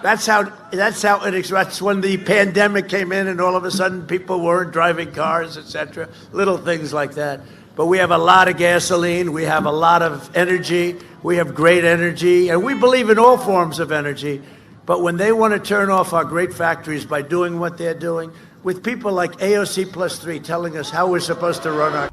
That's when the pandemic came in and all of a sudden people weren't driving cars, etc. Little things like that. But we have a lot of gasoline. We have a lot of energy. We have great energy. And we believe in all forms of energy. But when they want to turn off our great factories by doing what they're doing, with people like AOC plus 3 telling us how we're supposed to run our.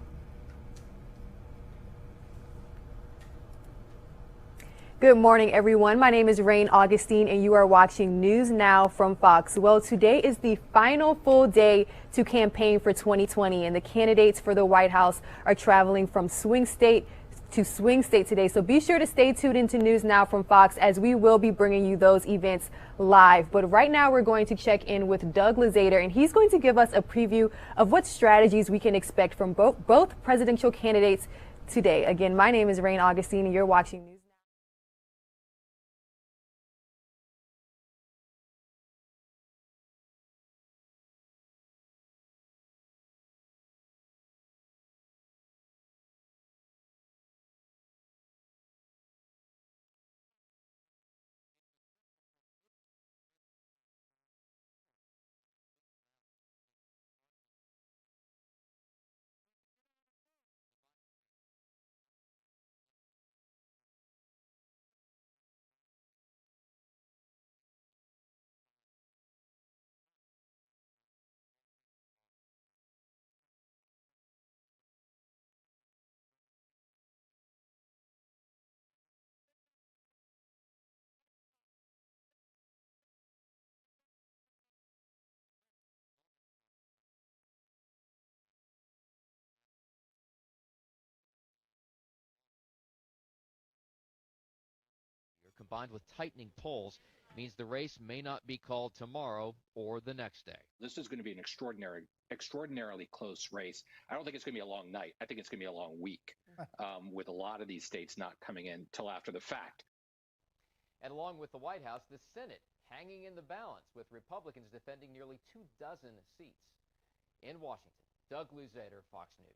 Good morning, everyone. My name is Rain Augustine, and you are watching News Now from Fox. Well, today is the final full day to campaign for 2020, and the candidates for the White House are traveling from swing state to swing state today. So be sure to stay tuned into News Now from Fox, as we will be bringing you those events live. But right now, we're going to check in with Doug Luzader, and he's going to give us a preview of what strategies we can expect from both presidential candidates today. Again, my name is Rain Augustine, and you're watching News. Combined with tightening polls means the race may not be called tomorrow or the next day. This is going to be an extraordinarily close race. I don't think it's going to be a long night. I think it's going to be a long week, with a lot of these states not coming in till after the fact. And along with the White House, the Senate hanging in the balance, with Republicans defending nearly 24 seats. In Washington, Doug Luzader, Fox News.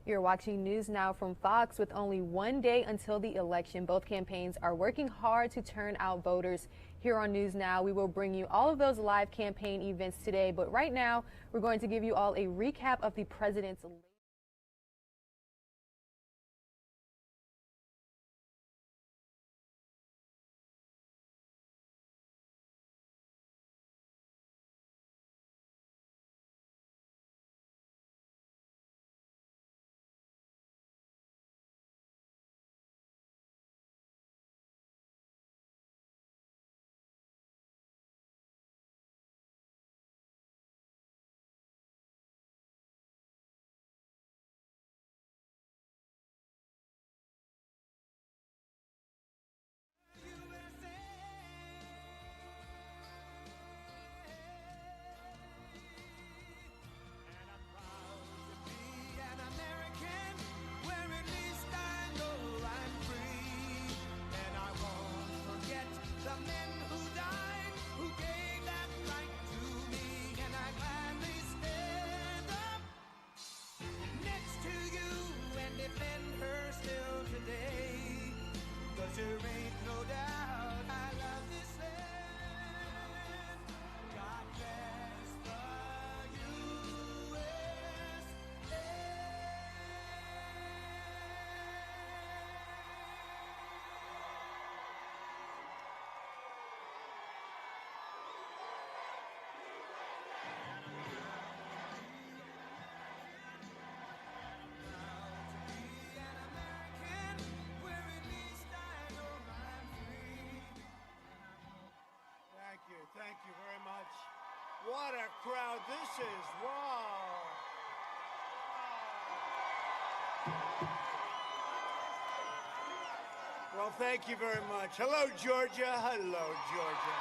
You're watching News Now from Fox. With only one day until the election, both campaigns are working hard to turn out voters. Here on News Now, we will bring you all of those live campaign events today. But right now, we're going to give you all a recap of the president's Thank you very much. What a crowd this is. Wow. Well, thank you very much. Hello, Georgia. Hello, Georgia.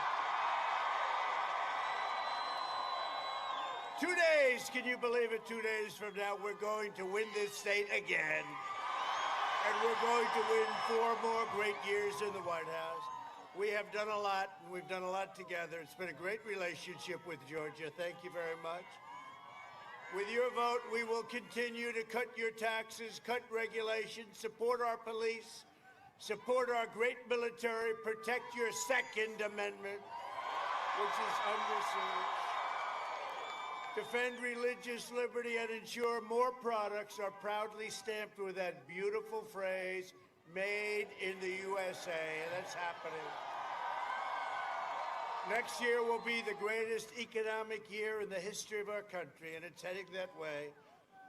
2 days, can you believe it? 2 days from now, we're going to win this state again. And we're going to win 4 more great years in the White House. We have done a lot, and we've done a lot together. It's been a great relationship with Georgia. Thank you very much. With your vote, we will continue to cut your taxes, cut regulations, support our police, support our great military, protect your Second Amendment, which is under siege, defend religious liberty, and ensure more products are proudly stamped with that beautiful phrase, made in the USA, and that's happening. Next year will be the greatest economic year in the history of our country, and it's heading that way.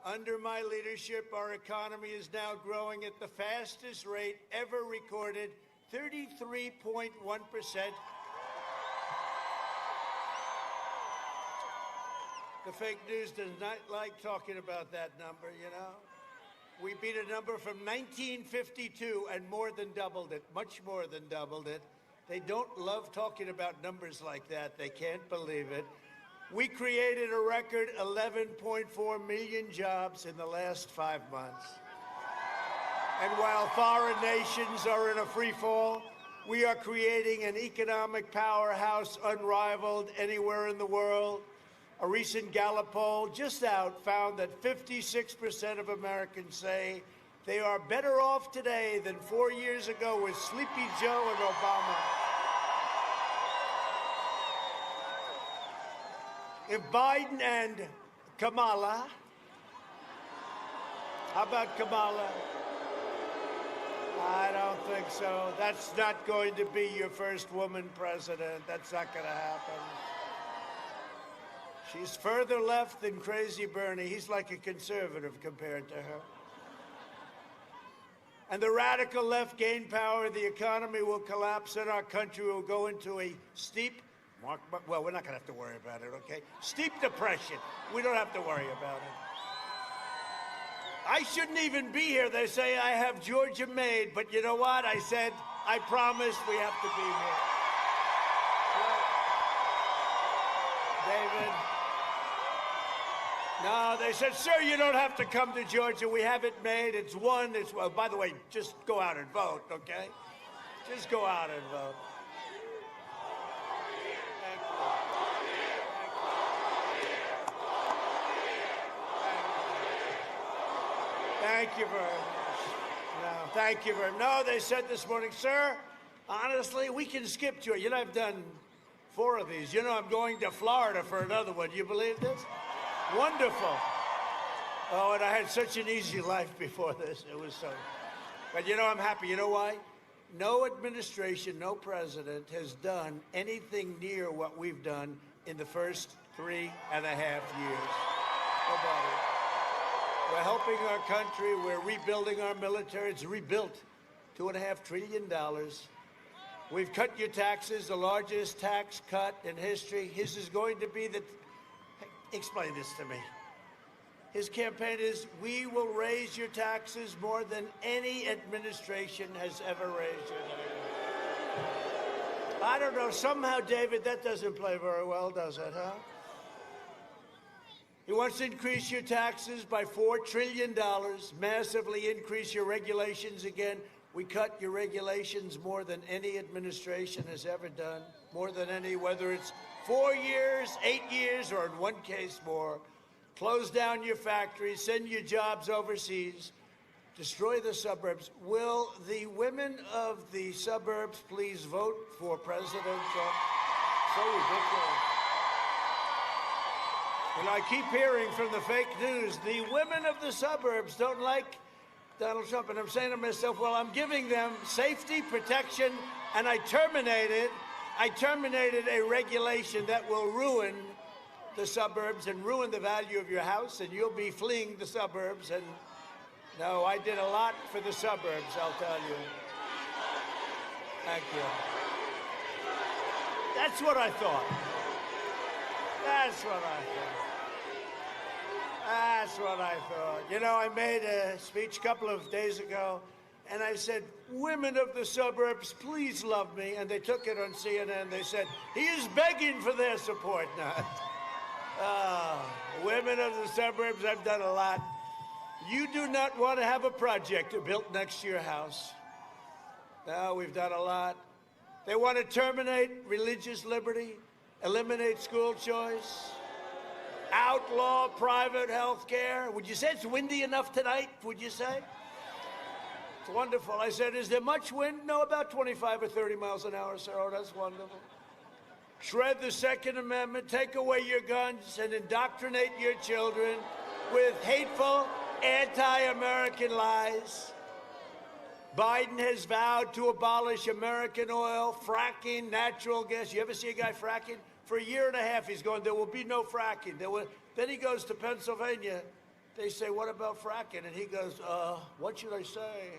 Under my leadership, our economy is now growing at the fastest rate ever recorded, 33.1%. The fake news does not like talking about that number, you know? We beat a number from 1952 and more than doubled it, much more than doubled it. They don't love talking about numbers like that. They can't believe it. We created a record 11.4 million jobs in the last 5 months. And while foreign nations are in a free fall, we are creating an economic powerhouse unrivaled anywhere in the world. A recent Gallup poll just out found that 56% of Americans say they are better off today than 4 years ago with Sleepy Joe and Obama. If Biden and Kamala, how about Kamala? I don't think so. That's not going to be your first woman president. That's not going to happen. She's further left than Crazy Bernie. He's like a conservative compared to her. And the radical left gain power, the economy will collapse, and our country will go into a steep, well, we're not going to have to worry about it, okay? Steep depression. We don't have to worry about it. I shouldn't even be here. They say I have Georgia made, but you know what? I said, I promised we have to be here. David. No, they said, sir, you don't have to come to Georgia. We have it made. It's won. It's, well, by the way, just go out and vote, okay? Just go out and vote. Thank you very much. No, thank you very much. No, they said this morning, sir, honestly, we can skip to it. You know, I've done 4 of these. You know, I'm going to Florida for another one. You believe this? Wonderful. Oh, and I had such an easy life before this. It was so. But you know, I'm happy. You know why? No administration, no president has done anything near what we've done in the first 3.5 years. Nobody. We're helping our country. We're rebuilding our military. It's rebuilt. $2.5 trillion. We've cut your taxes, the largest tax cut in history. His is going to be the... Explain this to me. His campaign is, we will raise your taxes more than any administration has ever raised your taxes. I don't know, somehow, David, that doesn't play very well, does it, huh? He wants to increase your taxes by $4 trillion, massively increase your regulations again. We cut your regulations more than any administration has ever done, more than any, whether it's 4 years, 8 years, or in one case more. Close down your factories, send your jobs overseas, destroy the suburbs. Will the women of the suburbs please vote for President Trump? So ridiculous. And I keep hearing from the fake news, the women of the suburbs don't like Donald Trump. And I'm saying to myself, well, I'm giving them safety, protection, and I terminated a regulation that will ruin the suburbs and ruin the value of your house, and you'll be fleeing the suburbs. And no, I did a lot for the suburbs, I'll tell you. Thank you. That's what I thought. That's what I thought. That's what I thought. You know, I made a speech a couple of days ago, and I said, women of the suburbs, please love me. And they took it on CNN. They said, he is begging for their support now. Women of the suburbs, I've done a lot. You do not want to have a project built next to your house. No, we've done a lot. They want to terminate religious liberty, eliminate school choice, outlaw private health care. Would you say it's windy enough tonight? Would you say? It's wonderful. I said, is there much wind? No, about 25 or 30 miles an hour, sir. Oh, that's wonderful. Shred the Second Amendment, take away your guns, and indoctrinate your children with hateful, anti-American lies. Biden has vowed to abolish American oil, fracking, natural gas. You ever see a guy fracking? For 1.5 years, he's going, there will be no fracking. Then he goes to Pennsylvania. They say, what about fracking? And he goes, what should I say?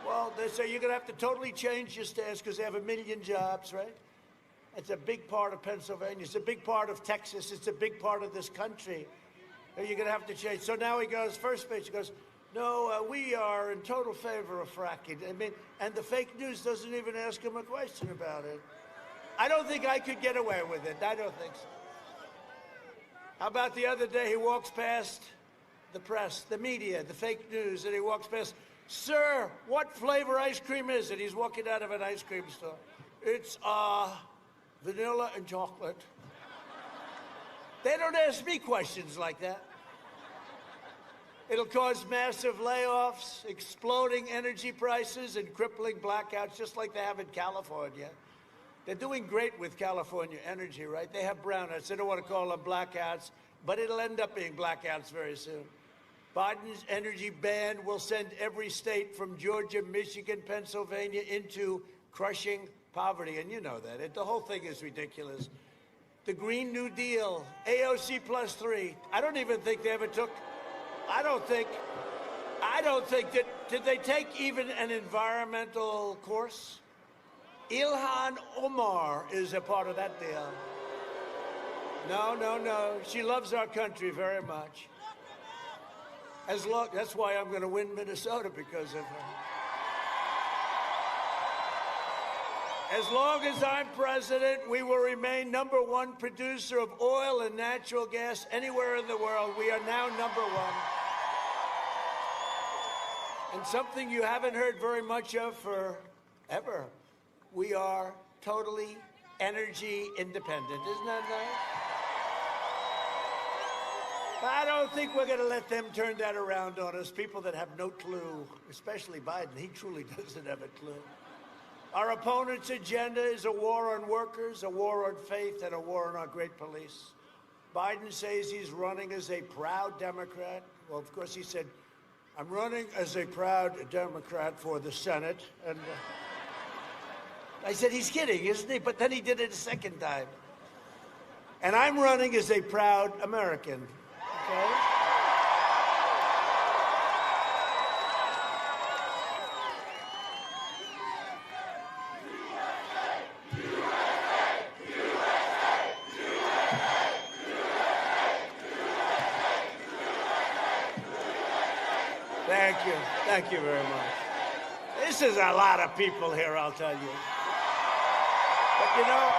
Well, they say, you're going to have to totally change your stance because they have 1 million jobs, right? It's a big part of Pennsylvania. It's a big part of Texas. It's a big part of this country. You're going to have to change. So now he goes, first speech, he goes, no, we are in total favor of fracking. I mean, and the fake news doesn't even ask him a question about it. I don't think I could get away with it. I don't think so. How about the other day he walks past the press, the media, the fake news, and he walks past, sir, what flavor ice cream is it? He's walking out of an ice cream store. It's, vanilla and chocolate. They don't ask me questions like that. It'll cause massive layoffs, exploding energy prices, and crippling blackouts, just like they have in California. They're doing great with California energy, right? They have brownouts. They don't want to call them blackouts, but it'll end up being blackouts very soon. Biden's energy ban will send every state from Georgia, Michigan, Pennsylvania into crushing poverty, and you know that. The whole thing is ridiculous. The Green New Deal, AOC +3. I don't even think they ever took, I don't think that, did they take even an environmental course? Ilhan Omar is a part of that deal. No. She loves our country very much. That's why I'm going to win Minnesota, because of her. As long as I'm president, we will remain #1 producer of oil and natural gas anywhere in the world. We are now #1. And something you haven't heard very much of forever, we are totally energy independent. Isn't that nice? I don't think we're going to let them turn that around on us, people that have no clue, especially Biden. He truly doesn't have a clue. Our opponent's agenda is a war on workers, a war on faith, and a war on our great police. Biden says he's running as a proud Democrat. Well, of course, he said, I'm running as a proud Democrat for the Senate. And I said, he's kidding, isn't he? But then he did it a second time. And I'm running as a proud American. Okay? Thank you. Thank you very much. This is a lot of people here, I'll tell you. But you know,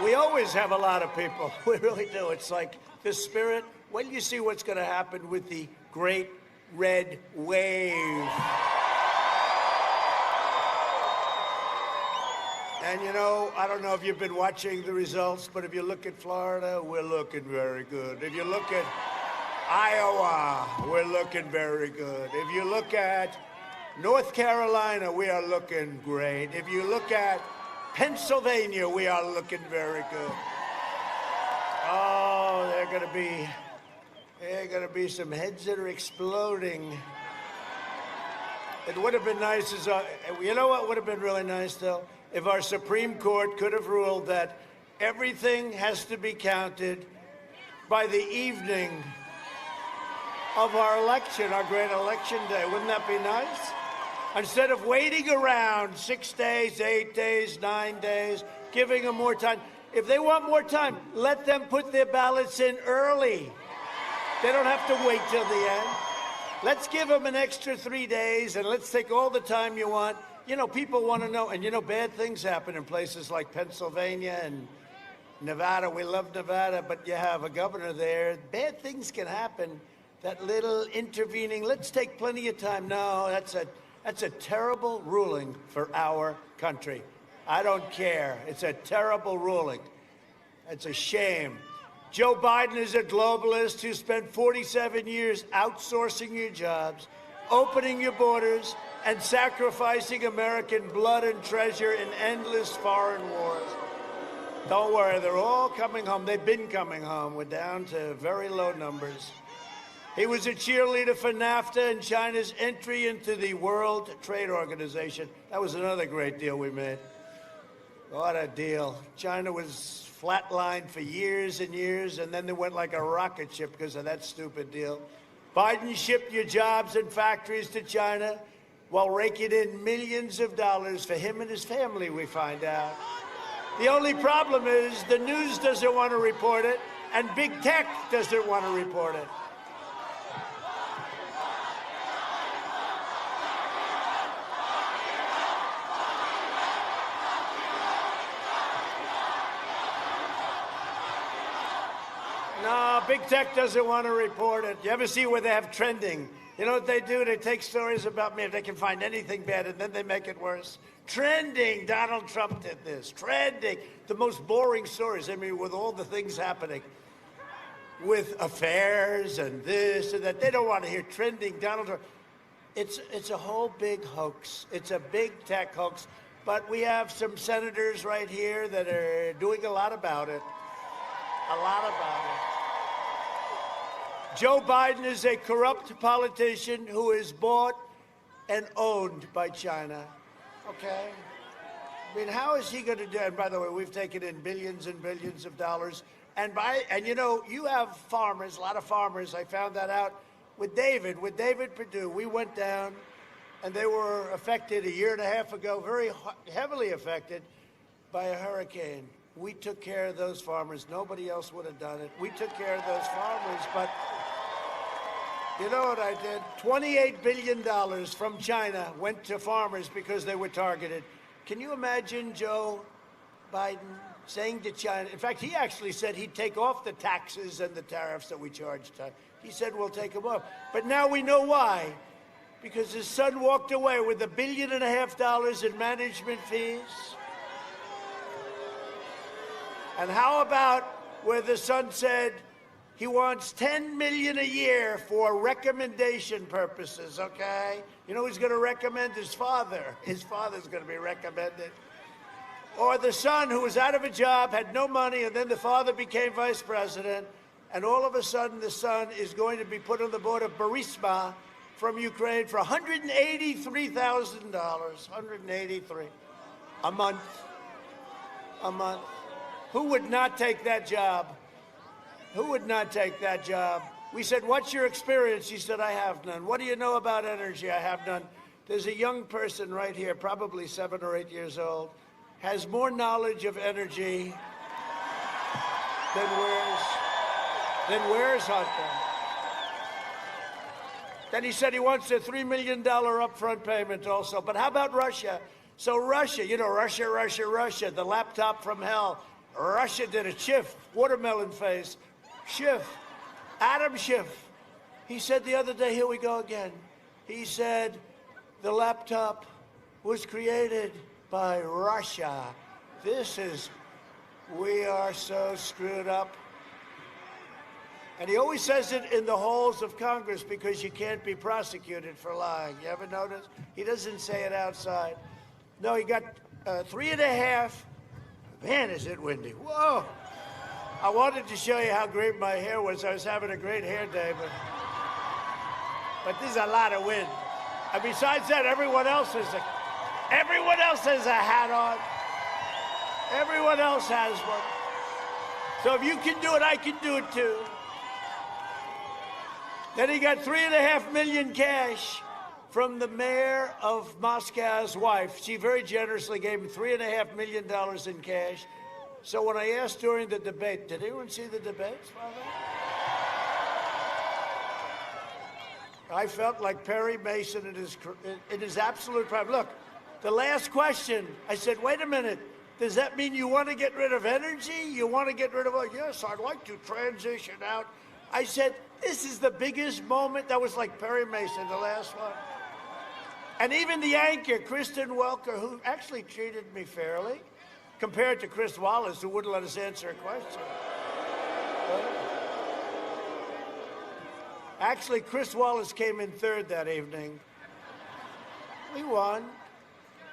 we always have a lot of people. We really do. It's like the spirit. When you see what's going to happen with the great red wave. And you know, I don't know if you've been watching the results, but if you look at Florida, we're looking very good. If you look at Iowa, we're looking very good. If you look at North Carolina, we are looking great. If you look at Pennsylvania, we are looking very good. Oh, there are gonna be some heads that are exploding. It would have been nice you know what would have been really nice though? If our Supreme Court could have ruled that everything has to be counted by the evening of our election, our great election day. Wouldn't that be nice? Instead of waiting around 6 days, 8 days, 9 days, giving them more time. If they want more time, let them put their ballots in early. They don't have to wait till the end. Let's give them an extra 3 days, and let's take all the time you want. You know, people want to know, and you know, bad things happen in places like Pennsylvania and Nevada. We love Nevada, but you have a governor there. Bad things can happen. That little intervening, let's take plenty of time. No, that's a terrible ruling for our country. I don't care. It's a terrible ruling. It's a shame. Joe Biden is a globalist who spent 47 years outsourcing your jobs, opening your borders, and sacrificing American blood and treasure in endless foreign wars. Don't worry, they're all coming home. They've been coming home. We're down to very low numbers. He was a cheerleader for NAFTA and China's entry into the World Trade Organization. That was another great deal we made. What a deal. China was flatlined for years and years, and then they went like a rocket ship because of that stupid deal. Biden shipped your jobs and factories to China while raking in millions of dollars for him and his family, we find out. The only problem is the news doesn't want to report it, and big tech doesn't want to report it. No, big tech doesn't want to report it. You ever see where they have trending? You know what they do? They take stories about me if they can find anything bad, and then they make it worse. Trending, Donald Trump did this. Trending, the most boring stories. I mean, with all the things happening, with affairs and this and that. They don't want to hear trending, Donald Trump. It's a whole big hoax. It's a big tech hoax. But we have some senators right here that are doing a lot about it. A lot about it. Joe Biden is a corrupt politician who is bought and owned by China. Okay? I mean, how is he going to do it? And by the way, we've taken in billions and billions of dollars. And you know, you have farmers, a lot of farmers. I found that out with David Perdue. We went down, and they were affected a year and a half ago, very heavily affected by a hurricane. We took care of those farmers. Nobody else would have done it. We took care of those farmers, but you know what I did? $28 billion from China went to farmers because they were targeted. Can you imagine Joe Biden saying to China, in fact, he actually said he'd take off the taxes and the tariffs that we charged. He said we'll take them off. But now we know why. Because his son walked away with $1.5 billion in management fees. And how about where the son said, He wants $10 million a year for recommendation purposes, okay? You know who's going to recommend? His father. His father's going to be recommended. Or the son who was out of a job, had no money, and then the father became vice president, and all of a sudden the son is going to be put on the board of Burisma from Ukraine for $183,000. $183 a month. A month. Who would not take that job? Who would not take that job? We said, what's your experience? He said, I have none. What do you know about energy? I have none. There's a young person right here, probably 7 or 8 years old, has more knowledge of energy than wears Hunter. Then he said he wants a $3 million upfront payment also. But how about Russia? So Russia, you know, Russia, the laptop from hell. Russia did a Schiff, watermelon face. Schiff, Adam Schiff. He said the other day, here we go again. He said the laptop was created by Russia. We are so screwed up. And he always says it in the halls of Congress because you can't be prosecuted for lying. You ever notice? He doesn't say it outside. No, he got 3.5. Man, is it windy. Whoa. I wanted to show you how great my hair was. I was having a great hair day, but there's a lot of wind. And besides that, everyone else has a hat on. Everyone else has one. So if you can do it, I can do it too. Then he got $3.5 million cash from the mayor of Moscow's wife. She very generously gave him $3.5 million in cash. So when I asked during the debate, did anyone see the debates, Father? I felt like Perry Mason in his absolute prime. Look, the last question, I said, wait a minute, does that mean you want to get rid of energy? You want to get rid of, yes, I'd like to transition out. I said, this is the biggest moment. That was like Perry Mason, the last one. And even the anchor, Kristen Welker, who actually treated me fairly, compared to Chris Wallace, who wouldn't let us answer a question. Actually, Chris Wallace came in third that evening. We won.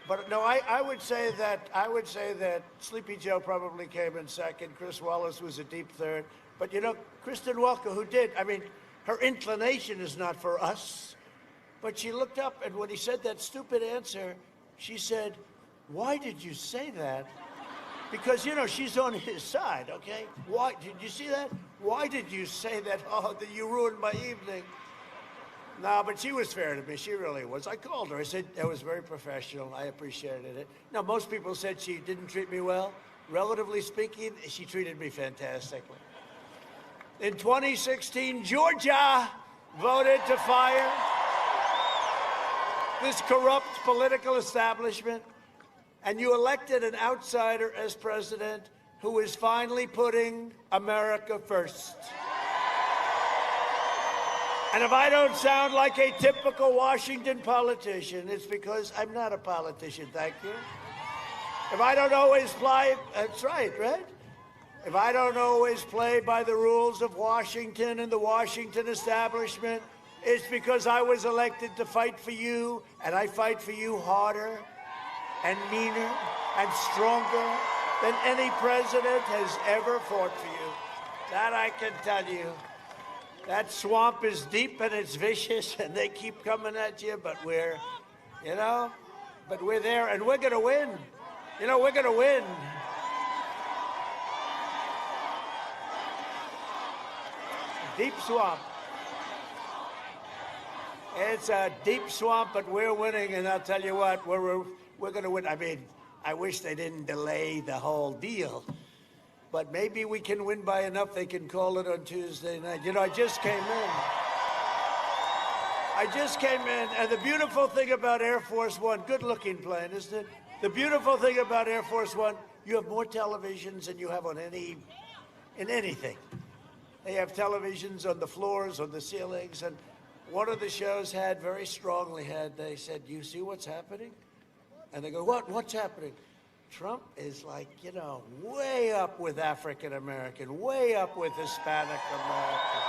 But no, I would say that Sleepy Joe probably came in second. Chris Wallace was a deep third. But you know, Kristen Welker, who did, I mean, her inclination is not for us. But she looked up, and when he said that stupid answer, she said, why did you say that? Because, you know, she's on his side, okay? Why? Did you see that? Why did you say that? Oh, that you ruined my evening. No, but she was fair to me. She really was. I called her. I said, that was very professional. I appreciated it. Now, most people said she didn't treat me well. Relatively speaking, she treated me fantastically. In 2016, Georgia voted to fire this corrupt political establishment. And you elected an outsider as president who is finally putting America first. And if I don't sound like a typical Washington politician, it's because I'm not a politician, thank you. If I don't always play, that's right? If I don't always play by the rules of Washington and the Washington establishment, it's because I was elected to fight for you, and I fight for you harder and meaner and stronger than any president has ever fought for you. That I can tell you. That swamp is deep and it's vicious, and they keep coming at you, but we're there, and we're going to win. You know, we're going to win. Deep swamp. It's a deep swamp, but we're winning, and I'll tell you what, we're going to win. I mean, I wish they didn't delay the whole deal, but maybe we can win by enough they can call it on Tuesday night. You know, I just came in, and the beautiful thing about Air Force One, good-looking plane, isn't it? The beautiful thing about Air Force One, you have more televisions than you have on in anything. They have televisions on the floors, on the ceilings, and one of the shows they said, you see what's happening? And they go, what's happening? Trump is like, way up with African American, way up with Hispanic American.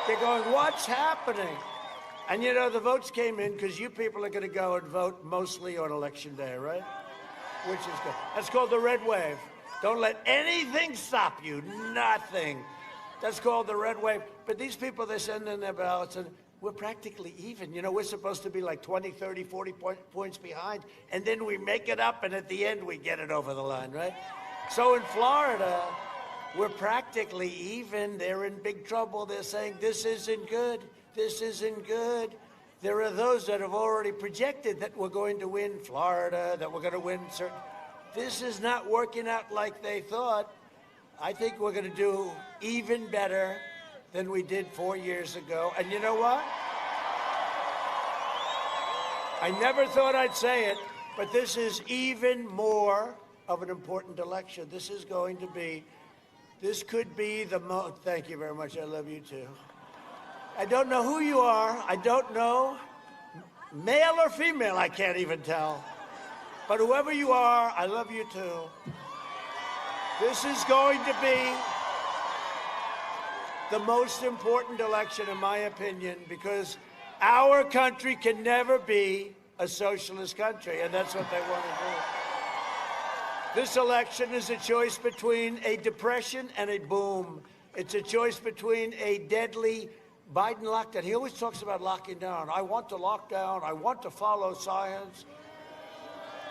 They're going, what's happening? And the votes came in because you people are going to go and vote mostly on Election Day, right? Which is good. That's called the red wave. Don't let anything stop you, nothing. That's called the red wave. But these people, they send in their ballots, and we're practically even. We're supposed to be like 20, 30, 40 points behind, and then we make it up, and at the end, we get it over the line, right? So in Florida, we're practically even. They're in big trouble. They're saying, this isn't good. This isn't good. There are those that have already projected that we're going to win Florida, that we're going to win certain. This is not working out like they thought. I think we're going to do even better than we did 4 years ago. And you know what? I never thought I'd say it, but this is even more of an important election. This could be the most. Thank you very much. I love you too. I don't know who you are. I don't know, male or female, I can't even tell. But whoever you are, I love you too. This is going to be the most important election, in my opinion, because our country can never be a socialist country, and that's what they want to do. This election is a choice between a depression and a boom. It's a choice between a deadly Biden lockdown. He always talks about locking down. I want to lock down. I want to follow science.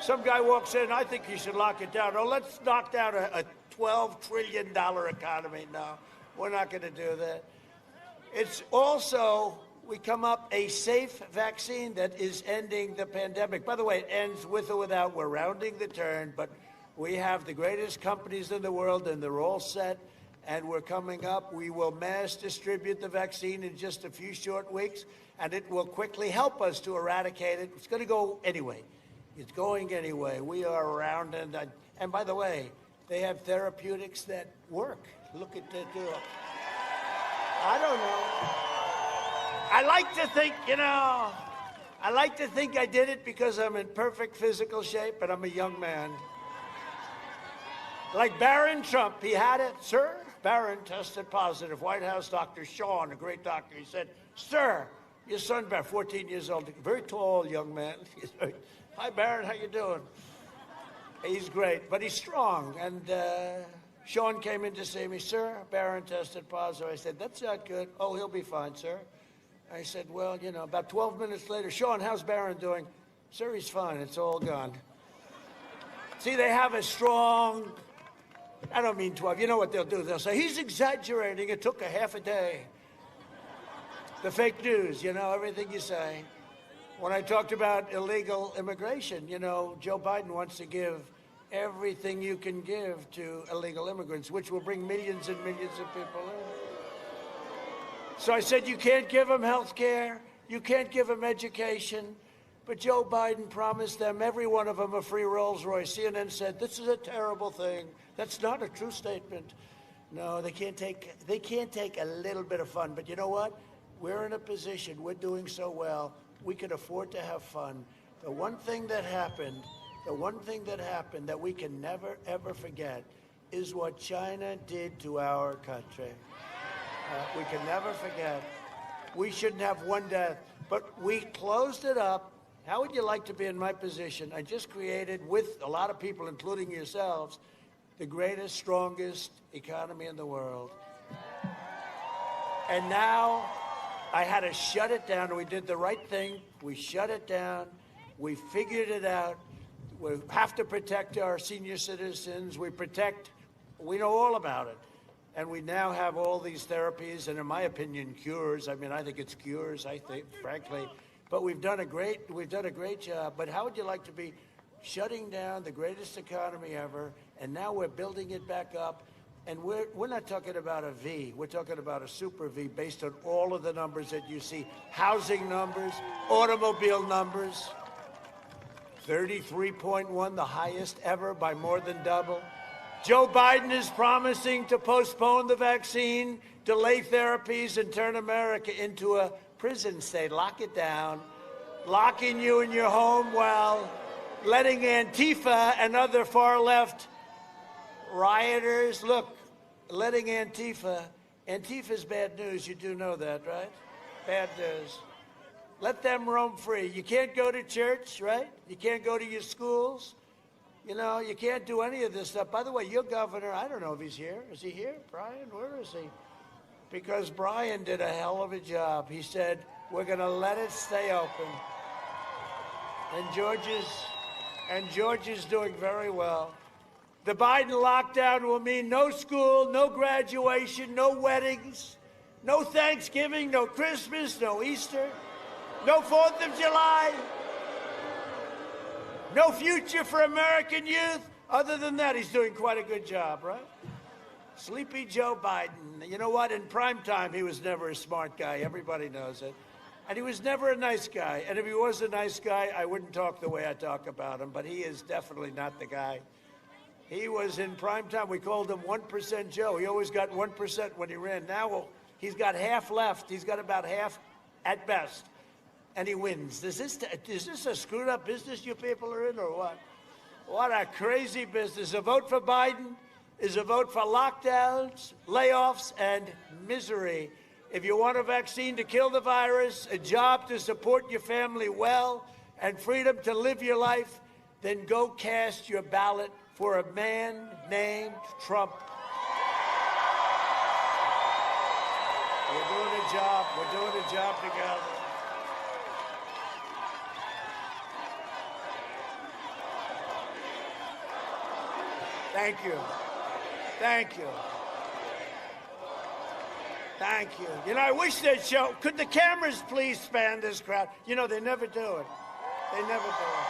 Some guy walks in, I think you should lock it down. Oh, let's knock down a $12 trillion economy. No, we're not going to do that. It's also, we come up a safe vaccine that is ending the pandemic. By the way, it ends with or without. We're rounding the turn, but we have the greatest companies in the world, and they're all set. And we're coming up. We will mass distribute the vaccine in just a few short weeks, and it will quickly help us to eradicate it. It's going to go anyway. It's going anyway. We are around, and by the way, they have therapeutics that work. Look at that. I don't know. I like to think I did it because I'm in perfect physical shape, and I'm a young man. Like Barron Trump, he had it, sir. Barron tested positive. White House doctor Sean, a great doctor, he said, sir, your son, Barron, 14 years old, very tall young man. Hi, Barron, how you doing? He's great, but he's strong. And Sean came in to see me, sir, Barron tested positive. I said, that's not good. Oh, he'll be fine, sir. I said, well, about 12 minutes later, Sean, how's Barron doing? Sir, he's fine. It's all gone. See, they have a strong, I don't mean 12. You know what they'll do? They'll say, he's exaggerating. It took a half a day. The fake news, everything you say. When I talked about illegal immigration, Joe Biden wants to give everything you can give to illegal immigrants, which will bring millions and millions of people in. So I said, you can't give them health care. You can't give them education. But Joe Biden promised them, every one of them, a free Rolls Royce. CNN said, this is a terrible thing. That's not a true statement. No, they can't take a little bit of fun. But you know what? We're in a position, we're doing so well, we can afford to have fun. The one thing that happened that we can never, ever forget is what China did to our country. We can never forget. We shouldn't have one death, but we closed it up. How would you like to be in my position? I just created, with a lot of people, including yourselves, the greatest, strongest economy in the world. And now I had to shut it down, and we did the right thing. We shut it down. We figured it out. We have to protect our senior citizens. We know all about it. And we now have all these therapies, and in my opinion, cures. I think it's cures, frankly. But we've done a great job. But how would you like to be shutting down the greatest economy ever, and now we're building it back up? And we're not talking about a V. We're talking about a super V based on all of the numbers that you see. Housing numbers, automobile numbers, 33.1, the highest ever by more than double. Joe Biden is promising to postpone the vaccine, delay therapies, and turn America into a prison state. Lock it down, locking you in your home while letting Antifa and other far-left rioters, look, letting Antifa's bad news, you do know that, right? Bad news. Let them roam free. You can't go to church, right? You can't go to your schools. You know, you can't do any of this stuff. By the way, your governor, I don't know if he's here. Is he here? Brian, where is he? Because Brian did a hell of a job. He said, we're going to let it stay open. And George is doing very well. The Biden lockdown will mean no school, no graduation, no weddings, no Thanksgiving, no Christmas, no Easter, no 4th of July, no future for American youth. Other than that, he's doing quite a good job, right? Sleepy Joe Biden. You know what? In prime time, he was never a smart guy. Everybody knows it. And he was never a nice guy. And if he was a nice guy, I wouldn't talk the way I talk about him. But he is definitely not the guy. He was in prime time. We called him 1% Joe. He always got 1% when he ran. Now he's got half left. He's got about half at best. And he wins. Is this a screwed up business you people are in or what? What a crazy business. A vote for Biden is a vote for lockdowns, layoffs, and misery. If you want a vaccine to kill the virus, a job to support your family well, and freedom to live your life, then go cast your ballot for a man named Trump. We're doing a job. We're doing a job together. Thank you. Thank you. Thank you. You know, I wish they'd show. Could the cameras please span this crowd? You know, they never do it. They never do it.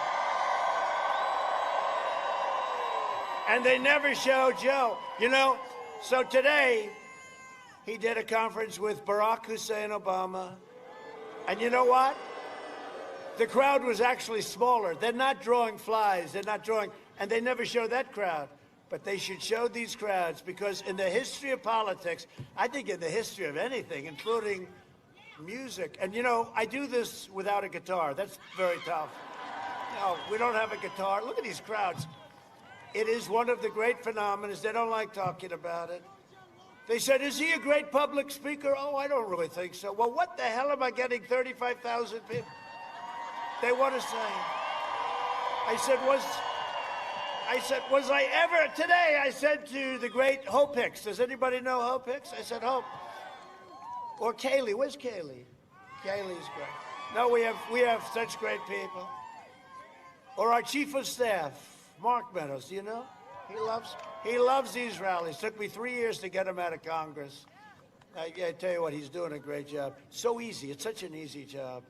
And they never show Joe. You know, so today he did a conference with Barack Hussein Obama. And you know what? The crowd was actually smaller. They're not drawing flies. They're not drawing. And they never show that crowd. But they should show these crowds because in the history of politics, I think in the history of anything, including music, and you know, I do this without a guitar. That's very tough. No, we don't have a guitar. Look at these crowds. It is one of the great phenomena. They don't like talking about it. They said, is he a great public speaker? Oh, I don't really think so. Well, what the hell am I getting 35,000 people? They want to say. I said, was I ever, today I said to the great Hope Hicks, does anybody know Hope Hicks? I said, Hope. Or Kaylee, where's Kaylee? Kaylee's great. No, we have such great people. Or our chief of staff, Mark Meadows, do you know? He loves these rallies. Took me 3 years to get him out of Congress. I tell you what, he's doing a great job. So easy, it's such an easy job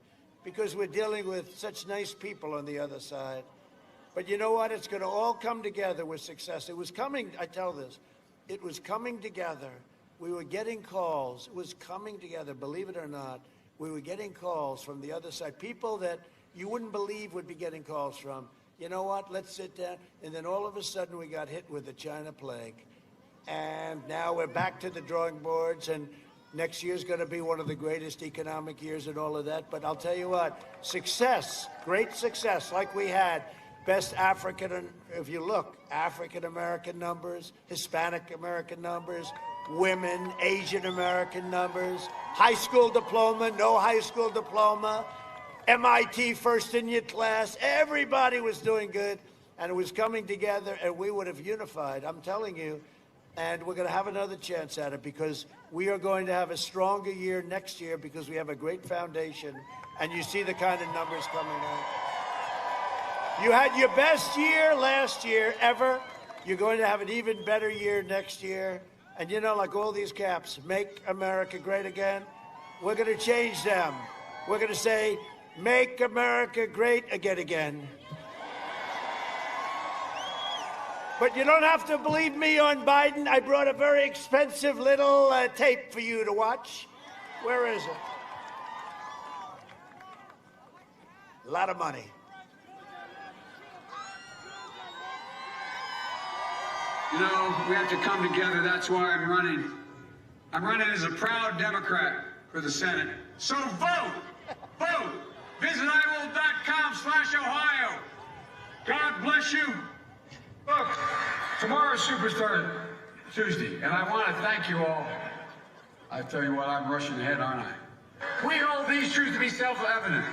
because we're dealing with such nice people on the other side. But you know what? It's going to all come together with success. It was coming, I tell this, it was coming together. We were getting calls. It was coming together, believe it or not. We were getting calls from the other side, people that you wouldn't believe would be getting calls from. You know what? Let's sit down. And then all of a sudden we got hit with the China plague. And now we're back to the drawing boards. And next year's going to be one of the greatest economic years and all of that. But I'll tell you what, success, great success like we had. Best African, if you look, African-American numbers, Hispanic-American numbers, women, Asian-American numbers, high school diploma, no high school diploma, MIT first in your class. Everybody was doing good, and it was coming together, and we would have unified, I'm telling you, and we're going to have another chance at it because we are going to have a stronger year next year because we have a great foundation, and you see the kind of numbers coming out. You had your best year last year ever. You're going to have an even better year next year. And you know, like all these caps, make America great again. We're going to change them. We're going to say, make America great again. But you don't have to believe me on Biden. I brought a very expensive little tape for you to watch. Where is it? A lot of money. You know, we have to come together. That's why I'm running. I'm running as a proud Democrat for the Senate. So vote! Vote! Visit IWOL.com/Ohio. God bless you. Look, tomorrow's Superstar Tuesday, and I want to thank you all. I tell you what, I'm rushing ahead, aren't I? We hold these truths to be self-evident.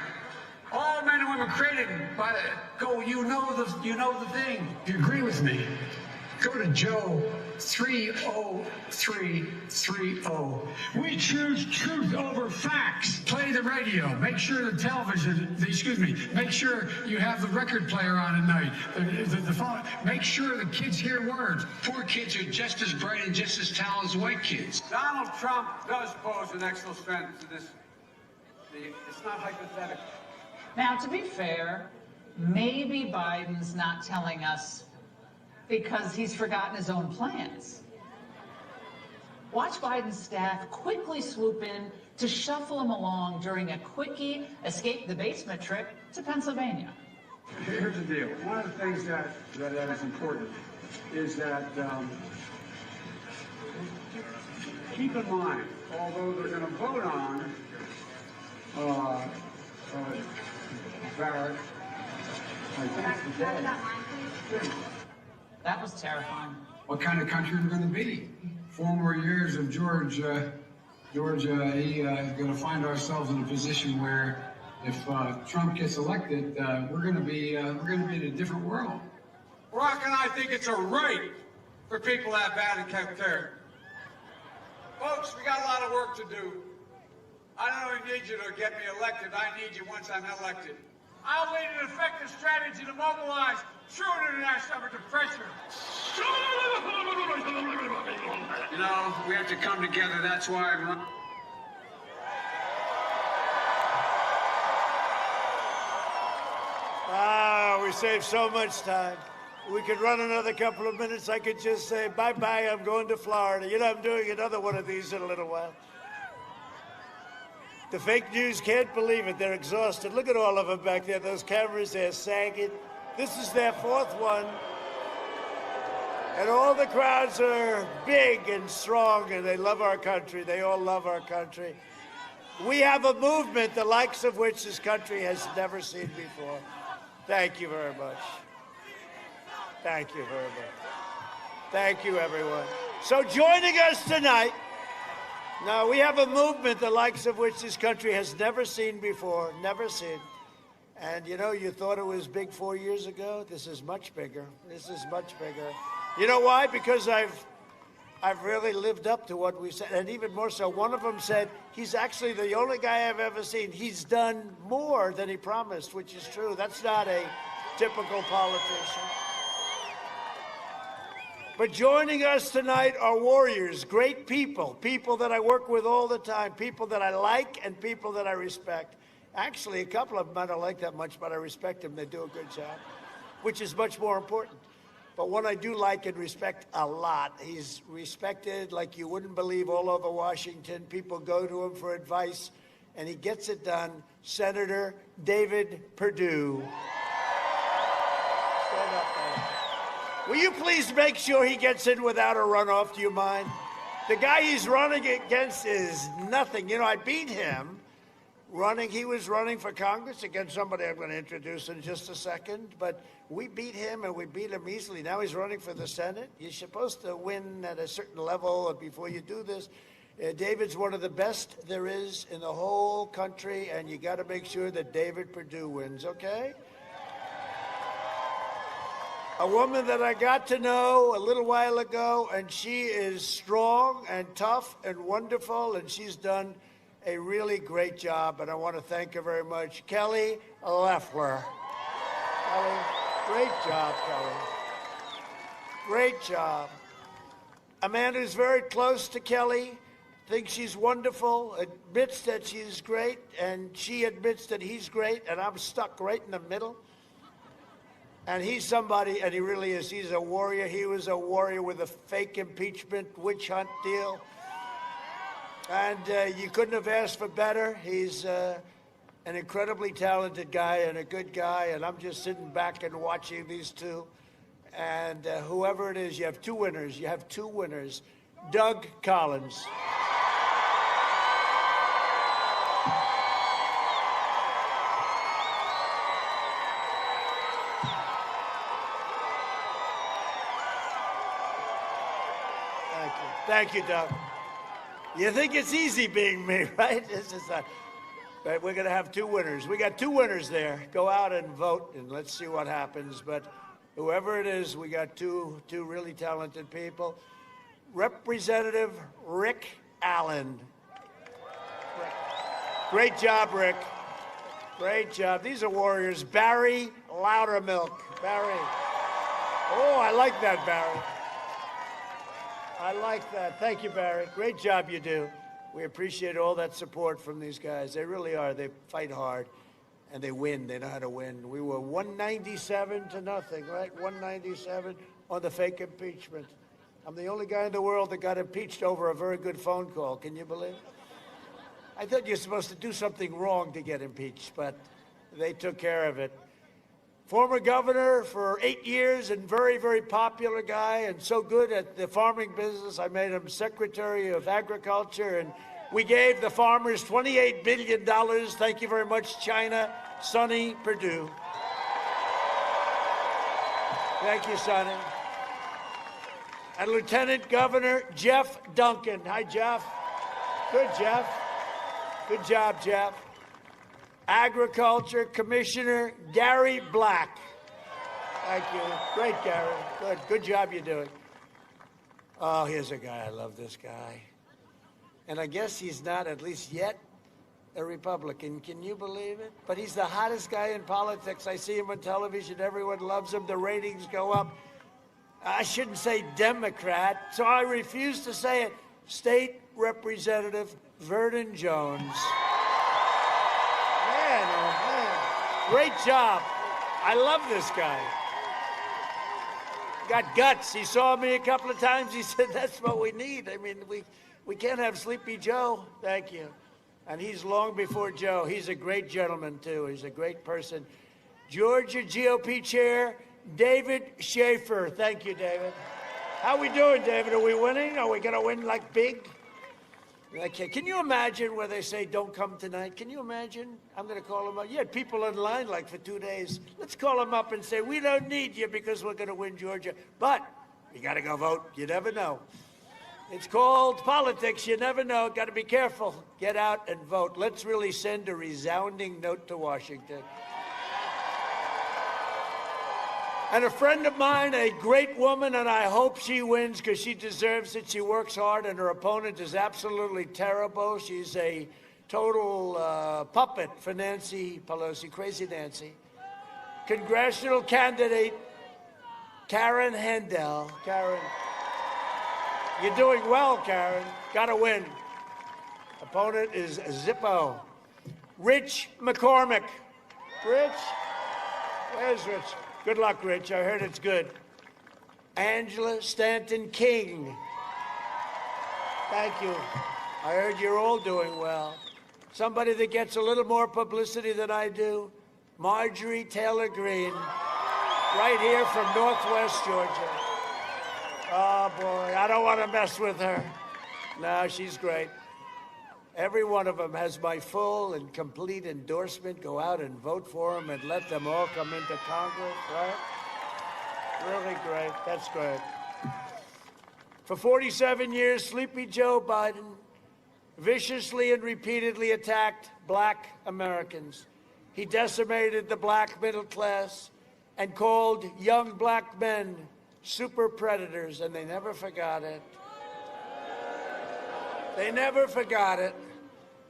All men and women created by the you know the thing. If you agree with me, go to Joe 30330. We choose truth over facts. Play the radio. Make sure the television, make sure you have the record player on at night. The phone. Make sure the kids hear words. Poor kids are just as bright and just as talented as white kids. Donald Trump does pose an extra threat to this. It's not hypothetical. Now, to be fair, maybe Biden's not telling us because he's forgotten his own plans. Watch Biden's staff quickly swoop in to shuffle him along during a quickie escape the basement trip to Pennsylvania. Here's the deal. One of the things that is important is that keep in mind, although they're going to vote on Barrett, I think today. That was terrifying. What kind of country we're going to be? 4 more years of Georgia, going to find ourselves in a position where, if Trump gets elected, we're going to be in a different world. Barack and I think it's a right for people to have bad and kept care. Folks, we got a lot of work to do. I don't even need you to get me elected. I need you once I'm elected. I'll lead an effective strategy to mobilize true international effort to pressure. You know, we have to come together. That's why I'm running. We saved so much time. We could run another couple of minutes. I could just say, bye-bye, I'm going to Florida. You know, I'm doing another one of these in a little while. The fake news can't believe it. They're exhausted. Look at all of them back there. Those cameras, they're sagging. This is their 4th one. And all the crowds are big and strong, and they love our country. They all love our country. We have a movement the likes of which this country has never seen before. Thank you very much. Thank you very much. Thank you, everyone. So joining us tonight, now, we have a movement the likes of which this country has never seen before, never seen. And, you know, you thought it was big 4 years ago. This is much bigger. This is much bigger. You know why? Because I've really lived up to what we said, and even more so. One of them said, he's actually the only guy I've ever seen. He's done more than he promised, which is true. That's not a typical politician. But joining us tonight are warriors, great people, people that I work with all the time, people that I like and people that I respect. Actually, a couple of them I don't like that much, but I respect them. They do a good job, which is much more important. But one I do like and respect a lot. He's respected like you wouldn't believe all over Washington. People go to him for advice, and he gets it done. Senator David Perdue. Stand up, man. Will you please make sure he gets in without a runoff? Do you mind? The guy he's running against is nothing. You know, I beat him running. He was running for Congress against somebody I'm going to introduce in just a second. But we beat him, and we beat him easily. Now he's running for the Senate. You're supposed to win at a certain level before you do this. David's one of the best there is in the whole country, and you got to make sure that David Perdue wins, okay? A woman that I got to know a little while ago, and she is strong and tough and wonderful, and she's done a really great job, and I want to thank her very much. Kelly Loeffler. Kelly, great job, Kelly. Great job. A man who's very close to Kelly, thinks she's wonderful, admits that she's great, and she admits that he's great, and I'm stuck right in the middle. And he's somebody, and he really is. He's a warrior. He was a warrior with a fake impeachment witch hunt deal. And you couldn't have asked for better. He's an incredibly talented guy and a good guy. And I'm just sitting back and watching these two. And whoever it is, you have 2 winners. You have 2 winners. Doug Collins. Thank you, Doug. You think it's easy being me, right? This is but we're going to have two winners. We got two winners there. Go out and vote, and let's see what happens. But whoever it is, we got two really talented people. Representative Rick Allen. Great job, Rick. Great job. These are warriors. Barry Loudermilk. Barry. Oh, I like that, Barry. I like that. Thank you, Barry. Great job you do. We appreciate all that support from these guys. They really are. They fight hard, and they win. They know how to win. We were 197 to nothing, right? 197 on the fake impeachment. I'm the only guy in the world that got impeached over a very good phone call. Can you believe it? I thought you're supposed to do something wrong to get impeached, but they took care of it. Former governor for 8 years and very, very popular guy and so good at the farming business. I made him Secretary of Agriculture, and we gave the farmers $28 billion. Thank you very much, China. Sonny Perdue. Thank you, Sonny. And Lieutenant Governor Jeff Duncan. Hi, Jeff. Good, Jeff. Good job, Jeff. Agriculture Commissioner Gary Black. Thank you. Great, Gary. Good. Good job you're doing. Oh, here's a guy. I love this guy. And I guess he's not, at least yet, a Republican. Can you believe it? But he's the hottest guy in politics. I see him on television. Everyone loves him. The ratings go up. I shouldn't say Democrat, so I refuse to say it. State Representative Vernon Jones. Man, oh man. Great job. I love this guy. Got guts. He saw me a couple of times. He said, that's what we need. I mean, we can't have Sleepy Joe. Thank you. And he's long before Joe. He's a great gentleman, too. He's a great person. Georgia GOP Chair David Schaefer. Thank you, David. How we doing, David? Are we winning? Are we going to win like big? Okay. Can you imagine where they say, don't come tonight? Can you imagine? I'm going to call them up. You had people in line like for 2 days. Let's call them up and say, we don't need you because we're going to win Georgia. But you got to go vote. You never know. It's called politics. You never know. Got to be careful. Get out and vote. Let's really send a resounding note to Washington. And a friend of mine, a great woman, and I hope she wins because she deserves it. She works hard, and her opponent is absolutely terrible. She's a total puppet for Nancy Pelosi, crazy Nancy. Congressional candidate Karen Handel. Karen, you're doing well, Karen. Got to win. Opponent is Zippo. Rich McCormick. Rich? Where's Rich? Good luck, Rich. I heard it's good. Angela Stanton King. Thank you. I heard you're all doing well. Somebody that gets a little more publicity than I do, Marjorie Taylor Greene, right here from Northwest Georgia. Oh, boy, I don't want to mess with her. No, she's great. Every one of them has my full and complete endorsement. Go out and vote for them and let them all come into Congress, right? Really great. That's great. For 47 years, Sleepy Joe Biden viciously and repeatedly attacked black Americans. He decimated the black middle class and called young black men super predators, and they never forgot it. They never forgot it.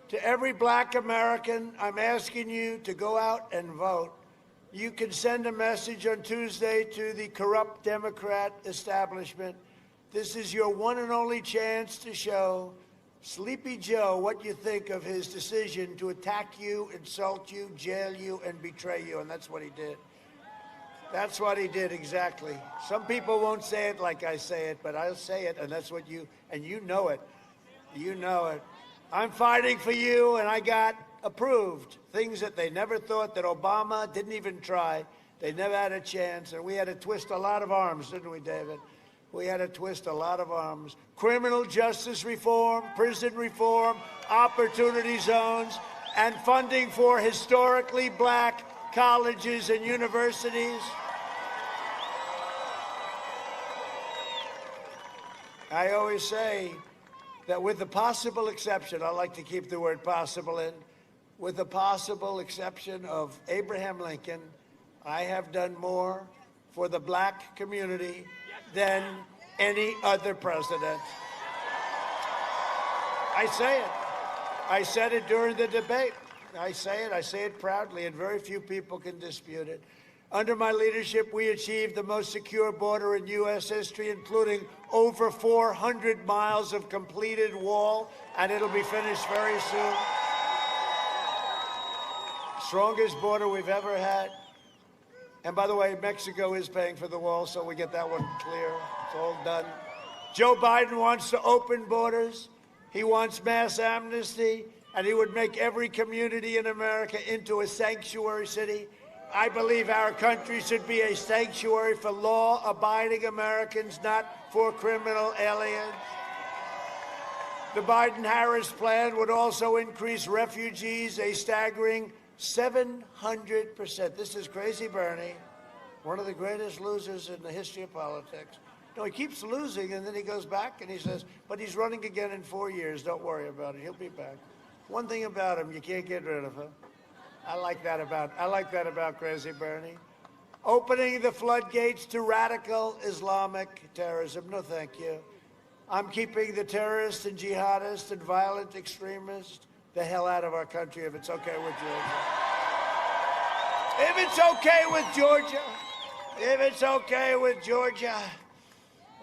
To every black American, I'm asking you to go out and vote. You can send a message on Tuesday to the corrupt Democrat establishment. This is your one and only chance to show Sleepy Joe what you think of his decision to attack you, insult you, jail you, and betray you, and that's what he did. That's what he did, exactly. Some people won't say it like I say it, but I'll say it, and that's what you know it. You know it. I'm fighting for you, and I got approved things that they never thought, that Obama didn't even try. They never had a chance, and we had to twist a lot of arms, didn't we, David? We had to twist a lot of arms. Criminal justice reform, prison reform, opportunity zones, and funding for historically black colleges and universities. I always say that with the possible exception, I like to keep the word possible in, with the possible exception of Abraham Lincoln, I have done more for the black community than any other president. I say it. I said it during the debate. I say it proudly, and very few people can dispute it. Under my leadership, we achieved the most secure border in U.S. history, including over 400 miles of completed wall, and it'll be finished very soon. Strongest border we've ever had. And by the way, Mexico is paying for the wall, so we get that one clear. It's all done. Joe Biden wants to open borders. He wants mass amnesty, and he would make every community in America into a sanctuary city. I believe our country should be a sanctuary for law-abiding Americans, not for criminal aliens. The Biden-Harris plan would also increase refugees a staggering 700%. This is crazy Bernie, one of the greatest losers in the history of politics. No, he keeps losing, and then he goes back and he says, but he's running again in 4 years. Don't worry about it. He'll be back. One thing about him, you can't get rid of him. I like that about crazy Bernie. Opening the floodgates to radical Islamic terrorism. No, thank you. I'm keeping the terrorists and jihadists and violent extremists the hell out of our country if it's okay with Georgia. If it's okay with Georgia. If it's okay with Georgia.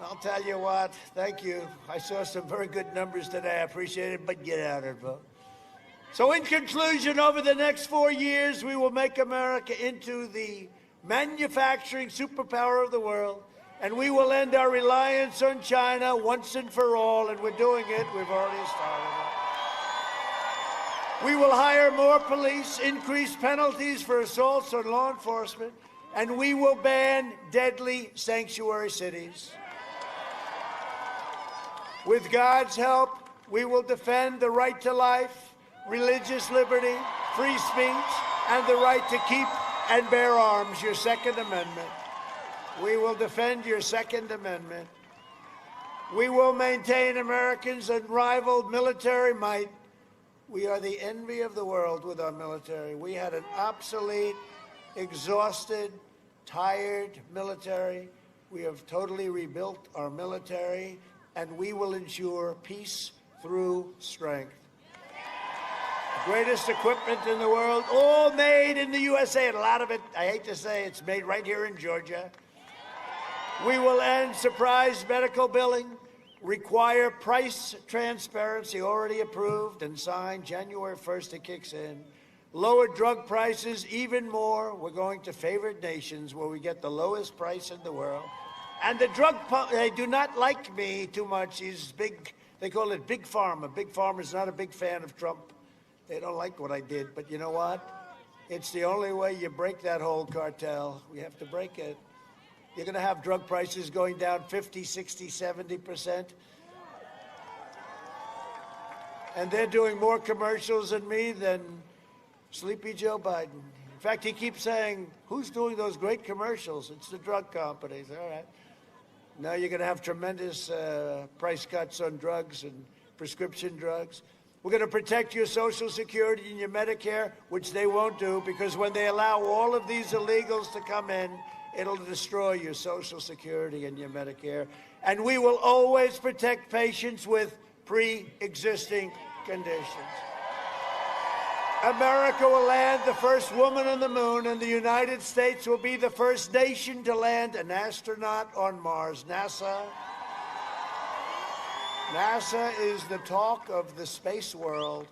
I'll tell you what, thank you. I saw some very good numbers today. I appreciate it, but get out and vote. So in conclusion, over the next 4 years, we will make America into the manufacturing superpower of the world, and we will end our reliance on China once and for all, and we're doing it. We've already started it. We will hire more police, increase penalties for assaults on law enforcement, and we will ban deadly sanctuary cities. With God's help, we will defend the right to life, religious liberty, free speech, and the right to keep and bear arms, your Second Amendment. We will defend your Second Amendment. We will maintain Americans' unrivaled military might. We are the envy of the world with our military. We had an obsolete, exhausted, tired military. We have totally rebuilt our military, and we will ensure peace through strength. The greatest equipment in the world, all made in the USA, and a lot of it, I hate to say, it's made right here in Georgia. We will end surprise medical billing, require price transparency, already approved and signed. January 1st, it kicks in. Lower drug prices even more. We're going to favored nations where we get the lowest price in the world. And the they do not like me too much. He's big, they call it Big Pharma. Big Pharma's not a big fan of Trump. They don't like what I did, but you know what? It's the only way you break that whole cartel. We have to break it. You're going to have drug prices going down 50, 60, 70%. And they're doing more commercials than me than Sleepy Joe Biden. In fact, he keeps saying, who's doing those great commercials? It's the drug companies. All right. Now you're going to have tremendous price cuts on drugs and prescription drugs. We're going to protect your Social Security and your Medicare, which they won't do, because when they allow all of these illegals to come in, it'll destroy your Social Security and your Medicare. And we will always protect patients with pre-existing conditions. America will land the first woman on the moon, and the United States will be the first nation to land an astronaut on Mars. NASA is the talk of the space world.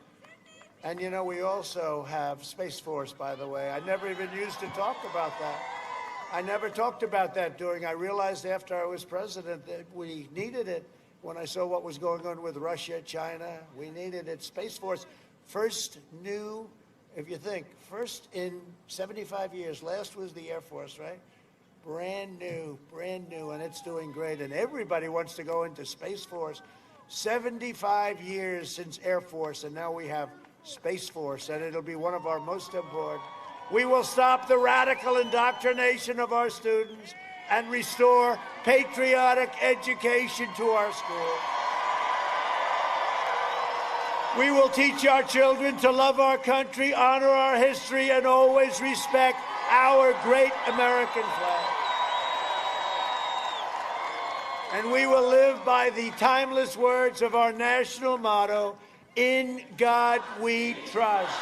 And, you know, we also have Space Force, by the way. I never even used to talk about that. I never talked about that I realized after I was president that we needed it when I saw what was going on with Russia, China. We needed it. Space Force, first new, if you think, first in 75 years. Last was the Air Force, right? Brand new, and it's doing great. And everybody wants to go into Space Force. 75 years since Air Force, and now we have Space Force, and it'll be one of our most important. We will stop the radical indoctrination of our students. and restore patriotic education to our schools. We will teach our children to love our country, honor our history, and always respect our great American flag. And we will live by the timeless words of our national motto, "In God we trust."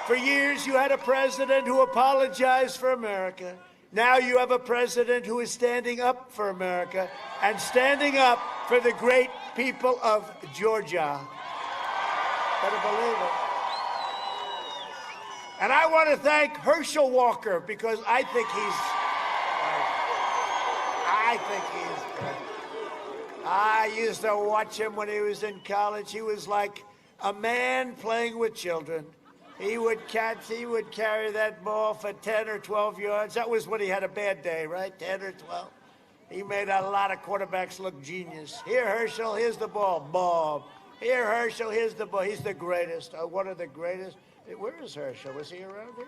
For years, you had a president who apologized for America. Now you have a president who is standing up for America and standing up for the great people of Georgia. Better believe it. And I want to thank Herschel Walker because I think he's good. I used to watch him when he was in college. He was like a man playing with children. He would carry that ball for 10 or 12 yards. That was when he had a bad day, right? 10 or 12. He made a lot of quarterbacks look genius. Here, Herschel, here's the ball. Bob. Here, Herschel, here's the ball. He's the greatest. One of the greatest. Where is Herschel? Was he around here?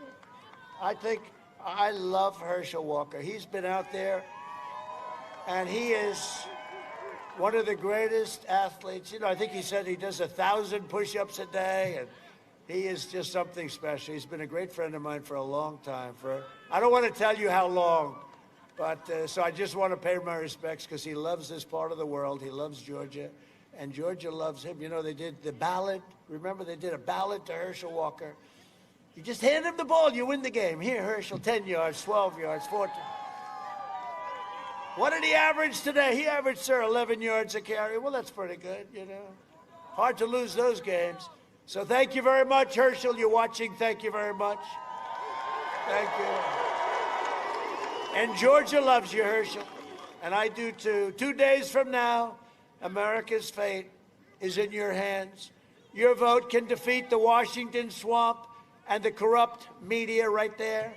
I love Herschel Walker. He's been out there, and he is one of the greatest athletes. You know, I think he said he does 1,000 push-ups a day, and he is just something special. He's been a great friend of mine for a long time. I don't want to tell you how long, but so I just want to pay my respects because he loves this part of the world. He loves Georgia, and Georgia loves him. You know, they did the ballot. Remember, they did a ballot to Herschel Walker. You just hand him the ball, you win the game. Here, Herschel, 10 yards, 12 yards, 14. What did he average today? He averaged, sir, 11 yards a carry. Well, that's pretty good, you know. Hard to lose those games. So thank you very much, Herschel. You're watching. Thank you very much. Thank you. And Georgia loves you, Herschel. And I do too. 2 days from now, America's fate is in your hands. Your vote can defeat the Washington swamp and the corrupt media right there,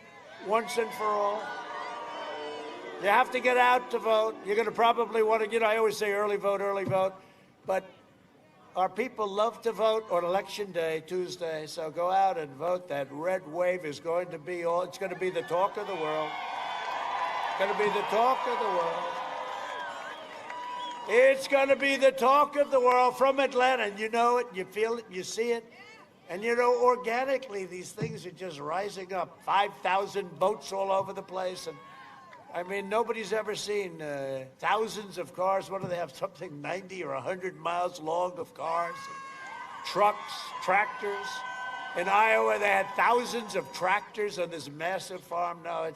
once and for all. You have to get out to vote. You're going to probably want to, you know, I always say early vote, but our people love to vote on Election Day, Tuesday, so go out and vote. That red wave is going to be it's going to be the talk of the world. It's going to be the talk of the world. It's going to be the talk of the world from Atlanta, and you know it, you feel it, you see it. And you know, organically, these things are just rising up. 5,000 boats all over the place, and I mean, nobody's ever seen thousands of cars. What do they have? Something 90 or 100 miles long of cars, trucks, tractors. In Iowa, they had thousands of tractors on this massive farm. Now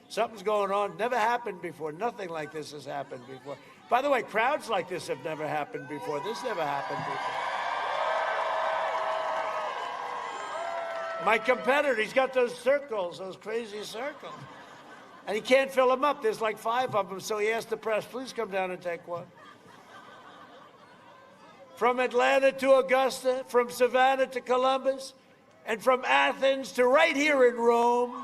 something's going on. Never happened before. Nothing like this has happened before. By the way, crowds like this have never happened before. This never happened before. My competitor, he's got those circles, those crazy circles. And he can't fill them up. There's like 5 of them, so he asked the press, please come down and take one. From Atlanta to Augusta, from Savannah to Columbus, and from Athens to right here in Rome,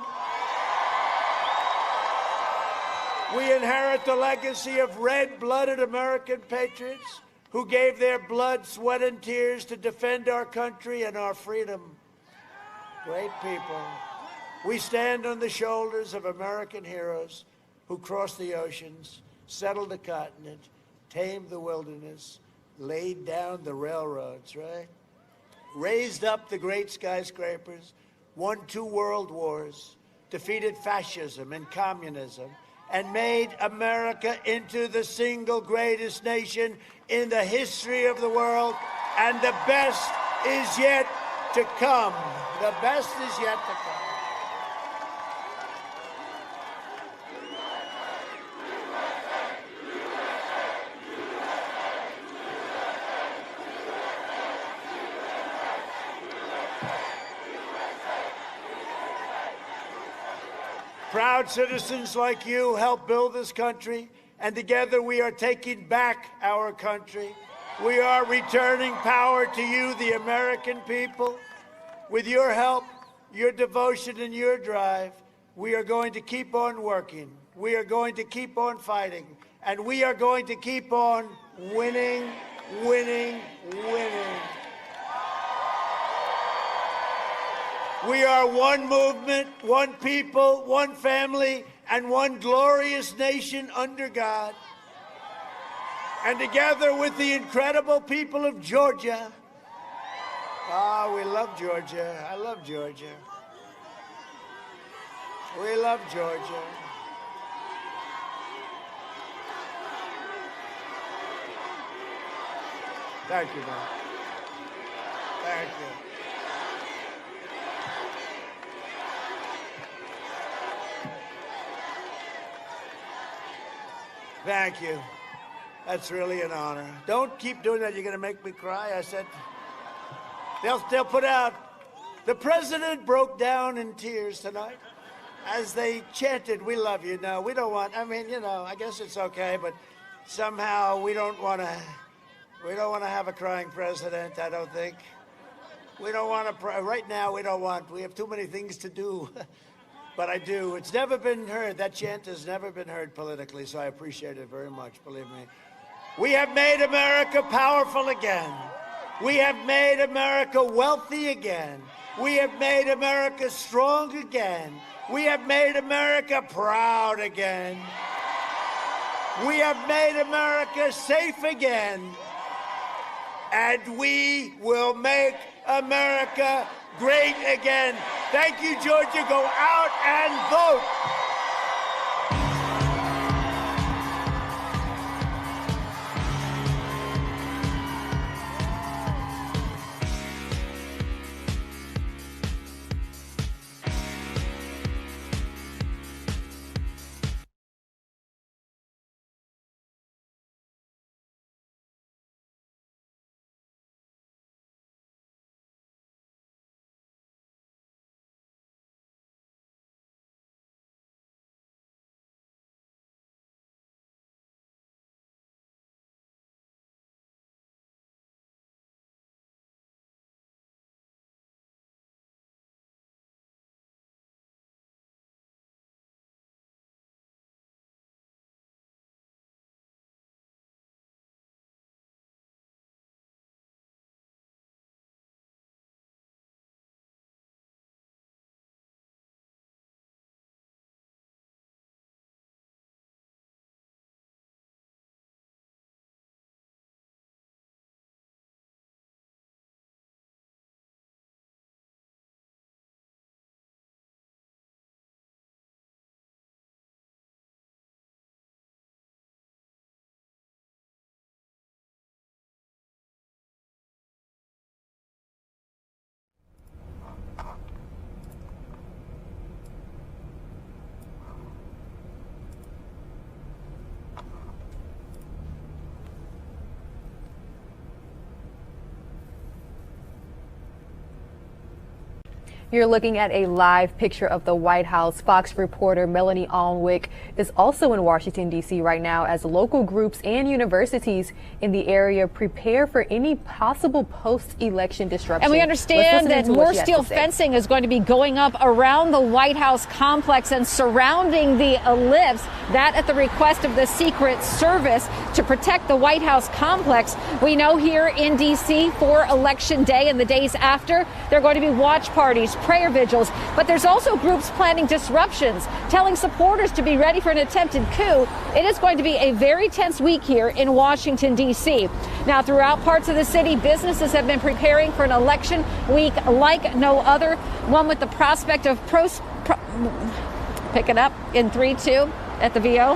we inherit the legacy of red-blooded American patriots who gave their blood, sweat, and tears to defend our country and our freedom. Great people. We stand on the shoulders of American heroes who crossed the oceans, settled the continent, tamed the wilderness, laid down the railroads, right? Raised up the great skyscrapers, won 2 world wars, defeated fascism and communism, and made America into the single greatest nation in the history of the world. And the best is yet to come. The best is yet to come. Proud citizens like you help build this country, and together we are taking back our country. We are returning power to you, the American people. With your help, your devotion, and your drive, we are going to keep on working. We are going to keep on fighting, and we are going to keep on winning, winning, winning. We are one movement, one people, one family, and one glorious nation under God. And together with the incredible people of Georgia, we love Georgia. I love Georgia. We love Georgia. Thank you, man. Thank you. Thank you. That's really an honor. Don't keep doing that. You're going to make me cry. I said, they'll put out, the president broke down in tears tonight as they chanted, "We love you." No, we don't want, I guess it's okay, but somehow we don't want to have a crying president, I don't think. We don't want to, right now we have too many things to do. But I do. It's never been heard. That chant has never been heard politically, so I appreciate it very much, believe me. We have made America powerful again. We have made America wealthy again. We have made America strong again. We have made America proud again. We have made America safe again. And we will make America great again. Thank you, Georgia. Go out and vote. You're looking at a live picture of the White House. Fox reporter Melanie Alnwick is also in Washington, D.C. right now as local groups and universities in the area prepare for any possible post-election disruption. And we understand that more steel fencing is going to be going up around the White House complex and surrounding the ellipse, that at the request of the Secret Service to protect the White House complex. We know here in D.C. for Election Day and the days after, there are going to be watch parties, prayer vigils, but there's also groups planning disruptions, telling supporters to be ready for an attempted coup. It is going to be a very tense week here in Washington, D.C. Now, throughout parts of the city, businesses have been preparing for an election week like no other, one with the prospect of pick it up in 3-2 at the VO.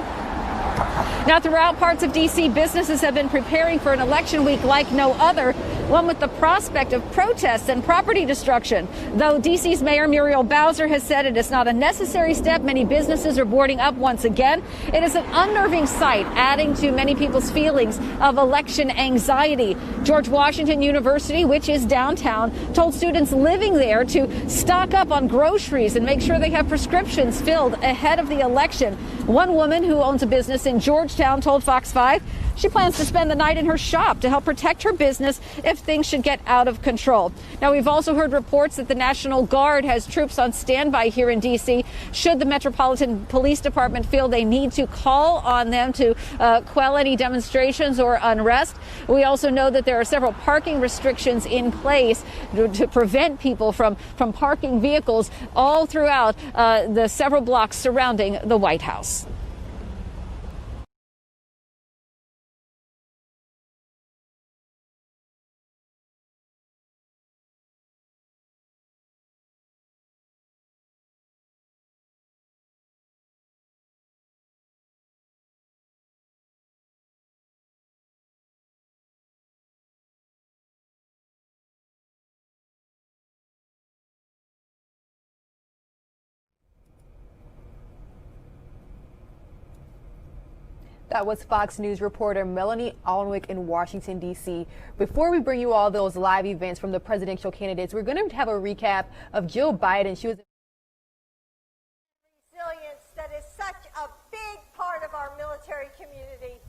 Now, throughout parts of D.C., businesses have been preparing for an election week like no other, one with the prospect of protests and property destruction. Though D.C.'s Mayor Muriel Bowser has said it is not a necessary step, many businesses are boarding up once again. It is an unnerving sight, adding to many people's feelings of election anxiety. George Washington University, which is downtown, told students living there to stock up on groceries and make sure they have prescriptions filled ahead of the election. One woman who owns a business in Georgetown told Fox 5 she plans to spend the night in her shop to help protect her business if things should get out of control. Now, we've also heard reports that the National Guard has troops on standby here in D.C. should the Metropolitan Police Department feel they need to call on them to quell any demonstrations or unrest. We also know that there are several parking restrictions in place to prevent people from parking vehicles all throughout the several blocks surrounding the White House. That was Fox News reporter Melanie Alnwick in Washington, D.C. Before we bring you all those live events from the presidential candidates, we're going to have a recap of Jill Biden. She was resilience that is such a big part of our military community.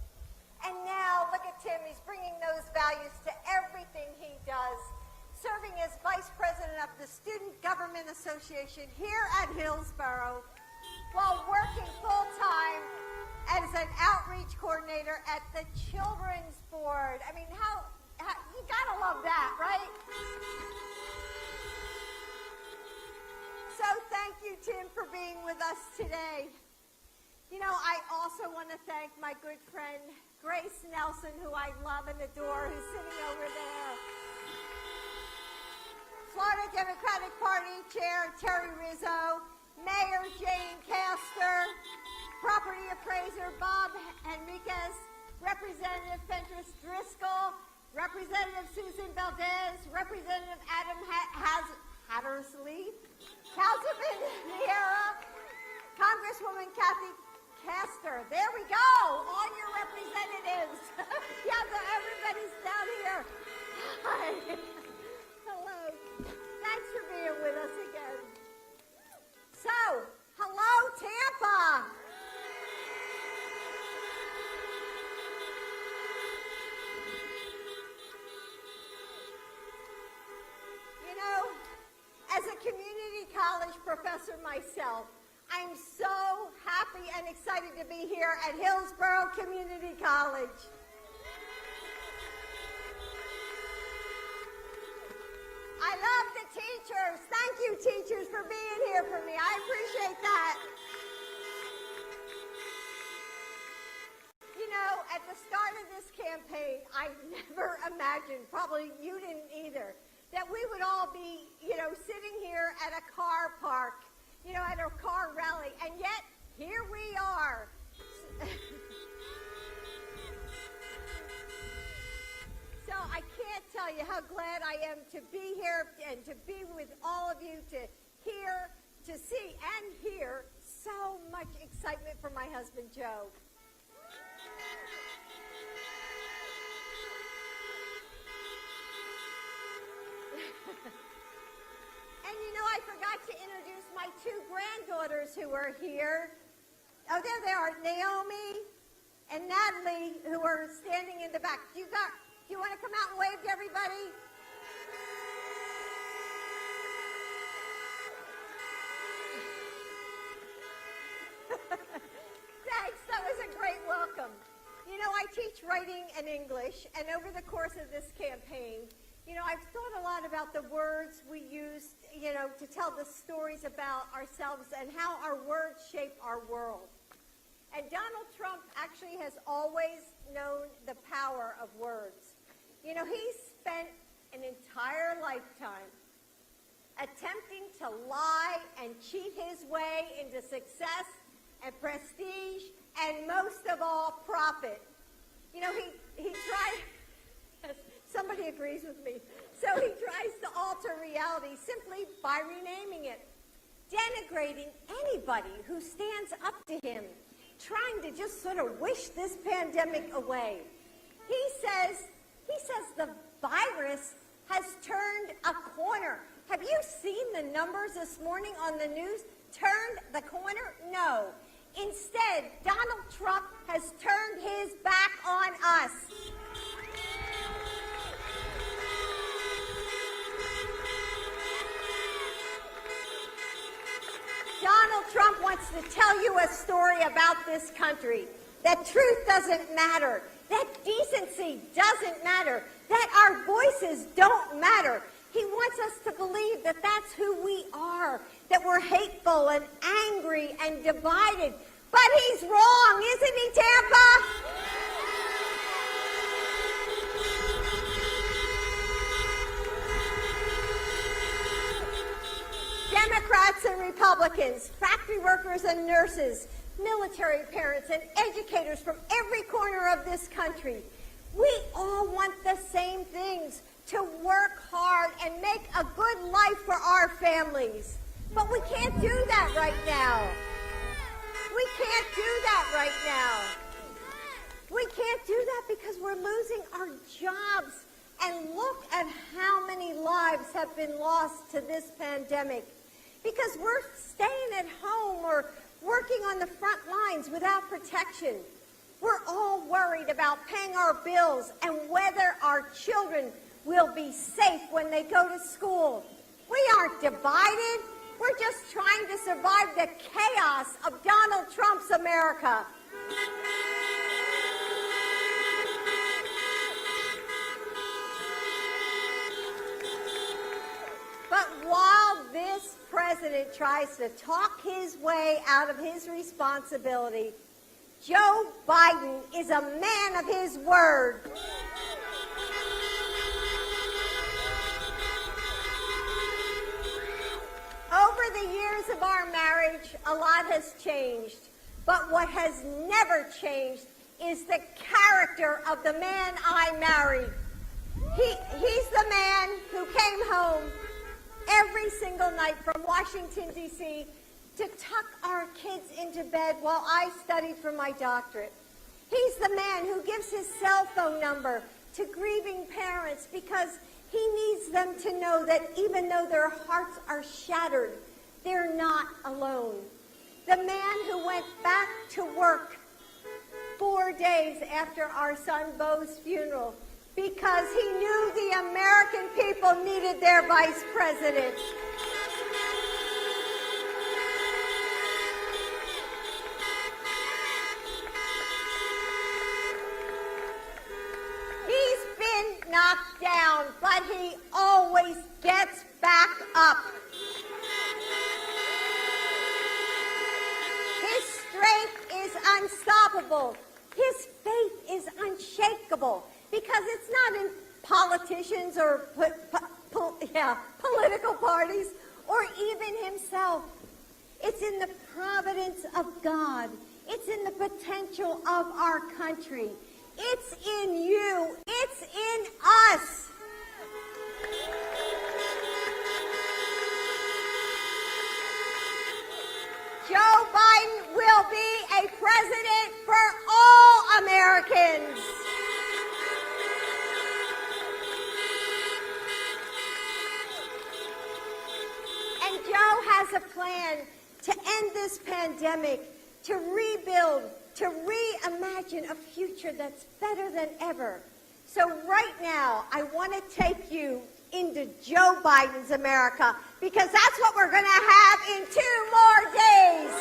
And now, look at Tim. He's bringing those values to everything he does, serving as vice president of the Student Government Association here at Hillsborough, while working full-time as an outreach coordinator at the Children's Board. I mean, how you gotta love that, right? So thank you, Tim, for being with us today. You know, I also want to thank my good friend, Grace Nelson, who I love and adore, who's sitting over there. Florida Democratic Party Chair Terry Rizzo, Mayor Jane Castor, Property Appraiser Bob Henriquez, Representative Fentress Driscoll, Representative Susan Valdez, Representative Adam Hattersley, Councilman Niera, Congresswoman Kathy Castor. There we go, all your representatives. Yeah, everybody's down here. Hi. Hello. Thanks for being with us again. So, hello, Tampa. You know, as a community college professor myself, I'm so happy and excited to be here at Hillsborough Community College. I love the teachers. Thank you, teachers, for being here for me. I appreciate that. You know, at the start of this campaign, I never imagined, probably you didn't either, that we would all be, you know, sitting here at a car park, you know, at a car rally, and yet here we are. So I can't tell you how glad I am to be here and to be with all of you, to hear, to see, and hear so much excitement from my husband, Joe. And you know, I forgot to introduce my two granddaughters who are here. Oh, there they are, Naomi and Natalie, who are standing in the back. Do you want to come out and wave to everybody? Thanks, that was a great welcome. You know, I teach writing and English, and over the course of this campaign, you know, I've thought a lot about the words we use, you know, to tell the stories about ourselves and how our words shape our world. And Donald Trump actually has always known the power of words. You know, he spent an entire lifetime attempting to lie and cheat his way into success and prestige and, most of all, profit. You know, he tried, somebody agrees with me, so he tries to alter reality simply by renaming it, denigrating anybody who stands up to him, trying to just sort of wish this pandemic away. He says the virus has turned a corner. Have you seen the numbers this morning on the news? Turned the corner? No. Instead, Donald Trump has turned his back on us. Donald Trump wants to tell you a story about this country, that truth doesn't matter, that decency doesn't matter, that our voices don't matter. He wants us to believe that that's who we are, that we're hateful and angry and divided. But he's wrong, isn't he, Tampa? Democrats and Republicans, factory workers and nurses, military parents and educators from every corner of this country. We all want the same things, to work hard and make a good life for our families. But we can't do that right now. We can't do that right now. We can't do that because we're losing our jobs. And look at how many lives have been lost to this pandemic. Because we're staying at home or working on the front lines without protection. We're all worried about paying our bills and whether our children will be safe when they go to school. We aren't divided. We're just trying to survive the chaos of Donald Trump's America. But while this president tries to talk his way out of his responsibility, Joe Biden is a man of his word. Over the years of our marriage, a lot has changed. But what has never changed is the character of the man I married. He's the man who came home every single night from Washington, D.C. to tuck our kids into bed while I studied for my doctorate. He's the man who gives his cell phone number to grieving parents because he needs them to know that even though their hearts are shattered, they're not alone. The man who went back to work 4 days after our son Beau's funeral because he knew the American people needed their vice president. He's been knocked down, but he always gets back up. His strength is unstoppable. His faith is unshakable because it's not in politicians or political parties or even himself. It's in the providence of God. It's in the potential of our country. It's in you. It's in us. Joe Biden will be a president for all Americans. And Joe has a plan to end this pandemic, to rebuild, to reimagine a future that's better than ever. So right now, I want to take you into Joe Biden's America because that's what we're going to have in 2 more days.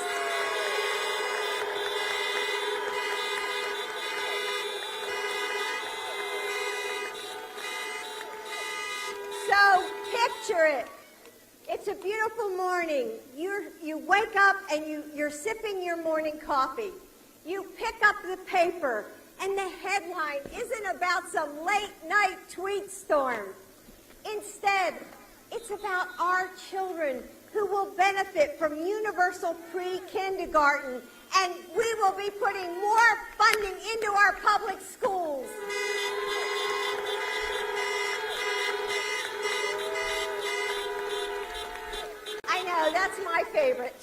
So picture it. It's a beautiful morning. You wake up and you're sipping your morning coffee. You pick up the paper, and the headline isn't about some late-night tweet storm. Instead, it's about our children who will benefit from universal pre-kindergarten, and we will be putting more funding into our public schools. I know, that's my favorite.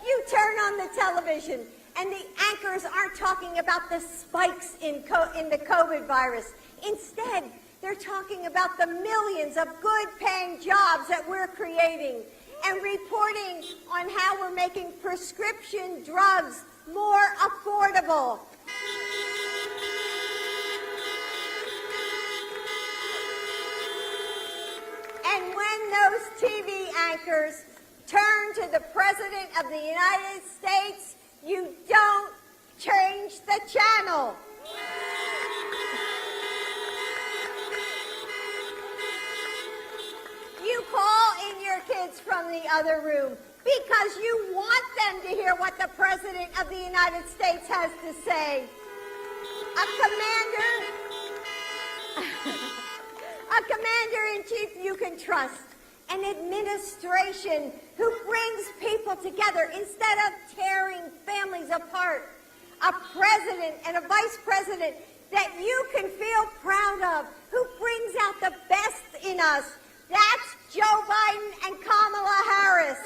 You turn on the television, and the anchors aren't talking about the spikes in the COVID virus. Instead, they're talking about the millions of good-paying jobs that we're creating. and reporting on how we're making prescription drugs more affordable. And when those TV anchors turn to the President of the United States, you don't change the channel. You call in your kids from the other room because you want them to hear what the President of the United States has to say. A commander-in-chief you can trust. An administration who brings people together instead of tearing families apart. A president and a vice president that you can feel proud of, who brings out the best in us. That's Joe Biden and Kamala Harris.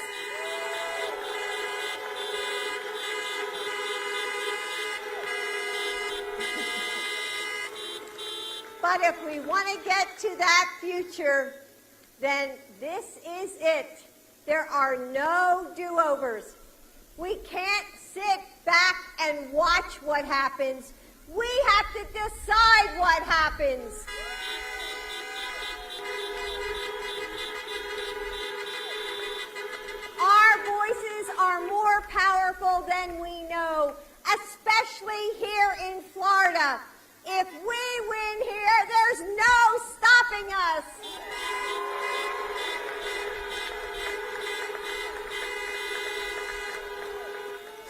But if we want to get to that future, then this is it. There are no do-overs. We can't sit back and watch what happens. We have to decide what happens. Our voices are more powerful than we know, especially here in Florida. If we win here, there's no stopping us.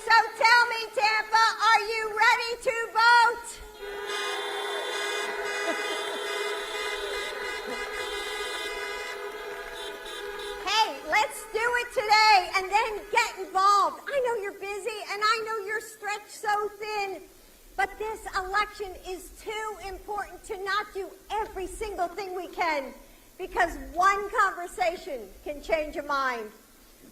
So tell me, Tampa, are you ready to vote? Hey, let's do it today and then get involved. I know you're busy and I know you're stretched so thin, but this election is too important to not do every single thing we can, because one conversation can change a mind.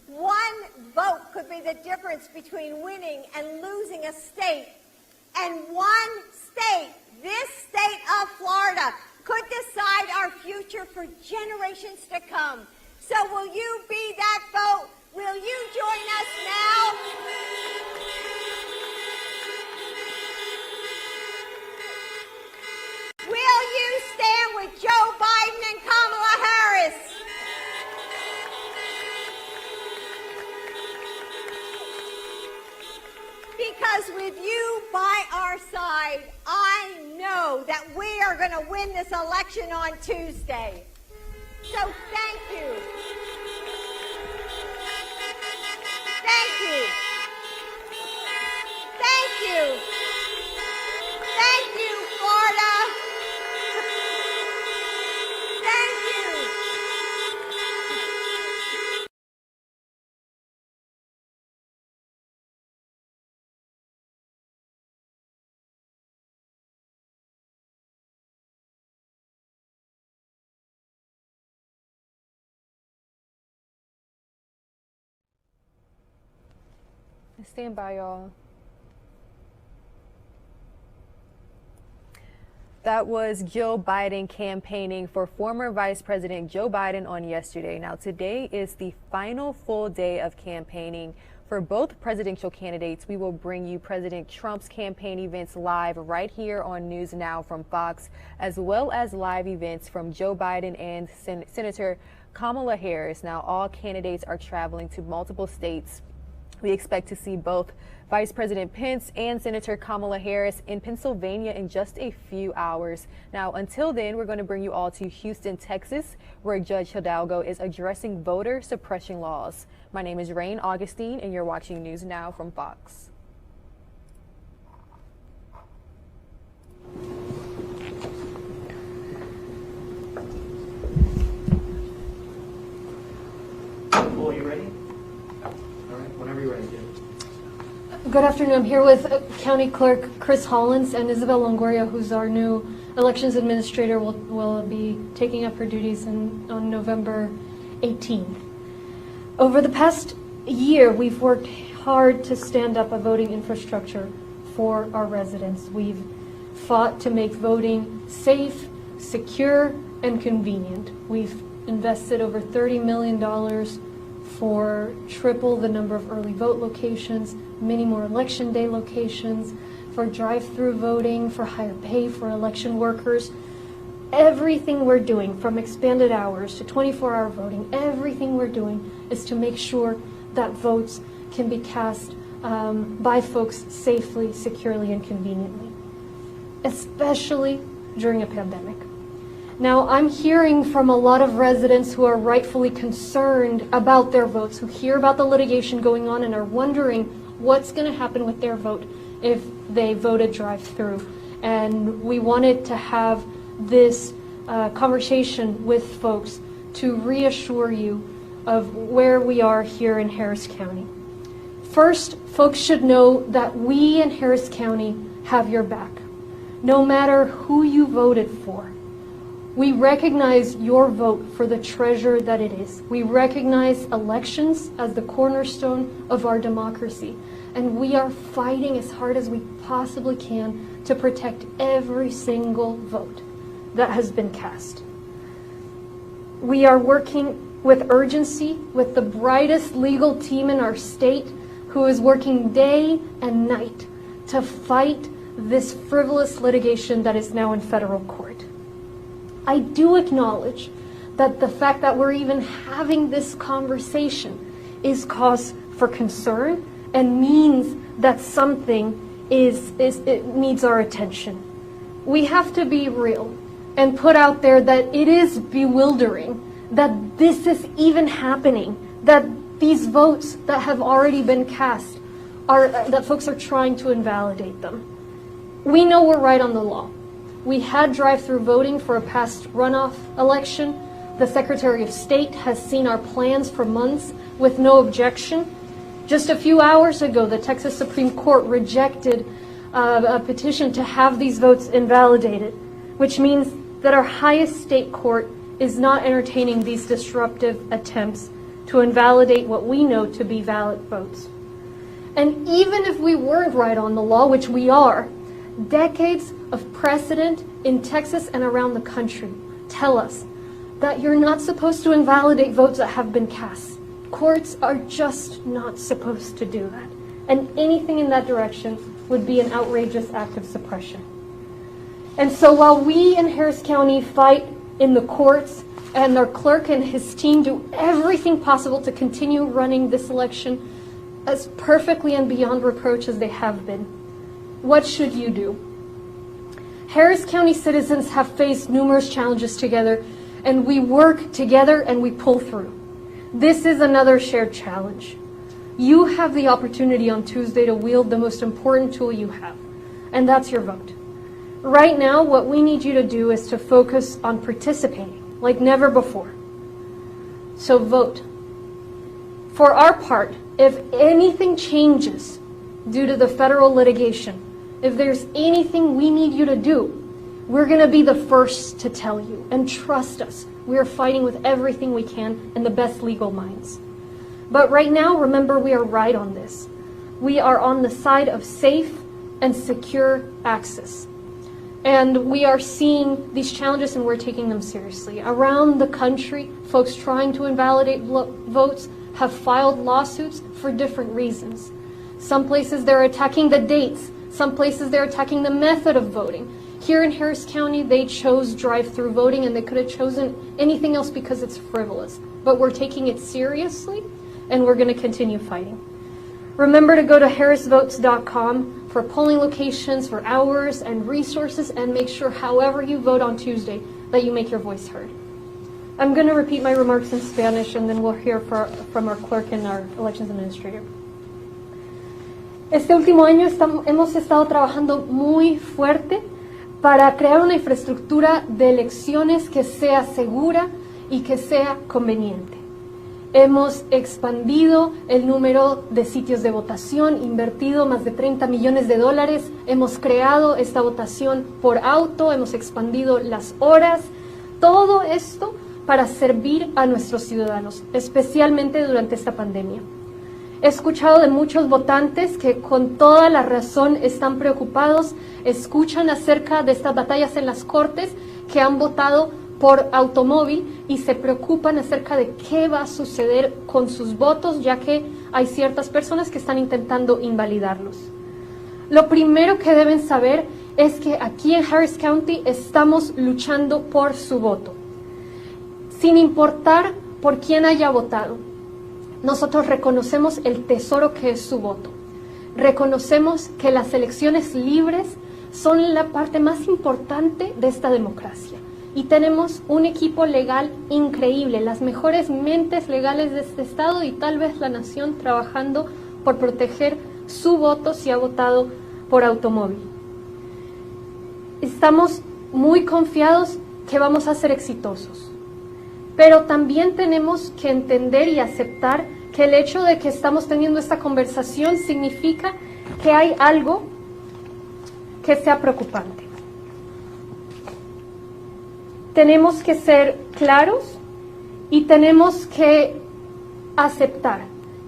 One vote could be the difference between winning and losing a state. And one state, this state of Florida, could decide our future for generations to come. So will you be that vote? Will you join us now? Will you stand with Joe Biden and Kamala Harris? Because with you by our side, I know that we are going to win this election on Tuesday. So thank you. Thank you. Thank you. Thank you, Florida. Thank you. Stand by, y'all. That was Joe Biden campaigning for former Vice President Joe Biden on yesterday. Now, today is the final full day of campaigning for both presidential candidates. We will bring you President Trump's campaign events live right here on NewsNOW from Fox, as well as live events from Joe Biden and Senator Kamala Harris. Now, all candidates are traveling to multiple states. We expect to see both Vice President Pence and Senator Kamala Harris in Pennsylvania in just a few hours. Now, until then, we're going to bring you all to Houston, Texas, where Judge Hidalgo is addressing voter suppression laws. My name is Rain Augustine, and you're watching News Now from Fox. Are you ready? All right, whenever you're ready, Jim. Good afternoon. I'm here with County Clerk Chris Hollins and Isabel Longoria, who's our new elections administrator, will be taking up her duties on November 18th. Over the past year, we've worked hard to stand up a voting infrastructure for our residents. We've fought to make voting safe, secure, and convenient. We've invested over $30 million for triple the number of early vote locations, many more election day locations, for drive-through voting, for higher pay for election workers. Everything we're doing, from expanded hours to 24-hour voting, everything we're doing is to make sure that votes can be cast by folks safely, securely, and conveniently, especially during a pandemic. Now, I'm hearing from a lot of residents who are rightfully concerned about their votes, who hear about the litigation going on and are wondering what's going to happen with their vote if they voted drive-through. And we wanted to have this conversation with folks to reassure you of where we are here in Harris County. First, folks should know that we in Harris County have your back, no matter who you voted for. We recognize your vote for the treasure that it is. We recognize elections as the cornerstone of our democracy, and we are fighting as hard as we possibly can to protect every single vote that has been cast. We are working with urgency with the brightest legal team in our state, who is working day and night to fight this frivolous litigation that is now in federal court. I do acknowledge that the fact that we're even having this conversation is cause for concern and means that something it needs our attention. We have to be real and put out there that it is bewildering that this is even happening, that these votes that have already been cast that folks are trying to invalidate them. We know we're right on the law. We had drive-through voting for a past runoff election. The Secretary of State has seen our plans for months with no objection. Just a few hours ago, the Texas Supreme Court rejected a petition to have these votes invalidated, which means that our highest state court is not entertaining these disruptive attempts to invalidate what we know to be valid votes. And even if we weren't right on the law, which we are, decades of precedent in Texas and around the country tell us that you're not supposed to invalidate votes that have been cast. Courts are just not supposed to do that. And anything in that direction would be an outrageous act of suppression. And so while we in Harris County fight in the courts and our clerk and his team do everything possible to continue running this election as perfectly and beyond reproach as they have been, what should you do? Harris County citizens have faced numerous challenges together, and we work together and we pull through. This is another shared challenge. You have the opportunity on Tuesday to wield the most important tool you have, and that's your vote. Right now, what we need you to do is to focus on participating like never before. So vote. For our part, if anything changes due to the federal litigation, if there's anything we need you to do, we're going to be the first to tell you. And trust us, we are fighting with everything we can in the best legal minds. But right now, remember, we are right on this. We are on the side of safe and secure access. And we are seeing these challenges and we're taking them seriously. Around the country, folks trying to invalidate votes have filed lawsuits for different reasons. Some places they're attacking the dates. Some places they're attacking the method of voting. Here in Harris County, they chose drive-through voting and they could have chosen anything else because it's frivolous. But we're taking it seriously and we're going to continue fighting. Remember to go to harrisvotes.com for polling locations, for hours and resources, and make sure however you vote on Tuesday that you make your voice heard. I'm going to repeat my remarks in Spanish and then we'll hear from our clerk and our elections administrator. Este último año hemos estado trabajando muy fuerte para crear una infraestructura de elecciones que sea segura y que sea conveniente. Hemos expandido el número de sitios de votación, invertido más de $30 millones, hemos creado esta votación por auto, hemos expandido las horas, todo esto para servir a nuestros ciudadanos, especialmente durante esta pandemia. He escuchado de muchos votantes que con toda la razón están preocupados, escuchan acerca de estas batallas en las cortes, que han votado por automóvil y se preocupan acerca de qué va a suceder con sus votos, ya que hay ciertas personas que están intentando invalidarlos. Lo primero que deben saber es que aquí en Harris County estamos luchando por su voto, sin importar por quién haya votado. Nosotros reconocemos el tesoro que es su voto. Reconocemos que las elecciones libres son la parte más importante de esta democracia. Y tenemos un equipo legal increíble, las mejores mentes legales de este estado y tal vez la nación trabajando por proteger su voto si ha votado por automóvil. Estamos muy confiados que vamos a ser exitosos, pero también tenemos que entender y aceptar que el hecho de que estamos teniendo esta conversación significa que hay algo que sea preocupante. Tenemos que ser claros y tenemos que aceptar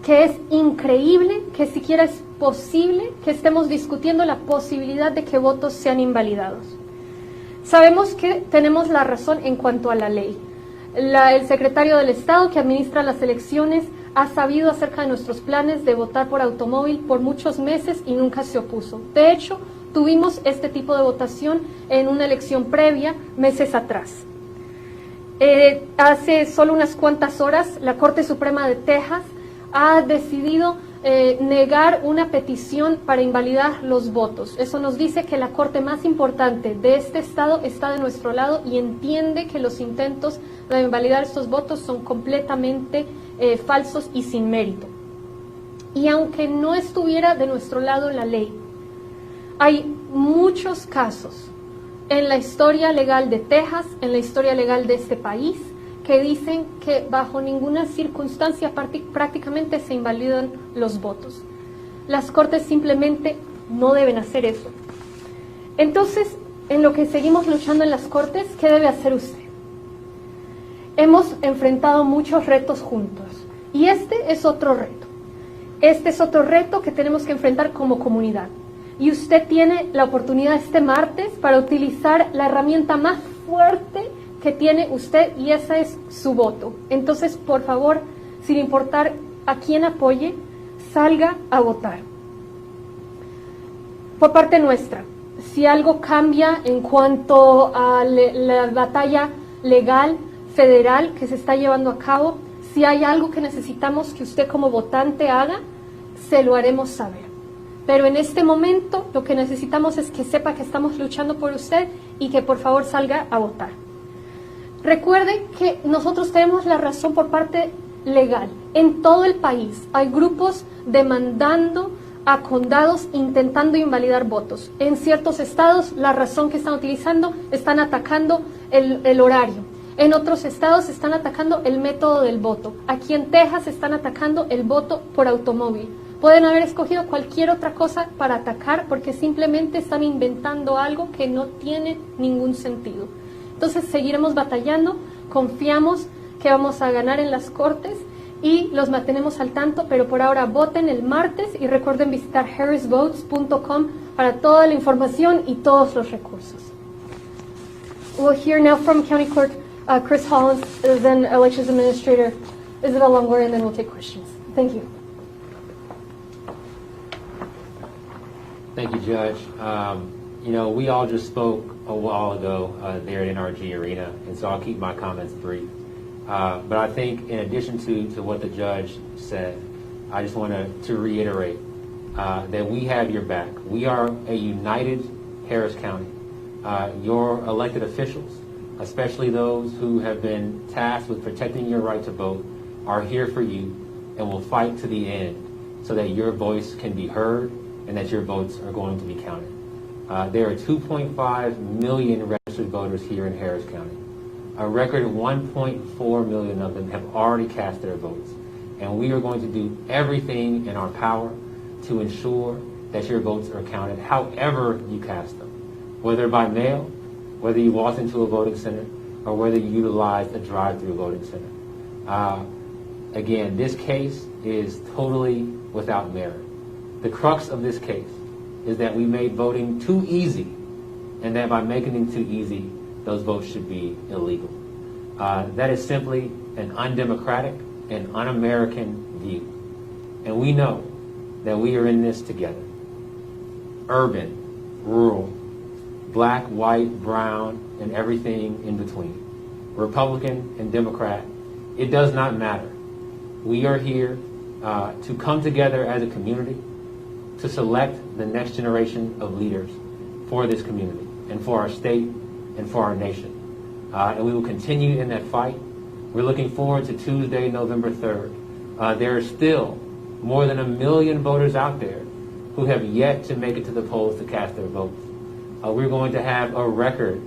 que es increíble, que siquiera es posible que estemos discutiendo la posibilidad de que votos sean invalidados. Sabemos que tenemos la razón en cuanto a la ley. El secretario del Estado que administra las elecciones ha sabido acerca de nuestros planes de votar por automóvil por muchos meses y nunca se opuso. De hecho, tuvimos este tipo de votación en una elección previa meses atrás. Hace solo unas cuantas horas, la Corte Suprema de Texas ha decidido negar una petición para invalidar los votos. Eso nos dice que la corte más importante de este estado está de nuestro lado y entiende que los intentos de invalidar estos votos son completamente falsos y sin mérito. Y aunque no estuviera de nuestro lado la ley, hay muchos casos en la historia legal de Texas, en la historia legal de este país, que dicen que bajo ninguna circunstancia prácticamente se invalidan los votos. Las cortes simplemente no deben hacer eso. Entonces, en lo que seguimos luchando en las cortes, ¿qué debe hacer usted? Hemos enfrentado muchos retos juntos y este es otro reto. Este es otro reto que tenemos que enfrentar como comunidad. Y usted tiene la oportunidad este martes para utilizar la herramienta más fuerte que tiene usted y esa es su voto. Entonces, por favor, sin importar a quién apoye, salga a votar. Por parte nuestra, si algo cambia en cuanto a la batalla legal federal que se está llevando a cabo, si hay algo que necesitamos que usted como votante haga, se lo haremos saber. Pero en este momento lo que necesitamos es que sepa que estamos luchando por usted y que por favor salga a votar. Recuerden que nosotros tenemos la razón por parte legal. En todo el país hay grupos demandando a condados intentando invalidar votos. En ciertos estados la razón que están utilizando, están atacando el horario. En otros estados están atacando el método del voto. Aquí en Texas están atacando el voto por automóvil. Pueden haber escogido cualquier otra cosa para atacar porque simplemente están inventando algo que no tiene ningún sentido. Entonces seguiremos batallando, confiamos que vamos a ganar en las cortes y los mantenemos al tanto, pero por ahora voten el martes y recuerden visitar harrisvotes.com para toda la información y todos los recursos. We'll hear now from County Clerk Chris Hollins, then Elections Administrator Isabel Longoria, and then we'll take questions. Thank you. Thank you, Judge. You know, we all just spoke a while ago there at NRG Arena, and so I'll keep my comments brief. But I think in addition to what the judge said, I just want to reiterate that we have your back. We are a united Harris County. Your elected officials, especially those who have been tasked with protecting your right to vote, are here for you and will fight to the end so that your voice can be heard and that your votes are going to be counted. There are 2.5 million registered voters here in Harris County. A record 1.4 million of them have already cast their votes. And we are going to do everything in our power to ensure that your votes are counted however you cast them, whether by mail, whether you walked into a voting center, or whether you utilized a drive-through voting center. Again, this case is totally without merit. The crux of this case is that we made voting too easy, and that by making it too easy, those votes should be illegal. That is simply an undemocratic and un-American view. And we know that we are in this together. Urban, rural, black, white, brown, and everything in between. Republican and Democrat, it does not matter. We are here to come together as a community to select the next generation of leaders for this community and for our state and for our nation. And we will continue in that fight. We're looking forward to Tuesday, November 3rd. There are still more than 1 million voters out there who have yet to make it to the polls to cast their votes. We're going to have a record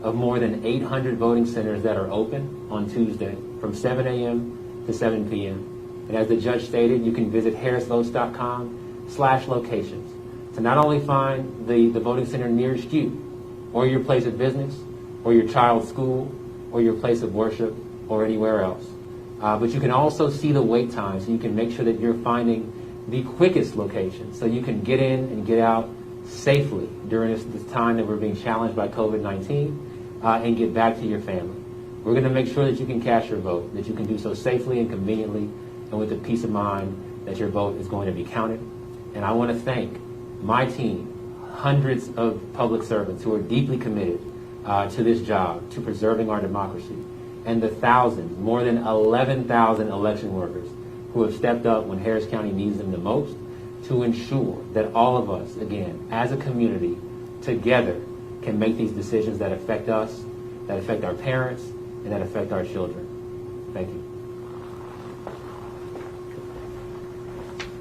of more than 800 voting centers that are open on Tuesday from 7 a.m. to 7 p.m. And as the judge stated, you can visit harrisvotes.com/locations to not only find the voting center nearest you, or your place of business, or your child's school, or your place of worship, or anywhere else. But you can also see the wait time, so you can make sure that you're finding the quickest location, so you can get in and get out safely during this time that we're being challenged by COVID-19, and get back to your family. We're going to make sure that you can cast your vote, that you can do so safely and conveniently, and with the peace of mind that your vote is going to be counted. And I want to thank my team, hundreds of public servants who are deeply committed to this job, to preserving our democracy, and the thousands, more than 11,000 election workers who have stepped up when Harris County needs them the most to ensure that all of us, again, as a community, together, can make these decisions that affect us, that affect our parents, and that affect our children. Thank you.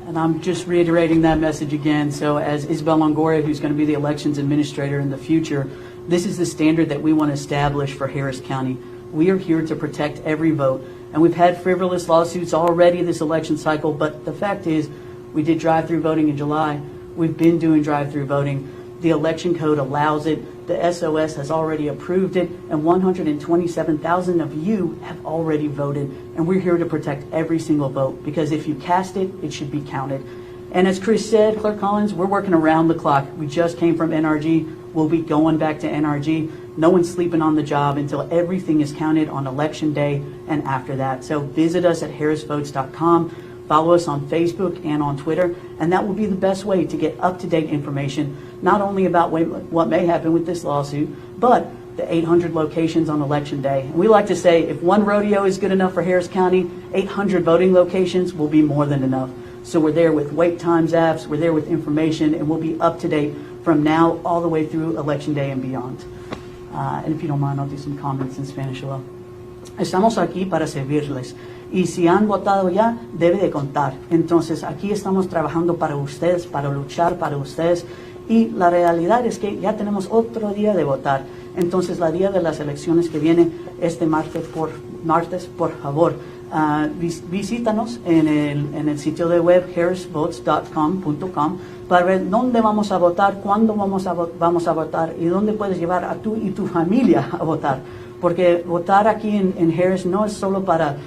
And I'm just reiterating that message again. So as Isabel Longoria, who's going to be the elections administrator in the future, this is the standard that we want to establish for Harris County. We are here to protect every vote. And we've had frivolous lawsuits already this election cycle, but the fact is we did drive-through voting in July. We've been doing drive-through voting. The election code allows it. The SOS has already approved it, and 127,000 of you have already voted. And we're here to protect every single vote, because if you cast it, it should be counted. And as Chris said, Clerk Collins, we're working around the clock. We just came from NRG. We'll be going back to NRG. No one's sleeping on the job until everything is counted on election day and after that. So visit us at harrisvotes.com. Follow us on Facebook and on Twitter, and that will be the best way to get up-to-date information, not only about what may happen with this lawsuit, but the 800 locations on Election Day. And we like to say if one rodeo is good enough for Harris County, 800 voting locations will be more than enough. So we're there with wait times apps, we're there with information, and we'll be up-to-date from now all the way through Election Day and beyond. And if you don't mind, I'll do some comments in Spanish as well. Estamos aquí para servirles. Y si han votado ya, debe de contar. Entonces, aquí estamos trabajando para ustedes, para luchar para ustedes. Y la realidad es que ya tenemos otro día de votar. Entonces, la día de las elecciones que viene, este martes, por favor, visítanos en el sitio de web harrisvotes.com para ver dónde vamos a votar, cuándo vamos a votar y dónde puedes llevar a tú y tu familia a votar. Porque votar aquí en Harris no es solo para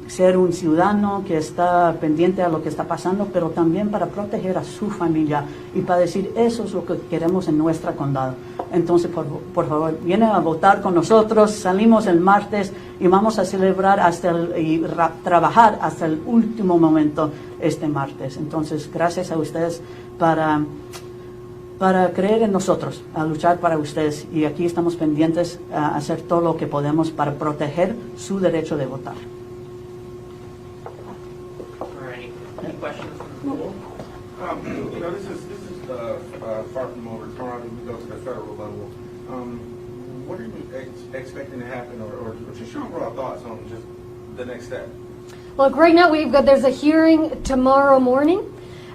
ser un ciudadano que está pendiente a lo que está pasando, pero también para proteger a su familia y para decir eso es lo que queremos en nuestra condado. Entonces, por favor, vienen a votar con nosotros. Salimos el martes y vamos a celebrar y trabajar hasta el último momento este martes. Entonces, gracias a ustedes para creer en nosotros, a luchar para ustedes, y aquí estamos pendientes a hacer todo lo que podemos para proteger su derecho de votar. Any questions from the floor? This is far from over. Tomorrow we go to the federal level. What are you expecting to happen, or just your overall thoughts on just the next step? Look, right now there's a hearing tomorrow morning.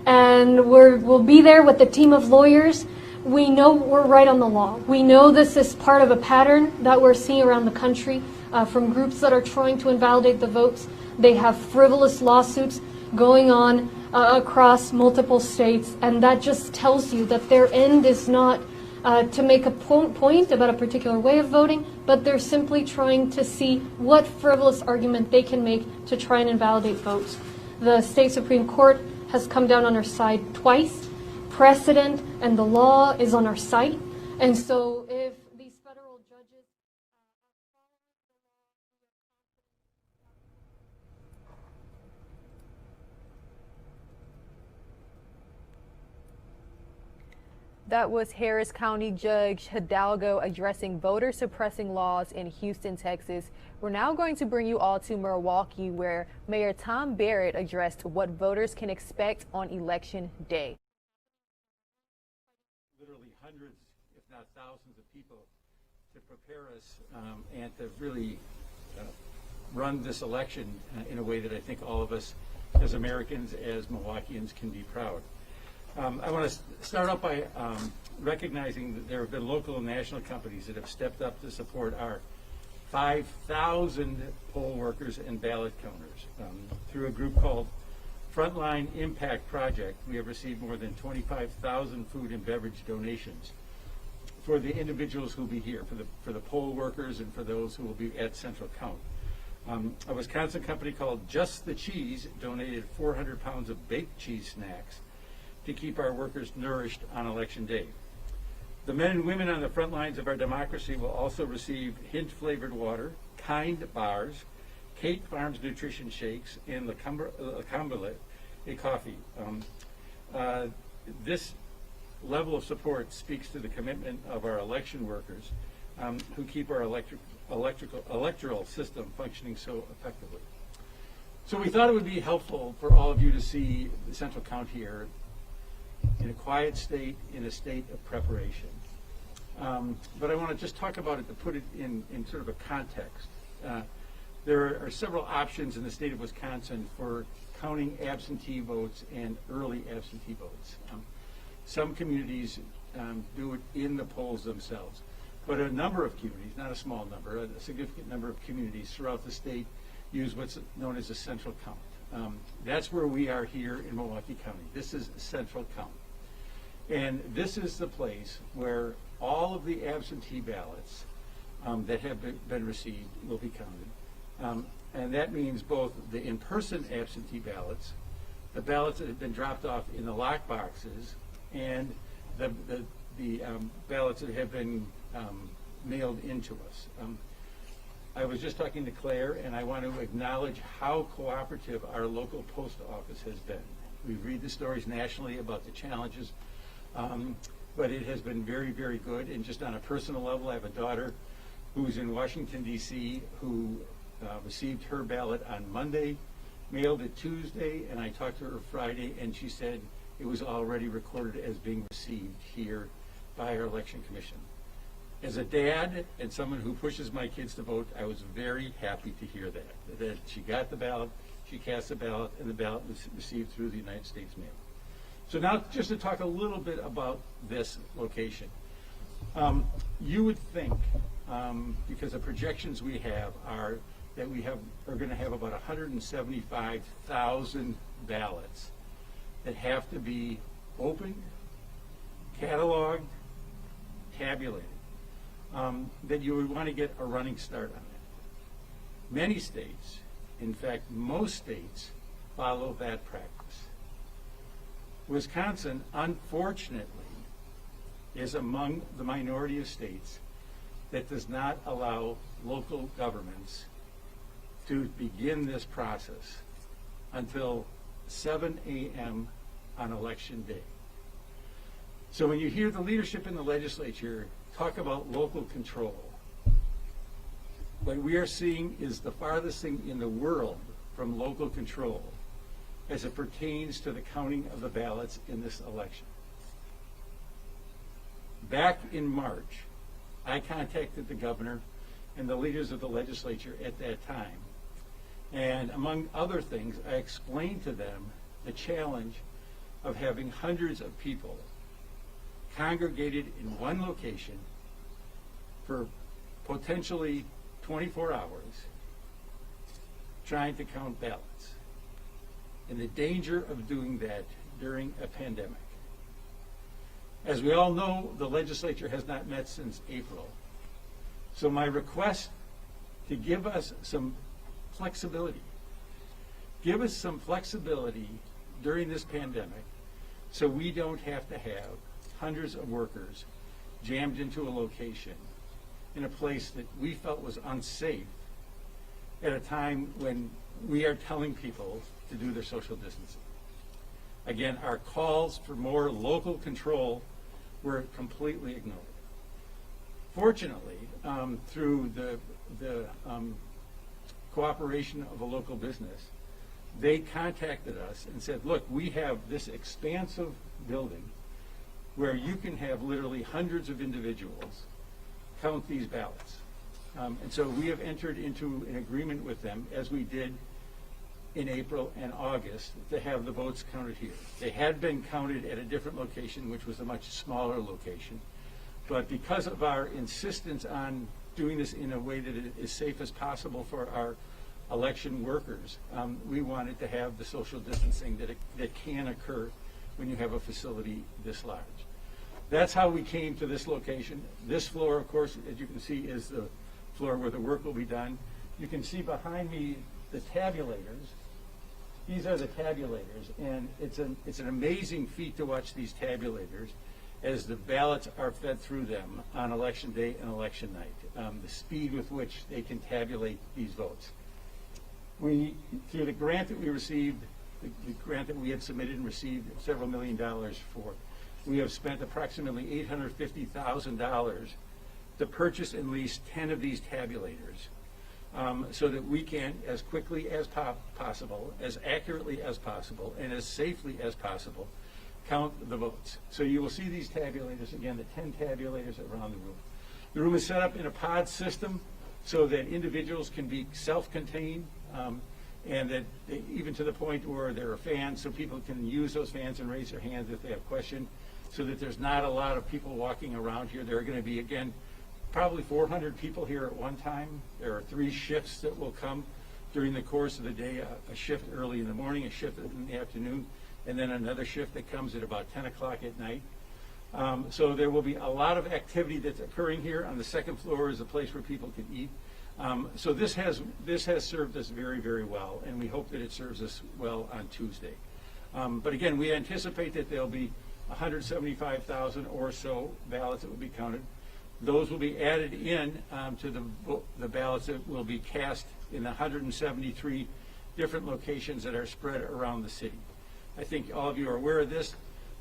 And we'll be there with the team of lawyers. We know we're right on the law. We know this is part of a pattern that we're seeing around the country from groups that are trying to invalidate the votes. They have frivolous lawsuits going on across multiple states, and that just tells you that their end is not to make a point about a particular way of voting, but they're simply trying to see what frivolous argument they can make to try and invalidate votes. The state Supreme Court has come down on our side twice. Precedent and the law is on our side. And so if these federal judges That was Harris County Judge Hidalgo addressing voter suppressing laws in Houston, Texas. We're now going to bring you all to Milwaukee, where Mayor Tom Barrett addressed what voters can expect on Election Day. Literally hundreds, if not thousands of people to prepare us and to really run this election in a way that I think all of us as Americans, as Milwaukeeans, can be proud. I want to start out by recognizing that there have been local and national companies that have stepped up to support our 5,000 poll workers and ballot counters. Through a group called Frontline Impact Project, we have received more than 25,000 food and beverage donations for the individuals who will be here, for the poll workers and for those who will be at Central Count. A Wisconsin company called Just the Cheese donated 400 pounds of baked cheese snacks to keep our workers nourished on Election Day. The men and women on the front lines of our democracy will also receive hint-flavored water, Kind bars, Kate Farms nutrition shakes, and Cumberland, a coffee. This level of support speaks to the commitment of our election workers who keep our electoral system functioning so effectively. So we thought it would be helpful for all of you to see the Central Count here in a quiet state, in a state of preparation. But I want to just talk about it to put it in sort of a context. There are several options in the state of Wisconsin for counting absentee votes and early absentee votes. Some communities do it in the polls themselves, but a number of communities, not a small number, a significant number of communities throughout the state use what's known as a central count. That's where we are here in Milwaukee County. This is a central count. And this is the place where all of the absentee ballots that have been received will be counted. And that means both the in-person absentee ballots, the ballots that have been dropped off in the lock boxes, and the ballots that have been mailed into us. I was just talking to Claire, and I want to acknowledge how cooperative our local post office has been. We read the stories nationally about the challenges, but it has been very, very good. And just on a personal level, I have a daughter who's in Washington, D.C., who received her ballot on Monday, mailed it Tuesday, and I talked to her Friday, and she said it was already recorded as being received here by our election commission. As a dad and someone who pushes my kids to vote, I was very happy to hear that she got the ballot, she cast the ballot, and the ballot was received through the United States mail. So now just to talk a little bit about this location. You would think, because the projections we have are that we are going to have about 175,000 ballots that have to be opened, cataloged, tabulated, that you would want to get a running start on it. Many states, in fact, most states, follow that practice. Wisconsin, unfortunately, is among the minority of states that does not allow local governments to begin this process until 7 a.m. on Election Day. So when you hear the leadership in the legislature talk about local control, what we are seeing is the farthest thing in the world from local control as it pertains to the counting of the ballots in this election. Back in March, I contacted the governor and the leaders of the legislature at that time. And among other things, I explained to them the challenge of having hundreds of people congregated in one location for potentially 24 hours trying to count ballots, and the danger of doing that during a pandemic. As we all know, the legislature has not met since April. So my request to give us some flexibility, during this pandemic so we don't have to have hundreds of workers jammed into a location in a place that we felt was unsafe at a time when we are telling people to do their social distancing. Again, our calls for more local control were completely ignored. Fortunately, through the cooperation of a local business, they contacted us and said, look, we have this expansive building where you can have literally hundreds of individuals count these ballots. And so we have entered into an agreement with them, as we did in April and August, to have the votes counted here. They had been counted at a different location, which was a much smaller location. But because of our insistence on doing this in a way that is as safe as possible for our election workers, we wanted to have the social distancing that can occur when you have a facility this large. That's how we came to this location. This floor, of course, as you can see, is the floor where the work will be done. You can see behind me the tabulators. These are the tabulators, and it's an amazing feat to watch these tabulators as the ballots are fed through them on election day and election night. The speed with which they can tabulate these votes. Through the grant that we received, the grant that we had submitted and received several $1 million for, we have spent approximately $850,000 to purchase and lease 10 of these tabulators, so that we can, as quickly as possible, as accurately as possible, and as safely as possible, count the votes. So you will see these tabulators, again, the 10 tabulators around the room. The room is set up in a pod system so that individuals can be self-contained, and that even to the point where there are fans, so people can use those fans and raise their hands if they have questions, so that there's not a lot of people walking around here. There are going to be, again, probably 400 people here at one time. There are 3 shifts that will come during the course of the day, a shift early in the morning, a shift in the afternoon, and then another shift that comes at about 10 o'clock at night. So there will be a lot of activity that's occurring here. On the second floor is a place where people can eat. So this has served us very, very well, and we hope that it serves us well on Tuesday. But again, we anticipate that there'll be 175,000 or so ballots that will be counted. Those will be added in to the ballots that will be cast in the 173 different locations that are spread around the city. I think all of you are aware of this.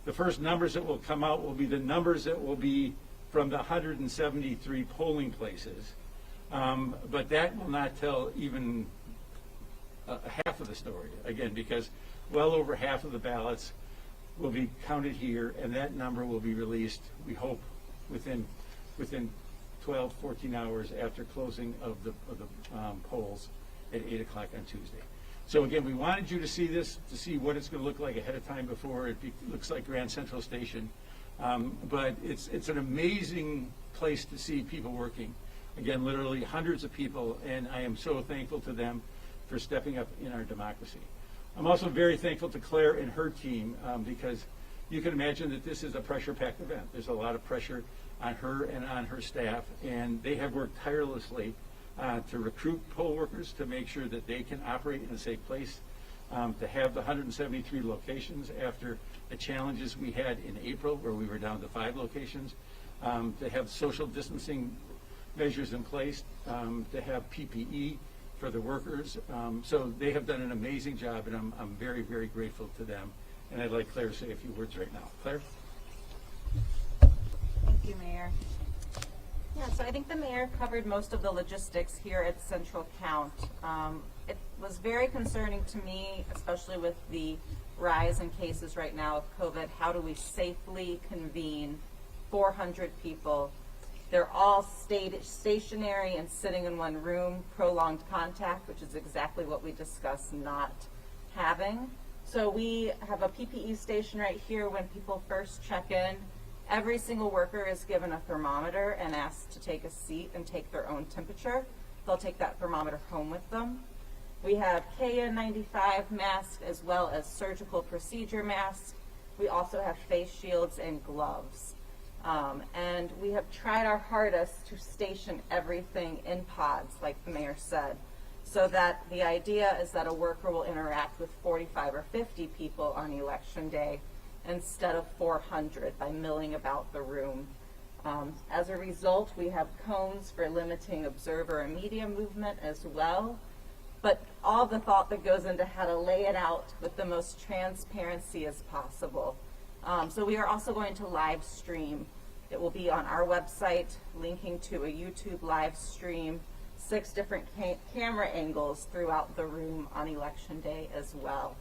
The first numbers that will come out will be the numbers that will be from the 173 polling places. But that will not tell even half of the story, again, because well over half of the ballots will be counted here, and that number will be released, we hope, within 12, 14 hours after closing of the polls at 8 o'clock on Tuesday. So again, we wanted you to see this, to see what it's going to look like ahead of time before it looks like Grand Central Station. But it's an amazing place to see people working. Again, literally hundreds of people, and I am so thankful to them for stepping up in our democracy. I'm also very thankful to Claire and her team, because you can imagine that this is a pressure-packed event. There's a lot of pressure on her and on her staff, and they have worked tirelessly to recruit poll workers to make sure that they can operate in a safe place, to have the 173 locations after the challenges we had in April where we were down to 5 locations, to have social distancing measures in place, to have PPE for the workers. So they have done an amazing job, and I'm very, very grateful to them. And I'd like Claire to say a few words right now. Claire? Thank you, Mayor. Yeah, so I think the mayor covered most of the logistics here at Central Count. It was very concerning to me, especially with the rise in cases right now of COVID. How do we safely convene 400 people? They're all stationary and sitting in one room, prolonged contact, which is exactly what we discussed not having. So we have a PPE station right here when people first check in. Every single worker is given a thermometer and asked to take a seat and take their own temperature. They'll take that thermometer home with them. We have KN95 masks as well as surgical procedure masks. We also have face shields and gloves. And we have tried our hardest to station everything in pods, like the mayor said, so that the idea is that a worker will interact with 45 or 50 people on election day instead of 400 by milling about the room. As a result, we have cones for limiting observer and media movement as well, but all the thought that goes into how to lay it out with the most transparency as possible. So we are also going to live stream It will be on our website, linking to a YouTube live stream, 6 different camera angles throughout the room on Election Day as well.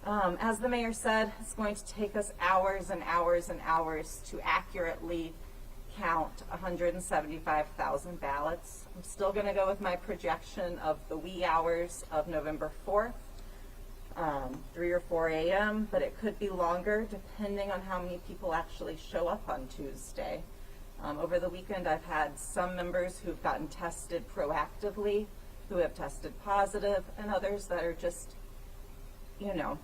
As the mayor said, it's going to take us hours and hours and hours to accurately count 175,000 ballots. I'm still going to go with my projection of the wee hours of November 4th, 3 or 4 a.m., but it could be longer depending on how many people actually show up on Tuesday. Over the weekend, I've had some members who've gotten tested proactively, who have tested positive, and others that are just, you know,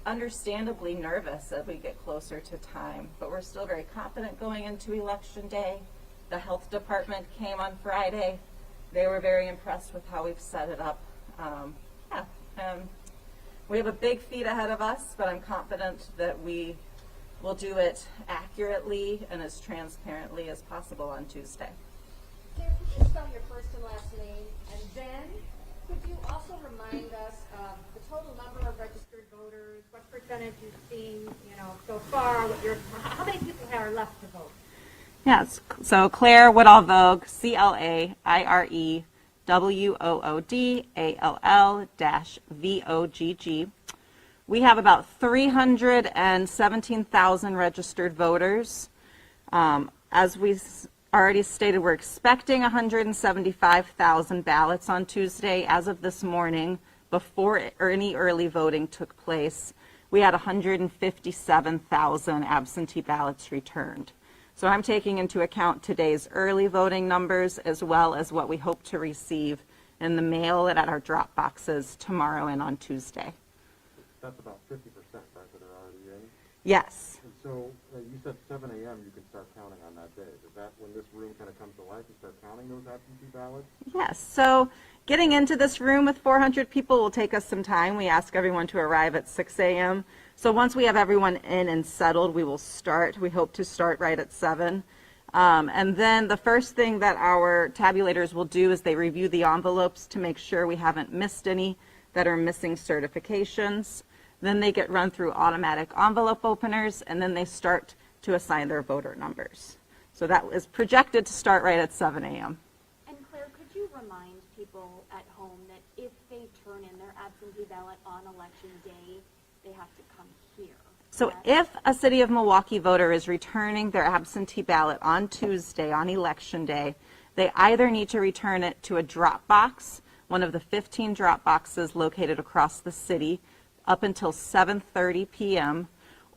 understandably nervous as we get closer to time. But we're still very confident going into Election Day. The health department came on Friday. They were very impressed with how we've set it up. We have a big feat ahead of us, but I'm confident that we will do it accurately and as transparently as possible on Tuesday. Claire, could you spell your first and last name? And then could you also remind us of the total number of registered voters, what percentage you've seen, you know, so far, how many people are left to vote? Yes, so Claire Woodall Vogue, CLAIREWOODALL-VOGG. We have about 317,000 registered voters. As we already stated, we're expecting 175,000 ballots on Tuesday. As of this morning, before any early voting took place, we had 157,000 absentee ballots returned. So I'm taking into account today's early voting numbers as well as what we hope to receive in the mail and at our drop boxes tomorrow and on Tuesday. That's about 50%, right, that are already in? Yes. And so you said 7 a.m. you can start counting on that day. Is that when this room kind of comes to life, you start counting those absentee ballots? Yes. So getting into this room with 400 people will take us some time. We ask everyone to arrive at 6 a.m. So once we have everyone in and settled, we will start. We hope to start right at 7. And then the first thing that our tabulators will do is they review the envelopes to make sure we haven't missed any that are missing certifications. Then they get run through automatic envelope openers, and then they start to assign their voter numbers. So that is projected to start right at 7 a.m. And Claire, could you remind people at home that if they turn in their absentee ballot on Election Day, they have to come here? So if a City of Milwaukee voter is returning their absentee ballot on Tuesday, on Election Day, they either need to return it to a drop box, one of the 15 drop boxes located across the city, up until 7:30 p.m.,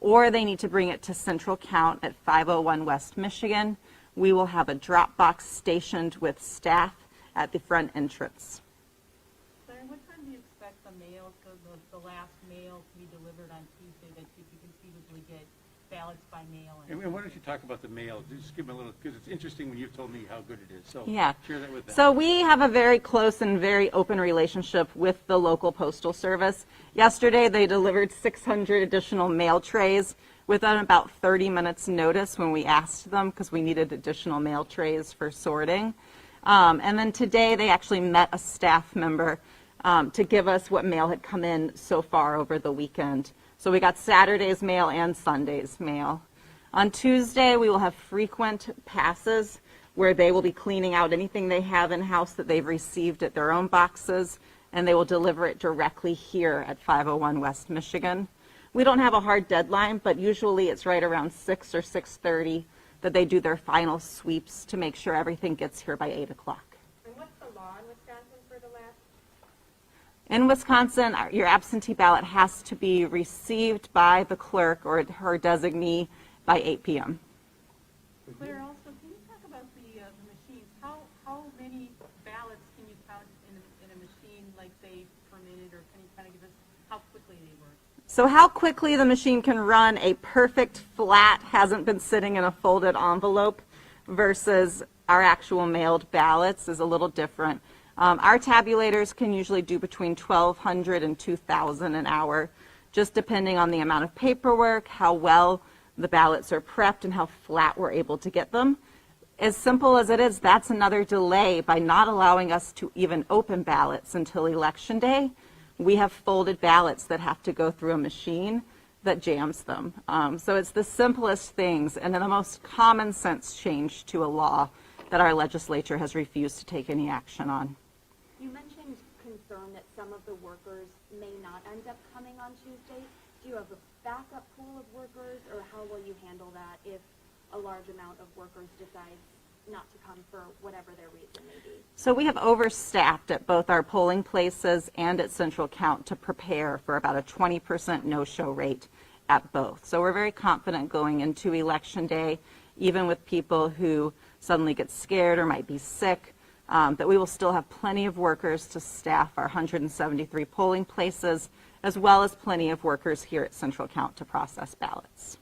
or they need to bring it to Central Count at 501 West Michigan. We will have a drop box stationed with staff at the front entrance. Claire, what time do you expect the mail, the last mail to be delivered on Tuesday that you can conceivably get ballots by mail? And why don't you talk about the mail? Just give me a little, because it's interesting when you've told me how good it is. So yeah. Share that with them. So we have a very close and very open relationship with the local postal service. Yesterday they delivered 600 additional mail trays within about 30 minutes notice when we asked them, because we needed additional mail trays for sorting. And then today they actually met a staff member to give us what mail had come in so far over the weekend. So we got Saturday's mail and Sunday's mail. On Tuesday, we will have frequent passes where they will be cleaning out anything they have in-house that they've received at their own boxes, and they will deliver it directly here at 501 West Michigan. We don't have a hard deadline, but usually it's right around 6 or 6:30 that they do their final sweeps to make sure everything gets here by 8 o'clock. And what's the law in Wisconsin for the last? In Wisconsin, your absentee ballot has to be received by the clerk or her designee by 8 p.m. Claire, also, can you talk about the machines? How many ballots can you count in a machine, like, say, per minute, or can you kind of give us how quickly they work? So how quickly the machine can run a perfect flat, hasn't been sitting in a folded envelope, versus our actual mailed ballots is a little different. Our tabulators can usually do between 1,200 and 2,000 an hour, just depending on the amount of paperwork, how well the ballots are prepped, and how flat we're able to get them. As simple as it is, that's another delay by not allowing us to even open ballots until Election Day. We have folded ballots that have to go through a machine that jams them. So it's the simplest things and the most common sense change to a law that our legislature has refused to take any action on. You mentioned concern that some of the workers may not end up coming on Tuesday. Do you have a backup pool of workers, or how will you handle that if a large amount of workers decides not to come for whatever their reason may be? So we have overstaffed at both our polling places and at Central Count to prepare for about a 20% no-show rate at both. So we're very confident going into Election Day, even with people who suddenly get scared or might be sick, that we will still have plenty of workers to staff our 173 polling places, as well as plenty of workers here at Central Count to process ballots.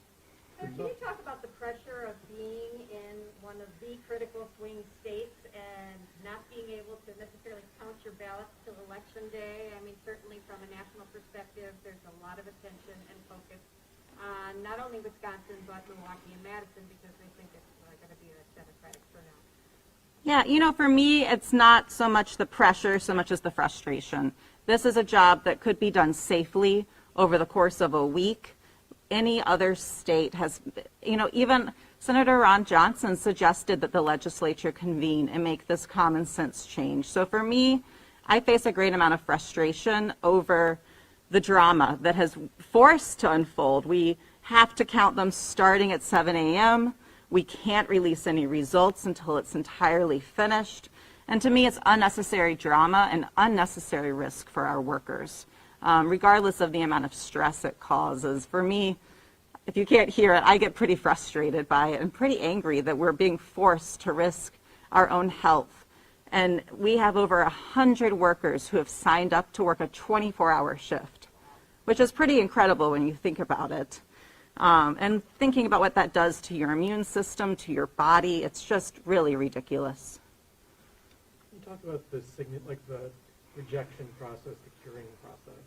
So can you talk about the pressure of being in one of the critical swing states and not being able to necessarily count your ballots till Election Day? I mean, certainly from a national perspective, there's a lot of attention and focus on not only Wisconsin, but Milwaukee and Madison, because they think it's going to be a Democratic turnout. Yeah, you know, for me, it's not so much the pressure, so much as the frustration. This is a job that could be done safely over the course of a week. Any other state has, you know, even Senator Ron Johnson suggested that the legislature convene and make this common sense change. So for me, I face a great amount of frustration over the drama that has forced to unfold. We have to count them starting at 7 a.m. We can't release any results until it's entirely finished. And to me, it's unnecessary drama and unnecessary risk for our workers, regardless of the amount of stress it causes. For me, if you can't hear it, I get pretty frustrated by it and pretty angry that we're being forced to risk our own health. And we have over 100 workers who have signed up to work a 24-hour shift, which is pretty incredible when you think about it. And thinking about what that does to your immune system, to your body, it's just really ridiculous. Talk about the rejection process, the curing process.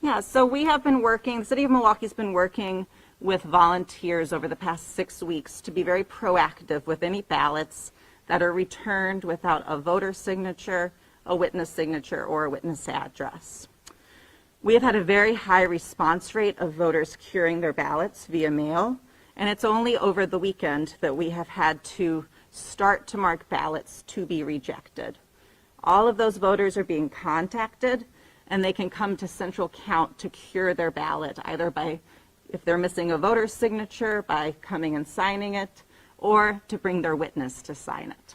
Yeah, so we have been working, the City of Milwaukee's been working with volunteers over the past 6 weeks to be very proactive with any ballots that are returned without a voter signature, a witness signature, or a witness address. We have had a very high response rate of voters curing their ballots via mail, and it's only over the weekend that we have had to start to mark ballots to be rejected. All of those voters are being contacted, and they can come to Central Count to cure their ballot, either by, if they're missing a voter's signature, by coming and signing it, or to bring their witness to sign it.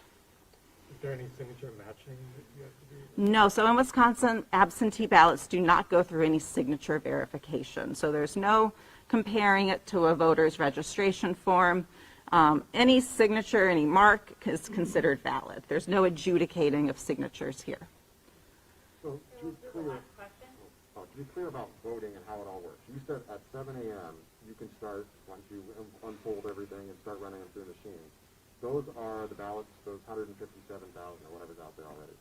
Is there any signature matching that you have to do? No, so in Wisconsin, absentee ballots do not go through any signature verification. So there's no comparing it to a voter's registration form. Any signature, any mark is considered valid. There's no adjudicating of signatures here. So to be clear about voting and how it all works, you said at 7 a.m. you can start, once you unfold everything and start running them through the machine. Those are the ballots, those 157,000 or whatever's out there already.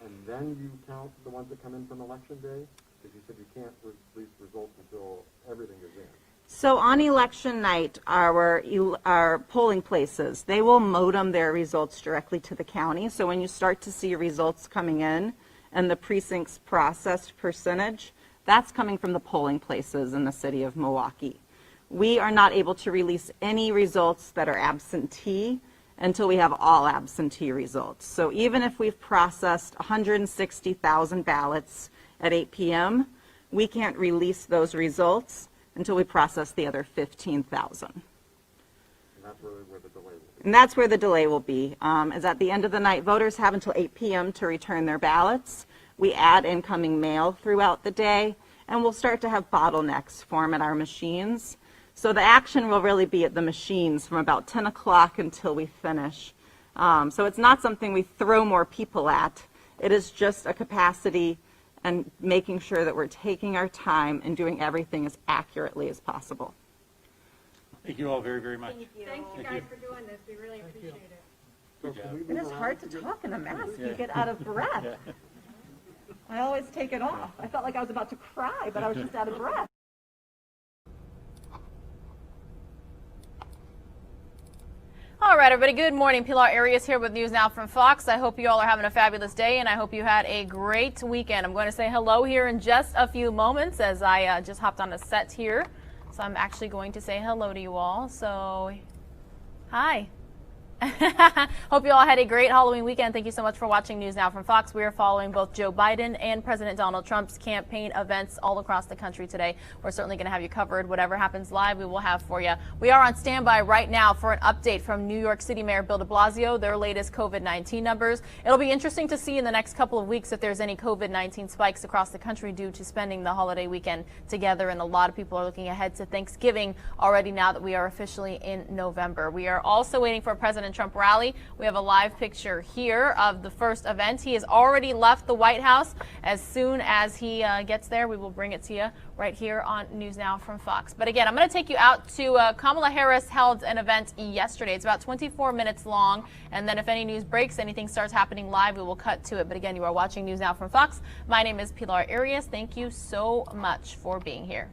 And then you count the ones that come in from Election Day? Because you said you can't release results until everything is in. So on election night, our polling places, they will modem their results directly to the county. So when you start to see results coming in and the precincts processed percentage, that's coming from the polling places in the city of Milwaukee. We are not able to release any results that are absentee until we have all absentee results. So even if we've processed 160,000 ballots at 8 p.m., we can't release those results until we process the other 15,000. And that's where the delay will be. And that's where the delay will be. Is at the end of the night, voters have until 8 p.m. to return their ballots. We add incoming mail throughout the day, and we'll start to have bottlenecks form at our machines. So the action will really be at the machines from about 10 o'clock until we finish. So it's not something we throw more people at. It is just a capacity and making sure that we're taking our time and doing everything as accurately as possible. Thank you all very, very much. Thank you. Thank you guys for doing this. We really appreciate it. Good job. It is hard to talk in a mask. Yeah. You get out of breath. Yeah. I always take it off. I felt like I was about to cry, but I was just out of breath. All right, everybody, good morning. Pilar Arias here with News Now from Fox. I hope you all are having a fabulous day, and I hope you had a great weekend. I'm going to say hello here in just a few moments as I just hopped on the set here. So I'm actually going to say hello to you all. So, hi. Hope you all had a great Halloween weekend. Thank you so much for watching News Now from Fox. We are following both Joe Biden and President Donald Trump's campaign events all across the country today. We're certainly going to have you covered. Whatever happens live, we will have for you. We are on standby right now for an update from New York City Mayor Bill de Blasio, their latest COVID-19 numbers. It'll be interesting to see in the next couple of weeks if there's any COVID-19 spikes across the country due to spending the holiday weekend together. And a lot of people are looking ahead to Thanksgiving already now that we are officially in November. We are also waiting for President Trump rally. We have a live picture here of the first event. He has already left the White House. As soon as he gets there, we will bring it to you right here on News Now from Fox. But again, I'm going to take you out to Kamala Harris held an event yesterday. It's about 24 minutes long. And then if any news breaks, anything starts happening live, we will cut to it. But again, you are watching News Now from Fox. My name is Pilar Arias. Thank you so much for being here.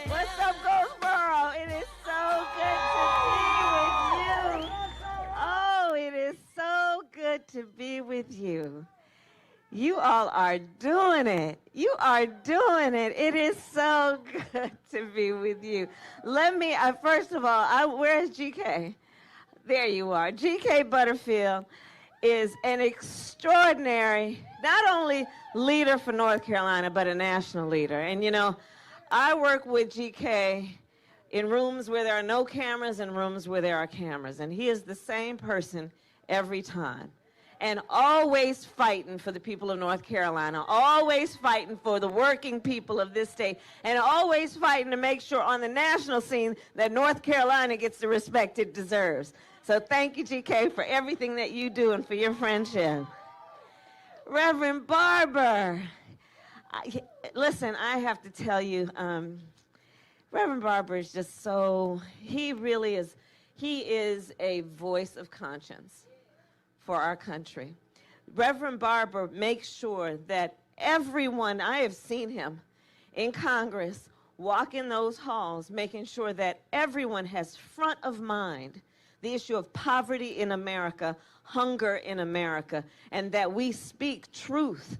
What's up, Goldsboro? It is so good to be with you. Oh, it is so good to be with you. You all are doing it. You are doing it. It is so good to be with you. Let me, first of all, where's GK? There you are. GK Butterfield is an extraordinary, not only leader for North Carolina, but a national leader. And you know, I work with GK in rooms where there are no cameras and rooms where there are cameras. And he is the same person every time. And always fighting for the people of North Carolina, always fighting for the working people of this state, and always fighting to make sure on the national scene that North Carolina gets the respect it deserves. So thank you, GK, for everything that you do and for your friendship. Reverend Barber. Listen, I have to tell you, Reverend Barber is just so, he really is, he is a voice of conscience for our country. Reverend Barber makes sure that everyone, I have seen him in Congress walk in those halls, making sure that everyone has front of mind the issue of poverty in America, hunger in America, and that we speak truth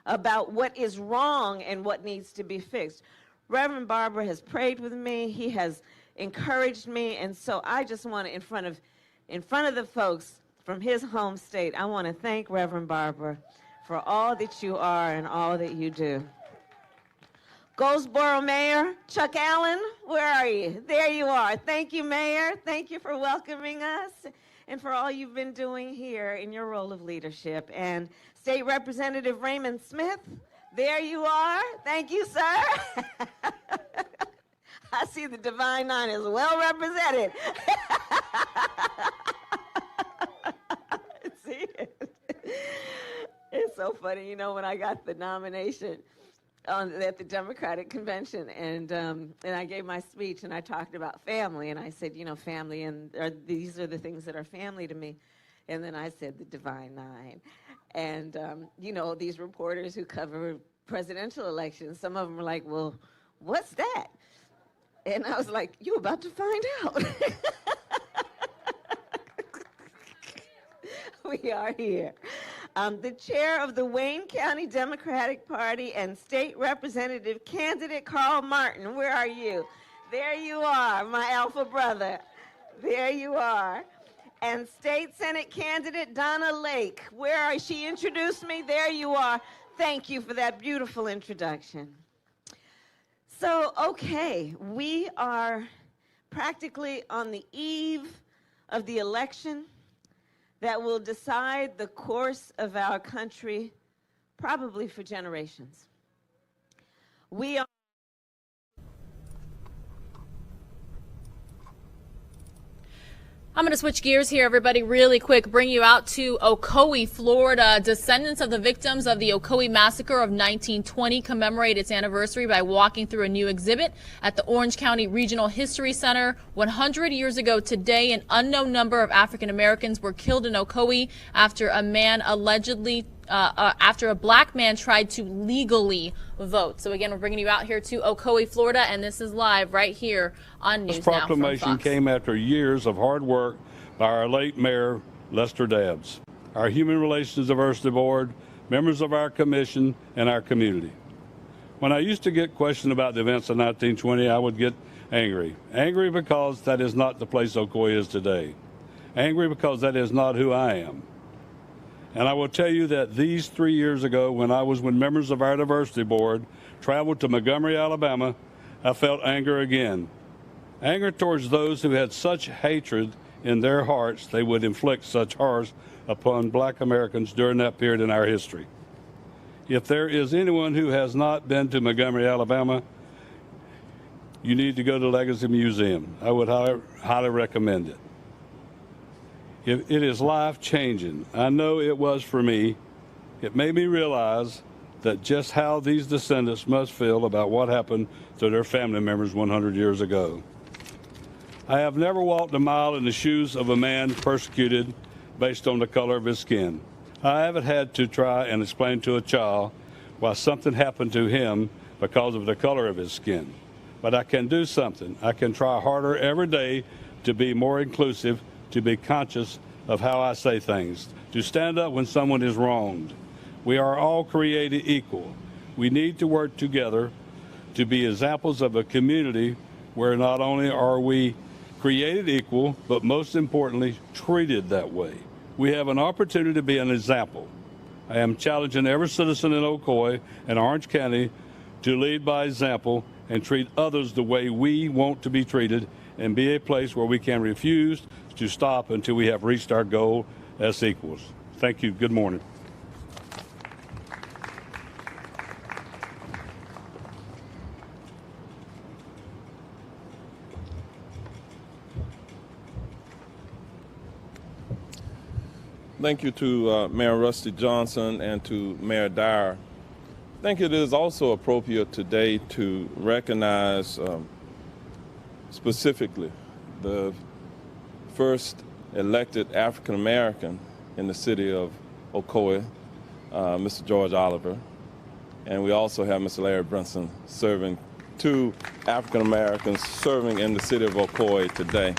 about what is wrong and what needs to be fixed. Reverend Barber has prayed with me. He has encouraged me. And so I just want to, in front of the folks from his home state, I want to thank Reverend Barber for all that you are and all that you do. Goldsboro Mayor Chuck Allen, where are you? There you are. Thank you, Mayor. Thank you for welcoming us and for all you've been doing here in your role of leadership. And State Representative Raymond Smith, there you are. Thank you, sir. I see the Divine Nine is well represented. See it? It's so funny. You know, when I got the nomination at the Democratic Convention, and I gave my speech, and I talked about family, and I said, you know, family, and these are the things that are family to me. And then I said the Divine Nine. And, you know, these reporters who cover presidential elections, some of them were like, well, what's that? And I was like, you're about to find out. We are here. The chair of the Wayne County Democratic Party and state representative candidate Carl Martin, where are you? There you are, my alpha brother. There you are. And state Senate candidate Donna Lake, where are she? Introduced me. There you are. Thank you for that beautiful introduction. So, okay, we are practically on the eve of the election that will decide the course of our country probably for generations. We are I'm going to switch gears here, everybody, really quick, bring you out to Ocoee, Florida. Descendants of the victims of the Ocoee Massacre of 1920 commemorate its anniversary by walking through a new exhibit at the Orange County Regional History Center. 100 years ago today, an unknown number of African Americans were killed in Ocoee after a man allegedly after a black man tried to legally vote. So again, we're bringing you out here to Ocoee, Florida, and this is live right here on News Now from This proclamation Fox. came after years of hard work by our late Mayor Lester Dabbs, our Human Relations Diversity Board, members of our commission, and our community. When I used to get questioned about the events of 1920, I would get angry. Angry because that is not the place Ocoee is today. Angry because that is not who I am. And I will tell you that these 3 years ago, when members of our diversity board traveled to Montgomery, Alabama, I felt anger again. Anger towards those who had such hatred in their hearts they would inflict such horrors upon black Americans during that period in our history. If there is anyone who has not been to Montgomery, Alabama, you need to go to Legacy Museum. I would highly recommend it. It is life-changing. I know it was for me. It made me realize that just how these descendants must feel about what happened to their family members 100 years ago. I have never walked a mile in the shoes of a man persecuted based on the color of his skin. I haven't had to try and explain to a child why something happened to him because of the color of his skin. But I can do something. I can try harder every day to be more inclusive, to be conscious of how I say things, to stand up when someone is wronged. We are all created equal. We need to work together to be examples of a community where not only are we created equal, but most importantly, treated that way. We have an opportunity to be an example. I am challenging every citizen in Ocoee and Orange County to lead by example and treat others the way we want to be treated and be a place where we can refuse to stop until we have reached our goal as equals. Thank you. Good morning. Thank you to Mayor Rusty Johnson and to Mayor Dyer. I think it is also appropriate today to recognize specifically the first elected African American in the city of Ocoee, Mr. George Oliver. And we also have Mr. Larry Brunson serving, 2 African Americans serving in the city of Ocoee today.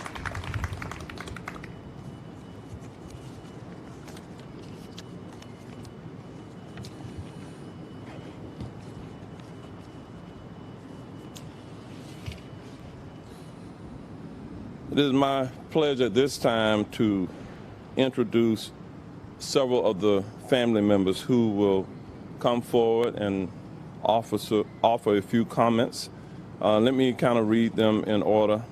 It is my pleasure at this time to introduce several of the family members who will come forward and offer a few comments. Let me kind of read them in order.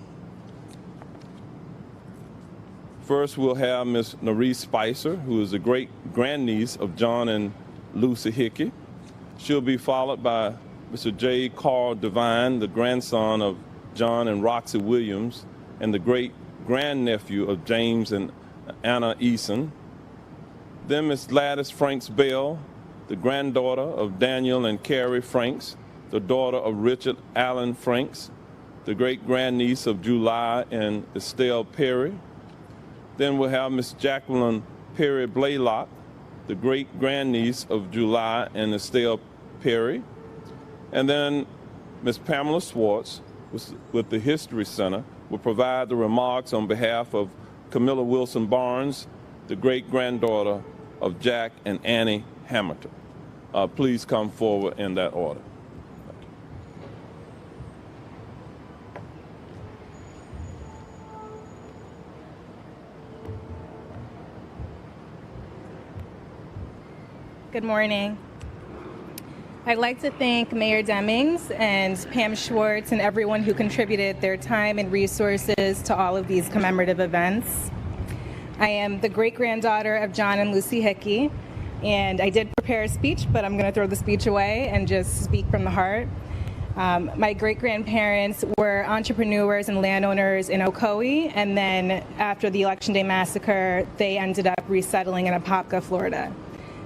First, we'll have Ms. Noree Spicer, who is the great-grandniece of John and Lucy Hickey. She'll be followed by Mr. J. Carl Devine, the grandson of John and Roxy Williams, and the great-grandnephew of James and Anna Eason. Then Miss Gladys Franks Bell, the granddaughter of Daniel and Carrie Franks, the daughter of Richard Allen Franks, the great-grandniece of July and Estelle Perry. Then we'll have Miss Jacqueline Perry Blaylock, the great-grandniece of July and Estelle Perry. And then Miss Pamela Swartz with the History Center will provide the remarks on behalf of Camilla Wilson Barnes, the great-granddaughter of Jack and Annie Hamilton. Please come forward in that order. Good morning. I'd like to thank Mayor Demings and Pam Schwartz and everyone who contributed their time and resources to all of these commemorative events. I am the great-granddaughter of John and Lucy Hickey, and I did prepare a speech, but I'm going to throw the speech away and just speak from the heart. My great-grandparents were entrepreneurs and landowners in Ocoee, and then after the Election Day Massacre, they ended up resettling in Apopka, Florida.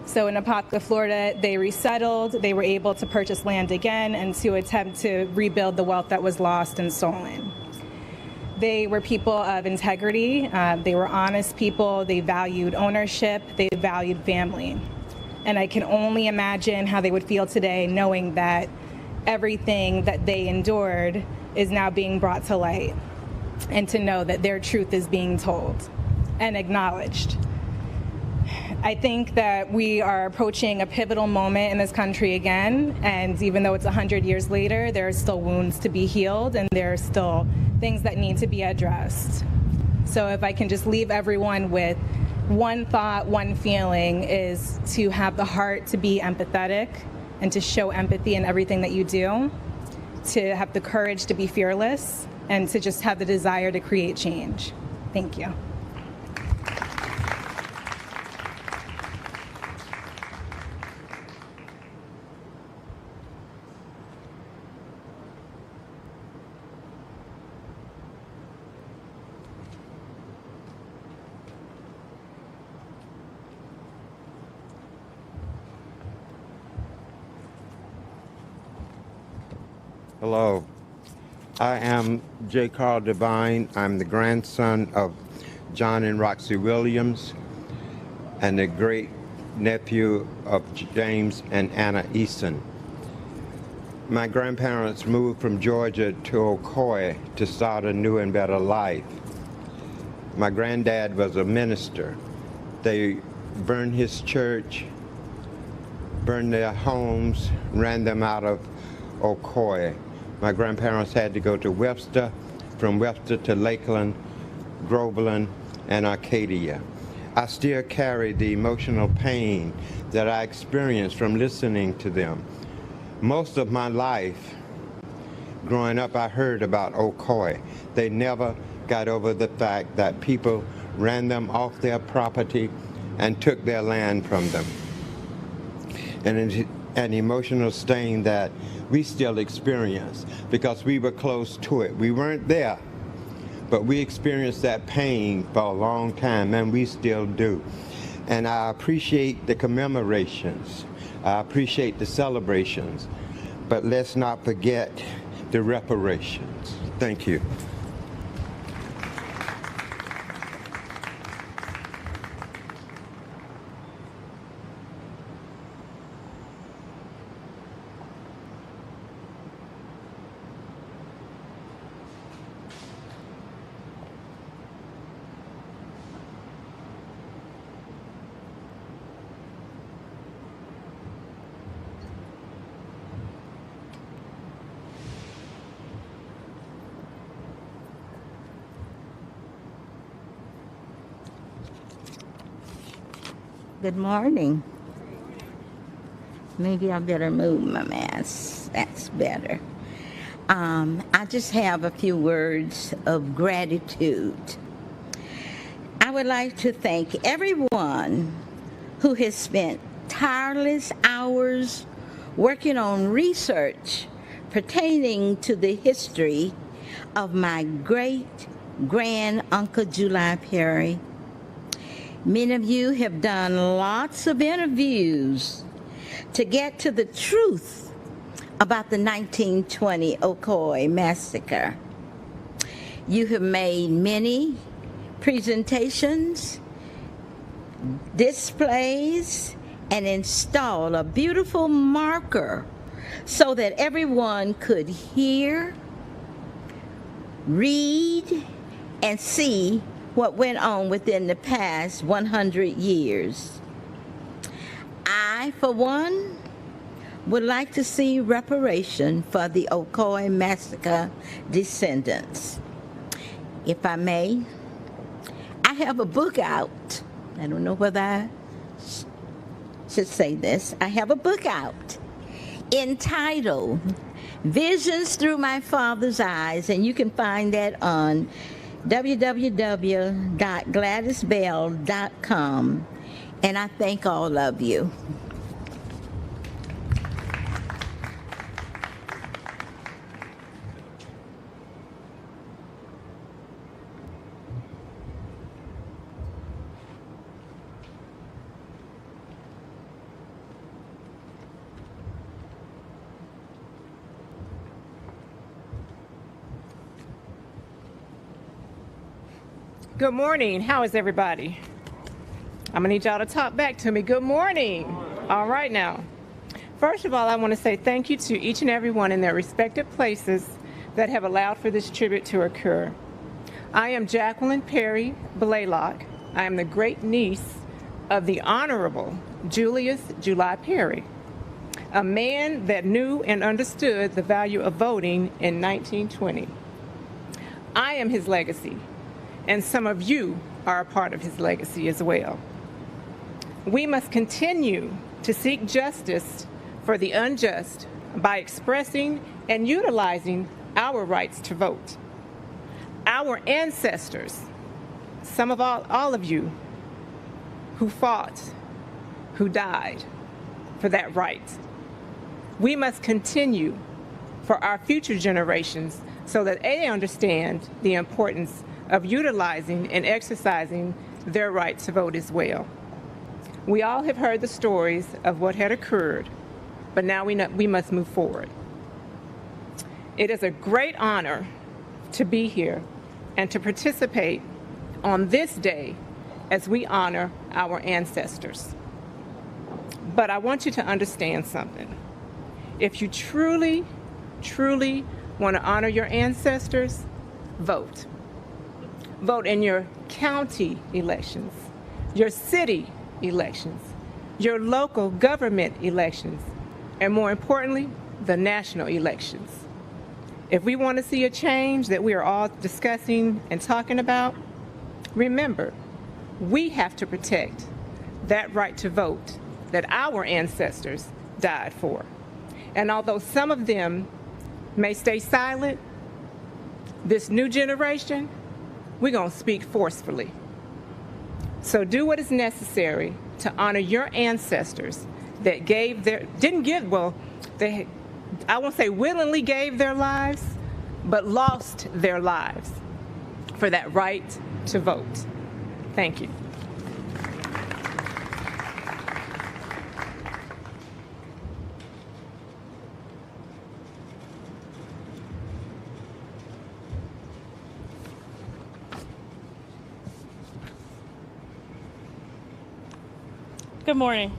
So in Apopka, Florida, they resettled, they were able to purchase land again and to attempt to rebuild the wealth that was lost and stolen. They were people of integrity, they were honest people, they valued ownership, they valued family. And I can only imagine how they would feel today knowing that everything that they endured is now being brought to light, and to know that their truth is being told. and acknowledged. I think that we are approaching a pivotal moment in this country again, and even though it's 100 years later, there are still wounds to be healed and there are still things that need to be addressed. So if I can just leave everyone with one thought, one feeling, is to have the heart to be empathetic and to show empathy in everything that you do, to have the courage to be fearless, and to just have the desire to create change. Thank you. Hello, I am J. Carl Devine. I'm the grandson of John and Roxy Williams and the great nephew of James and Anna Easton. My grandparents moved from Georgia to Ocoee to start a new and better life. My granddad was a minister. They burned his church, burned their homes, ran them out of Ocoee. My grandparents had to go to Webster, from Webster to Lakeland, Groveland, and Arcadia. I still carry the emotional pain that I experienced from listening to them. Most of my life, growing up, I heard about Ocoee. They never got over the fact that people ran them off their property and took their land from them. And it's an emotional stain that we still experience because we were close to it. We weren't there, but we experienced that pain for a long time, and we still do. And I appreciate the commemorations. I appreciate the celebrations, but let's not forget the reparations. Thank you. Good morning. Maybe I better move my mask. That's better. I just have a few words of gratitude. I would like to thank everyone who has spent tireless hours working on research pertaining to the history of my great-grand-uncle July Perry. Many of you have done lots of interviews to get to the truth about the 1920 Ocoee Massacre. You have made many presentations, displays, and installed a beautiful marker so that everyone could hear, read, and see what went on within the past 100 years. I, for one, would like to see reparation for the Ocoee Massacre descendants. If I may, I have a book out. I don't know whether I should say this. I have a book out entitled Visions Through My Father's Eyes, and you can find that on www.gladysbell.com, and I thank all of you. Good morning. How is everybody? I'm gonna need y'all to talk back to me. Good morning. All right now. First of all, I want to say thank you to each and every one in their respective places that have allowed for this tribute to occur. I am Jacqueline Perry Blaylock. I am the great niece of the Honorable Julius July Perry, a man that knew and understood the value of voting in 1920. I am his legacy, and some of you are a part of his legacy as well. We must continue to seek justice for the unjust by expressing and utilizing our rights to vote. Our ancestors, some of all of you who fought, who died for that right. We must continue for our future generations so that they understand the importance of utilizing and exercising their right to vote as well. We all have heard the stories of what had occurred, but now we must move forward. It is a great honor to be here and to participate on this day as we honor our ancestors. But I want you to understand something. If you truly, truly want to honor your ancestors, vote. Vote in your county elections, your city elections, your local government elections, and more importantly, the national elections. If we want to see a change that we are all discussing and talking about, remember, we have to protect that right to vote that our ancestors died for. And although some of them may stay silent, this new generation, we're going to speak forcefully. So do what is necessary to honor your ancestors that I won't say willingly gave their lives, but lost their lives for that right to vote. Thank you. Good morning.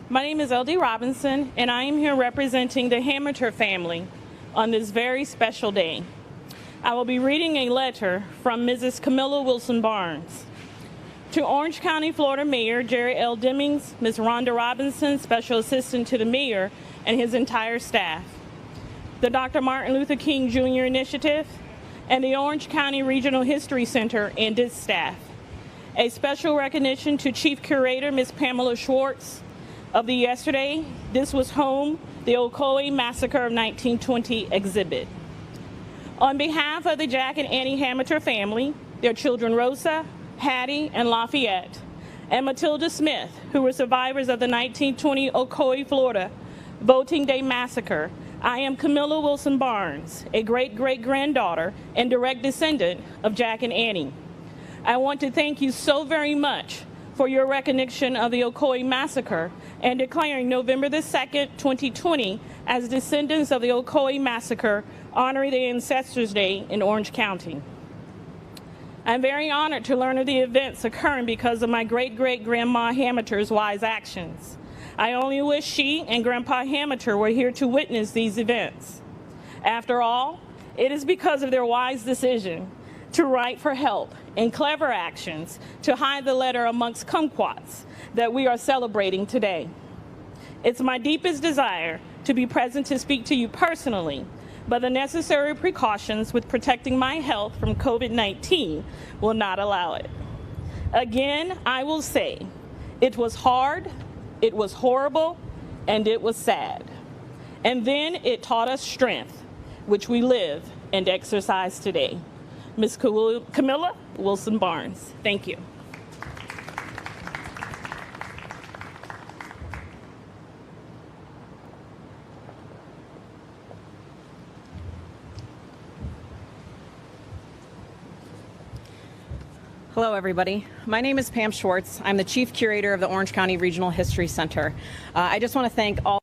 My name is LD Robinson, and I am here representing the Hamilton family on this very special day. I will be reading a letter from Mrs. Camilla Wilson Barnes. To Orange County, Florida Mayor Jerry L. Demings, Ms. Rhonda Robinson, Special Assistant to the Mayor, and his entire staff. The Dr. Martin Luther King Jr. Initiative, and the Orange County Regional History Center and its staff. A special recognition to Chief Curator Ms. Pamela Schwartz of the Yesterday, This Was Home, the Ocoee Massacre of 1920 exhibit. On behalf of the Jack and Annie Hamilton family, their children Rosa, Hattie, and Lafayette, and Matilda Smith, who were survivors of the 1920 Ocoee, Florida Voting Day Massacre, I am Camilla Wilson Barnes, a great-great-granddaughter and direct descendant of Jack and Annie. I want to thank you so very much for your recognition of the Ocoee Massacre and declaring November the 2nd, 2020 as Descendants of the Ocoee Massacre, honoring the Ancestors Day in Orange County. I'm very honored to learn of the events occurring because of my great-great-grandma Hamilton's wise actions. I only wish she and Grandpa Hamilton were here to witness these events. After all, it is because of their wise decision to write for help and clever actions to hide the letter amongst kumquats that we are celebrating today. It's my deepest desire to be present to speak to you personally, but the necessary precautions with protecting my health from COVID-19 will not allow it. Again, I will say, it was hard, it was horrible, and it was sad. And then it taught us strength, which we live and exercise today. Ms. Camilla Wilson Barnes, thank you. Hello, everybody. My name is Pam Schwartz. I'm the Chief Curator of the Orange County Regional History Center. I just want to thank all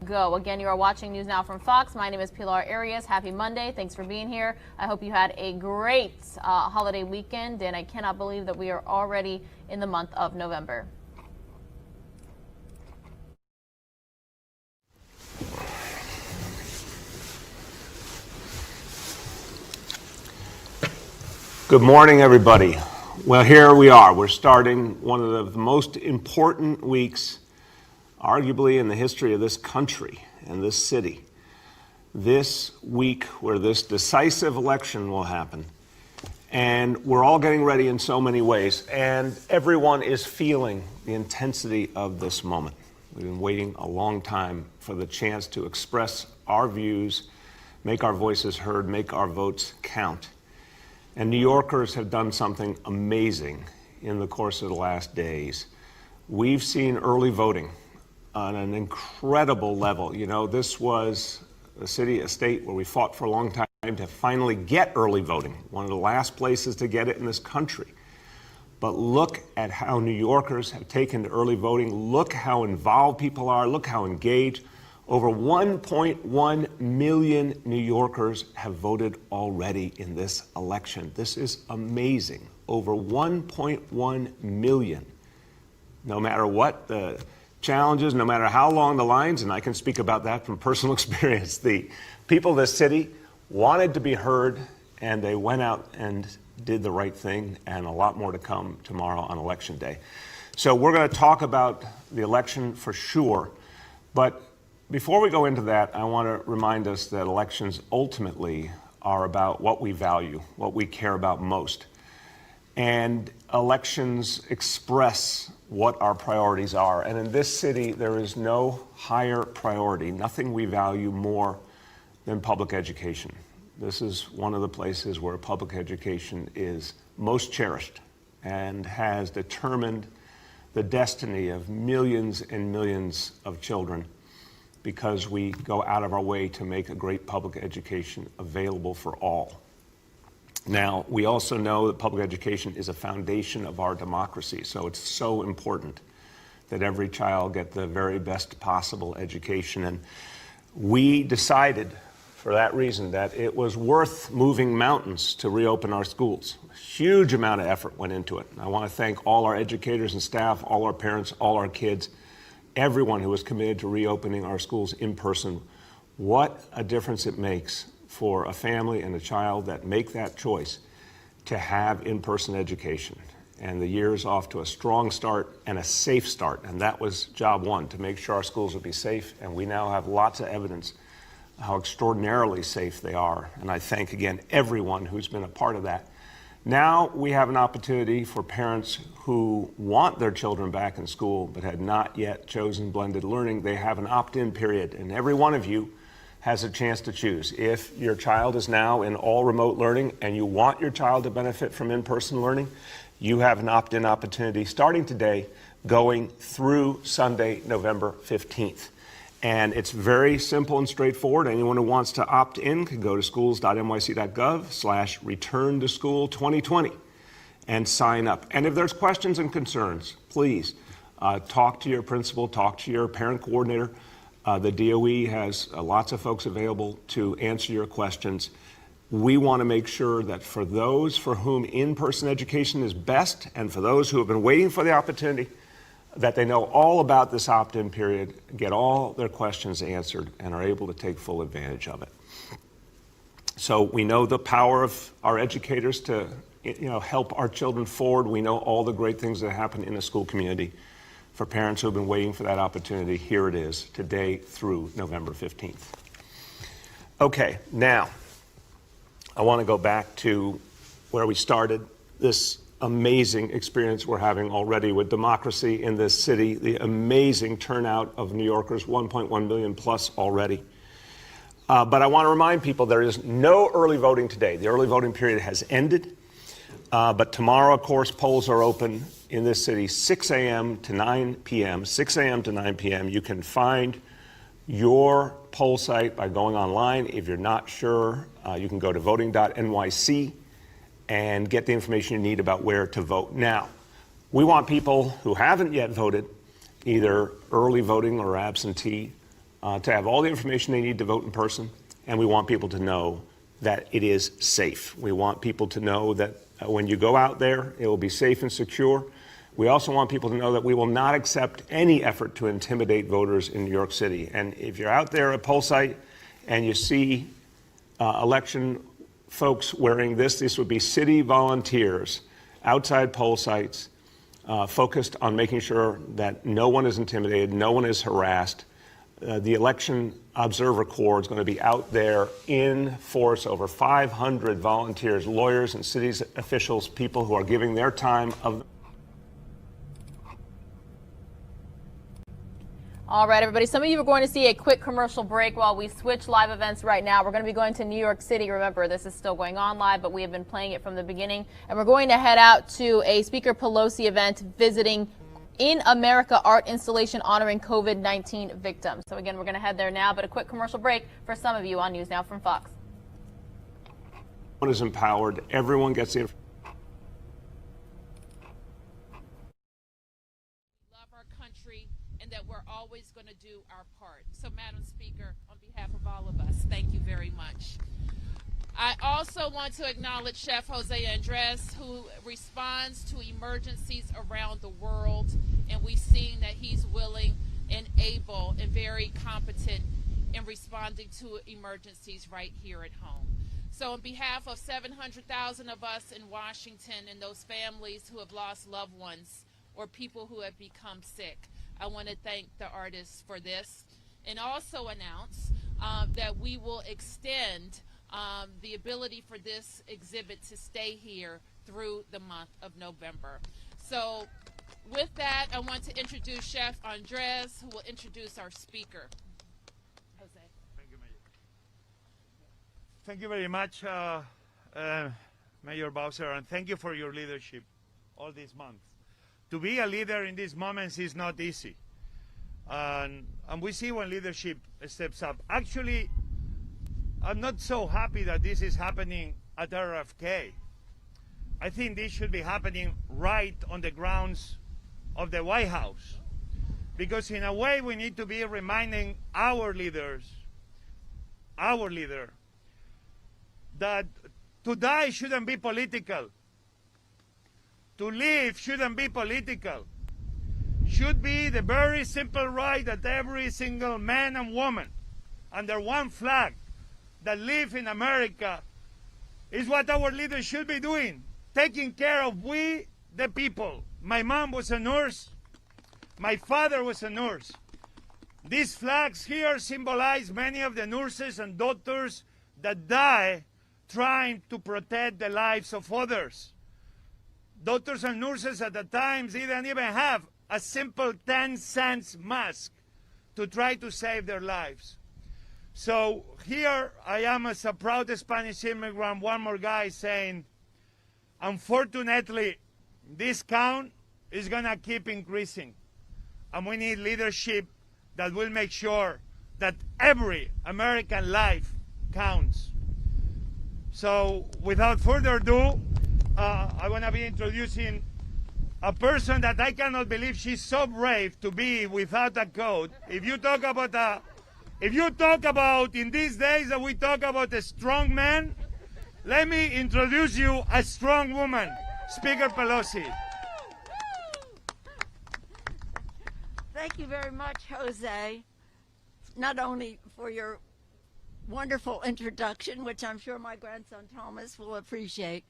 go. Again, you are watching News Now from Fox. My name is Pilar Arias. Happy Monday. Thanks for being here. I hope you had a great holiday weekend, and I cannot believe that we are already in the month of November. Good morning, everybody. Well, here we are. We're starting one of the most important weeks, arguably, in the history of this country and this city. This week where this decisive election will happen. And we're all getting ready in so many ways. And everyone is feeling the intensity of this moment. We've been waiting a long time for the chance to express our views, make our voices heard, make our votes count. And New Yorkers have done something amazing in the course of the last days. We've seen early voting on an incredible level. You know, this was a city, a state where we fought for a long time to finally get early voting, one of the last places to get it in this country. But look at how New Yorkers have taken to early voting. Look how involved people are. Look how engaged. Over 1.1 million New Yorkers have voted already in this election. This is amazing. Over 1.1 million. No matter what the challenges, no matter how long the lines, and I can speak about that from personal experience, the people of this city wanted to be heard, and they went out and did the right thing, and a lot more to come tomorrow on Election Day. So we're going to talk about the election for sure, but before we go into that, I want to remind us that elections ultimately are about what we value, what we care about most. And elections express what our priorities are. And in this city, there is no higher priority, nothing we value more than public education. This is one of the places where public education is most cherished and has determined the destiny of millions and millions of children, because we go out of our way to make a great public education available for all. Now, we also know that public education is a foundation of our democracy, so it's so important that every child get the very best possible education. And we decided, for that reason, that it was worth moving mountains to reopen our schools. A huge amount of effort went into it. And I want to thank all our educators and staff, all our parents, all our kids, everyone who is committed to reopening our schools in person. What a difference it makes for a family and a child that make that choice to have in-person education. And the year is off to a strong start and a safe start. And that was job one, to make sure our schools would be safe. And we now have lots of evidence how extraordinarily safe they are. And I thank again everyone who's been a part of that. Now we have an opportunity for parents who want their children back in school but had not yet chosen blended learning. They have an opt-in period, and every one of you has a chance to choose. If your child is now in all remote learning and you want your child to benefit from in-person learning, you have an opt-in opportunity starting today, going through Sunday, November 15th. And it's very simple and straightforward. Anyone who wants to opt in can go to schools.nyc.gov/return-to-school2020 and sign up. And if there's questions and concerns, please talk to your principal, talk to your parent coordinator. The DOE has lots of folks available to answer your questions. We want to make sure that for those for whom in-person education is best, and for those who have been waiting for the opportunity, that they know all about this opt-in period, get all their questions answered, and are able to take full advantage of it. So we know the power of our educators to help our children forward. We know all the great things that happen in the school community. For parents who have been waiting for that opportunity, here it is, today through November 15th. Okay, now, I want to go back to where we started this amazing experience we're having already with democracy in this city, the amazing turnout of New Yorkers, 1.1 million plus already. But I want to remind people there is no early voting today. The early voting period has ended. But tomorrow, of course, polls are open in this city, 6 a.m. to 9 p.m., 6 a.m. to 9 p.m. You can find your poll site by going online. If you're not sure, you can go to voting.nyc and get the information you need about where to vote. Now, we want people who haven't yet voted, either early voting or absentee, to have all the information they need to vote in person, and we want people to know that it is safe. We want people to know that when you go out there, it will be safe and secure. We also want people to know that we will not accept any effort to intimidate voters in New York City. And if you're out there at poll site and you see election folks wearing this would be city volunteers outside poll sites focused on making sure that no one is intimidated, no one is harassed. The Election Observer Corps is going to be out there in force, over 500 volunteers, lawyers and city officials, people who are giving their time of. All right, everybody. Some of you are going to see a quick commercial break while we switch live events right now. We're going to be going to New York City. Remember, this is still going on live, but we have been playing it from the beginning. And we're going to head out to a Speaker Pelosi event visiting In America art installation honoring COVID-19 victims. So again, we're going to head there now, but a quick commercial break for some of you on News Now from Fox. Everyone is empowered. Everyone gets the information. And that we're always going to do our part. So, Madam Speaker, on behalf of all of us, thank you very much. I also want to acknowledge Chef Jose Andres, who responds to emergencies around the world, and we've seen that he's willing and able and very competent in responding to emergencies right here at home. So on behalf of 700,000 of us in Washington and those families who have lost loved ones or people who have become sick, I want to thank the artists for this, and also announce that we will extend the ability for this exhibit to stay here through the month of November. So with that, I want to introduce Chef Andres, who will introduce our speaker. Jose. Thank you, Mayor. Thank you very much, Mayor Bowser, and thank you for your leadership all these months. To be a leader in these moments is not easy. And we see when leadership steps up. Actually, I'm not so happy that this is happening at RFK. I think this should be happening right on the grounds of the White House. Because in a way, we need to be reminding our leader, that to die shouldn't be political. To live shouldn't be political. Should be the very simple right that every single man and woman under one flag that live in America is what our leaders should be doing, taking care of we, the people. My mom was a nurse. My father was a nurse. These flags here symbolize many of the nurses and doctors that die trying to protect the lives of others. Doctors and nurses at the times didn't even have a simple 10-cent mask to try to save their lives. So here I am as a proud Spanish immigrant, one more guy saying, unfortunately, this count is going to keep increasing. And we need leadership that will make sure that every American life counts. So without further ado, I want to be introducing a person that I cannot believe she's so brave to be without a coat. If you talk about in these days that we talk about a strong man, let me introduce you a strong woman, Speaker Pelosi. Thank you very much, Jose, not only for your wonderful introduction, which I'm sure my grandson Thomas will appreciate,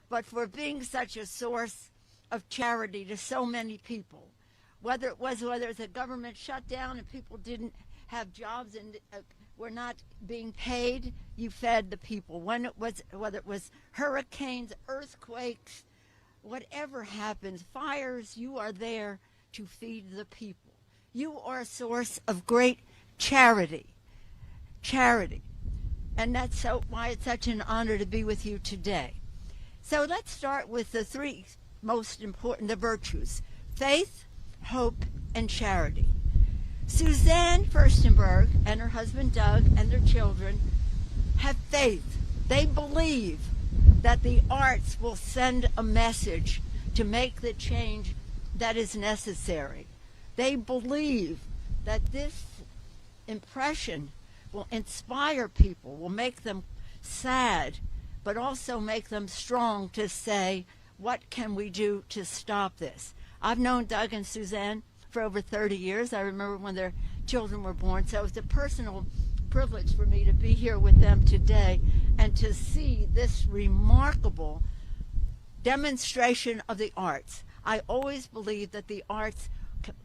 but for being such a source of charity to so many people. Whether it's a government shutdown and people didn't have jobs and were not being paid, you fed the people. Whether it was hurricanes, earthquakes, whatever happens, fires, you are there to feed the people. You are a source of great charity. And that's why it's such an honor to be with you today. So let's start with the three most important, the virtues: faith, hope, and charity. Suzanne Furstenberg and her husband Doug and their children have faith. They believe that the arts will send a message to make the change that is necessary. They believe that this impression will inspire people, will make them sad, but also make them strong to say, what can we do to stop this? I've known Doug and Suzanne for over 30 years. I remember when their children were born, so it's a personal privilege for me to be here with them today and to see this remarkable demonstration of the arts. I always believe that the arts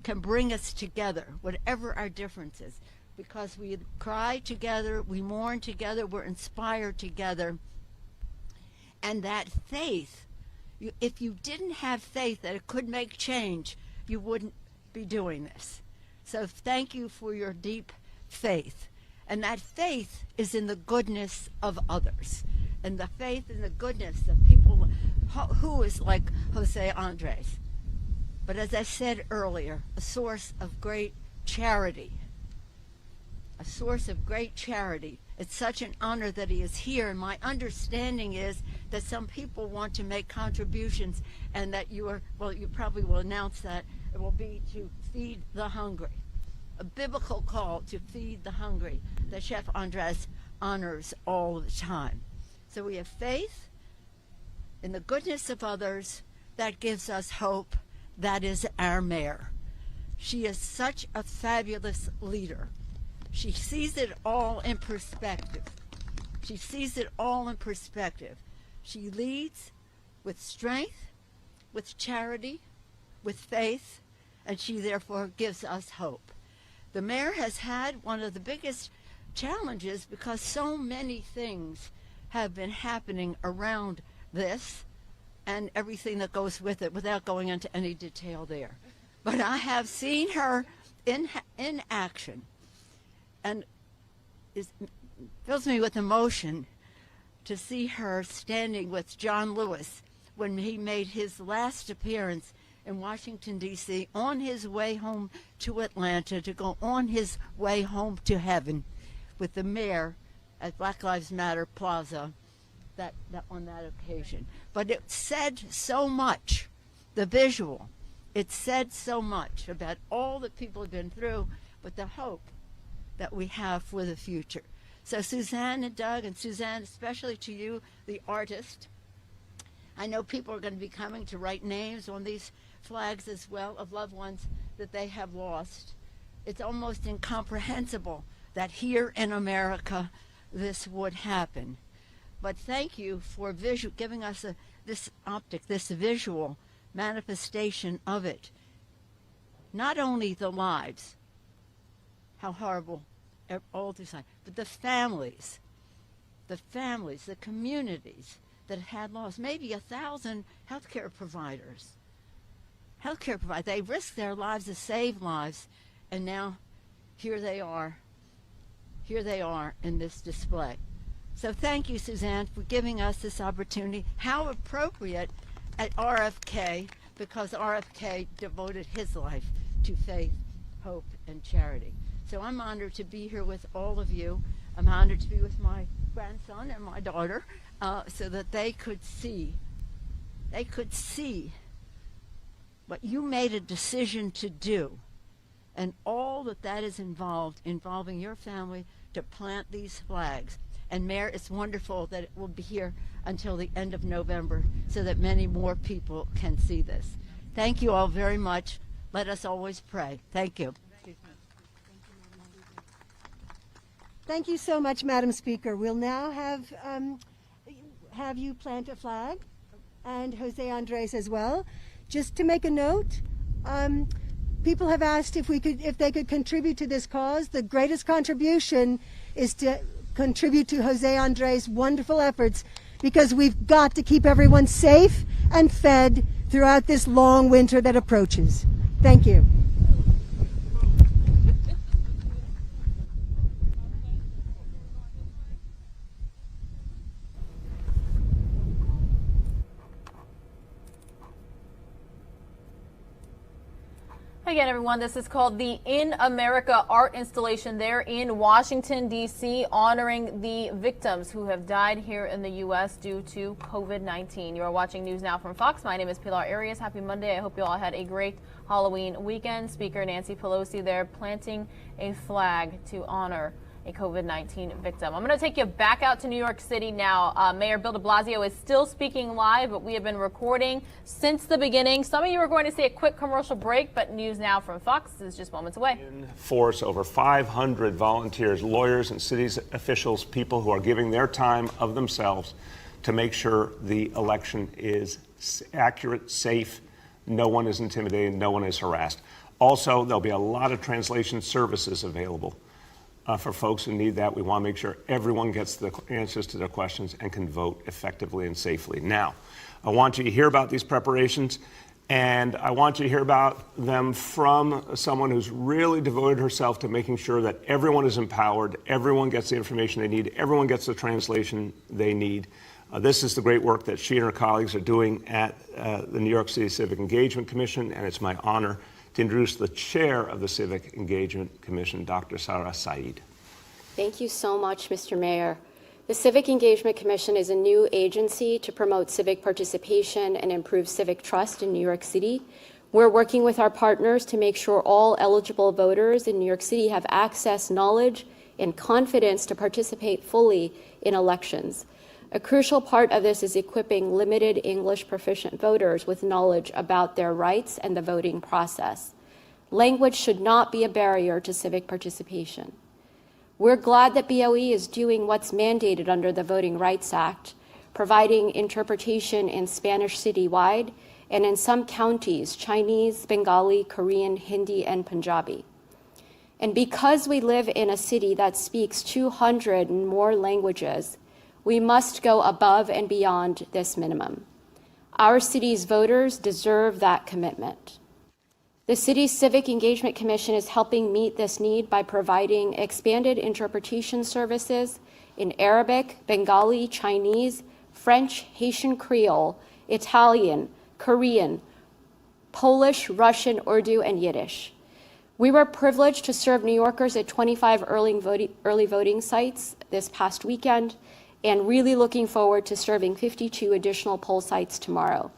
can bring us together, whatever our differences, because we cry together, we mourn together, we're inspired together. And that faith, if you didn't have faith that it could make change, you wouldn't be doing this. So thank you for your deep faith. And that faith is in the goodness of others, and the faith in the goodness of people who is like Jose Andres. But as I said earlier, a source of great charity. A source of great charity. It's such an honor that he is here, and my understanding is that some people want to make contributions, and that you probably will announce that it will be to feed the hungry. A biblical call to feed the hungry that Chef Andres honors all the time. So we have faith in the goodness of others that gives us hope. That is our mayor. She is such a fabulous leader. She sees it all in perspective. She sees it all in perspective. She leads with strength, with charity, with faith, and she therefore gives us hope. The mayor has had one of the biggest challenges because so many things have been happening around this and everything that goes with it, without going into any detail there. But I have seen her in action, and it fills me with emotion to see her standing with John Lewis when he made his last appearance in Washington, D.C., on his way home to Atlanta, to go on his way home to heaven with the mayor at Black Lives Matter Plaza on that occasion. But it said so much, the visual, it said so much about all that people have been through, but the hope that we have for the future. So Suzanne and Doug, and Suzanne, especially to you, the artist, I know people are going to be coming to write names on these flags as well of loved ones that they have lost. It's almost incomprehensible that here in America this would happen. But thank you for giving us this optic, this visual manifestation of it. Not only the lives, how horrible all this time, but the families, the communities that had lost maybe 1,000 healthcare providers. They risked their lives to save lives, and now here they are in this display. So thank you, Suzanne, for giving us this opportunity. How appropriate at RFK, because RFK devoted his life to faith, hope, and charity. So I'm honored to be here with all of you. I'm honored to be with my grandson and my daughter, so that they could see what you made a decision to do, and all that is involving your family to plant these flags. And Mayor, it's wonderful that it will be here until the end of November so that many more people can see this. Thank you all very much. Let us always pray. Thank you. Thank you so much, Madam Speaker. We'll now have you plant a flag, and Jose Andres as well. Just to make a note, people have asked if they could contribute to this cause. The greatest contribution is to contribute to Jose Andres' wonderful efforts, because we've got to keep everyone safe and fed throughout this long winter that approaches. Thank you. again, everyone. This is called the In America art installation there in Washington, D.C., honoring the victims who have died here in the U.S. due to COVID-19. You are watching News Now from Fox. My name is Pilar Arias. Happy Monday. I hope you all had a great Halloween weekend. Speaker Nancy Pelosi there planting a flag to honor a COVID-19 victim. I'm going to take you back out to New York City now. Mayor Bill de Blasio is still speaking live, but we have been recording since the beginning. Some of you are going to see a quick commercial break, but News Now from Fox is just moments away. Force over 500 volunteers, lawyers and city officials, people who are giving their time of themselves to make sure the election is accurate, safe, no one is intimidated, no one is harassed. Also, there'll be a lot of translation services available. For folks who need that. We want to make sure everyone gets the answers to their questions and can vote effectively and safely. Now, I want you to hear about these preparations, and I want you to hear about them from someone who's really devoted herself to making sure that everyone is empowered, everyone gets the information they need, everyone gets the translation they need. This is the great work that she and her colleagues are doing at the New York City Civic Engagement Commission, and it's my honor to introduce the chair of the Civic Engagement Commission, Dr. Sarah Said. Thank you so much, Mr. Mayor. The Civic Engagement Commission is a new agency to promote civic participation and improve civic trust in New York City. We're working with our partners to make sure all eligible voters in New York City have access, knowledge, and confidence to participate fully in elections. A crucial part of this is equipping limited English proficient voters with knowledge about their rights and the voting process. Language should not be a barrier to civic participation. We're glad that BOE is doing what's mandated under the Voting Rights Act, providing interpretation in Spanish citywide, and in some counties, Chinese, Bengali, Korean, Hindi, and Punjabi. And because we live in a city that speaks 200 and more languages, we must go above and beyond this minimum. Our city's voters deserve that commitment. The city's Civic Engagement Commission is helping meet this need by providing expanded interpretation services in Arabic, Bengali, Chinese, French, Haitian Creole, Italian, Korean, Polish, Russian, Urdu, and Yiddish. We were privileged to serve New Yorkers at 25 early voting sites this past weekend, and really looking forward to serving 52 additional poll sites tomorrow.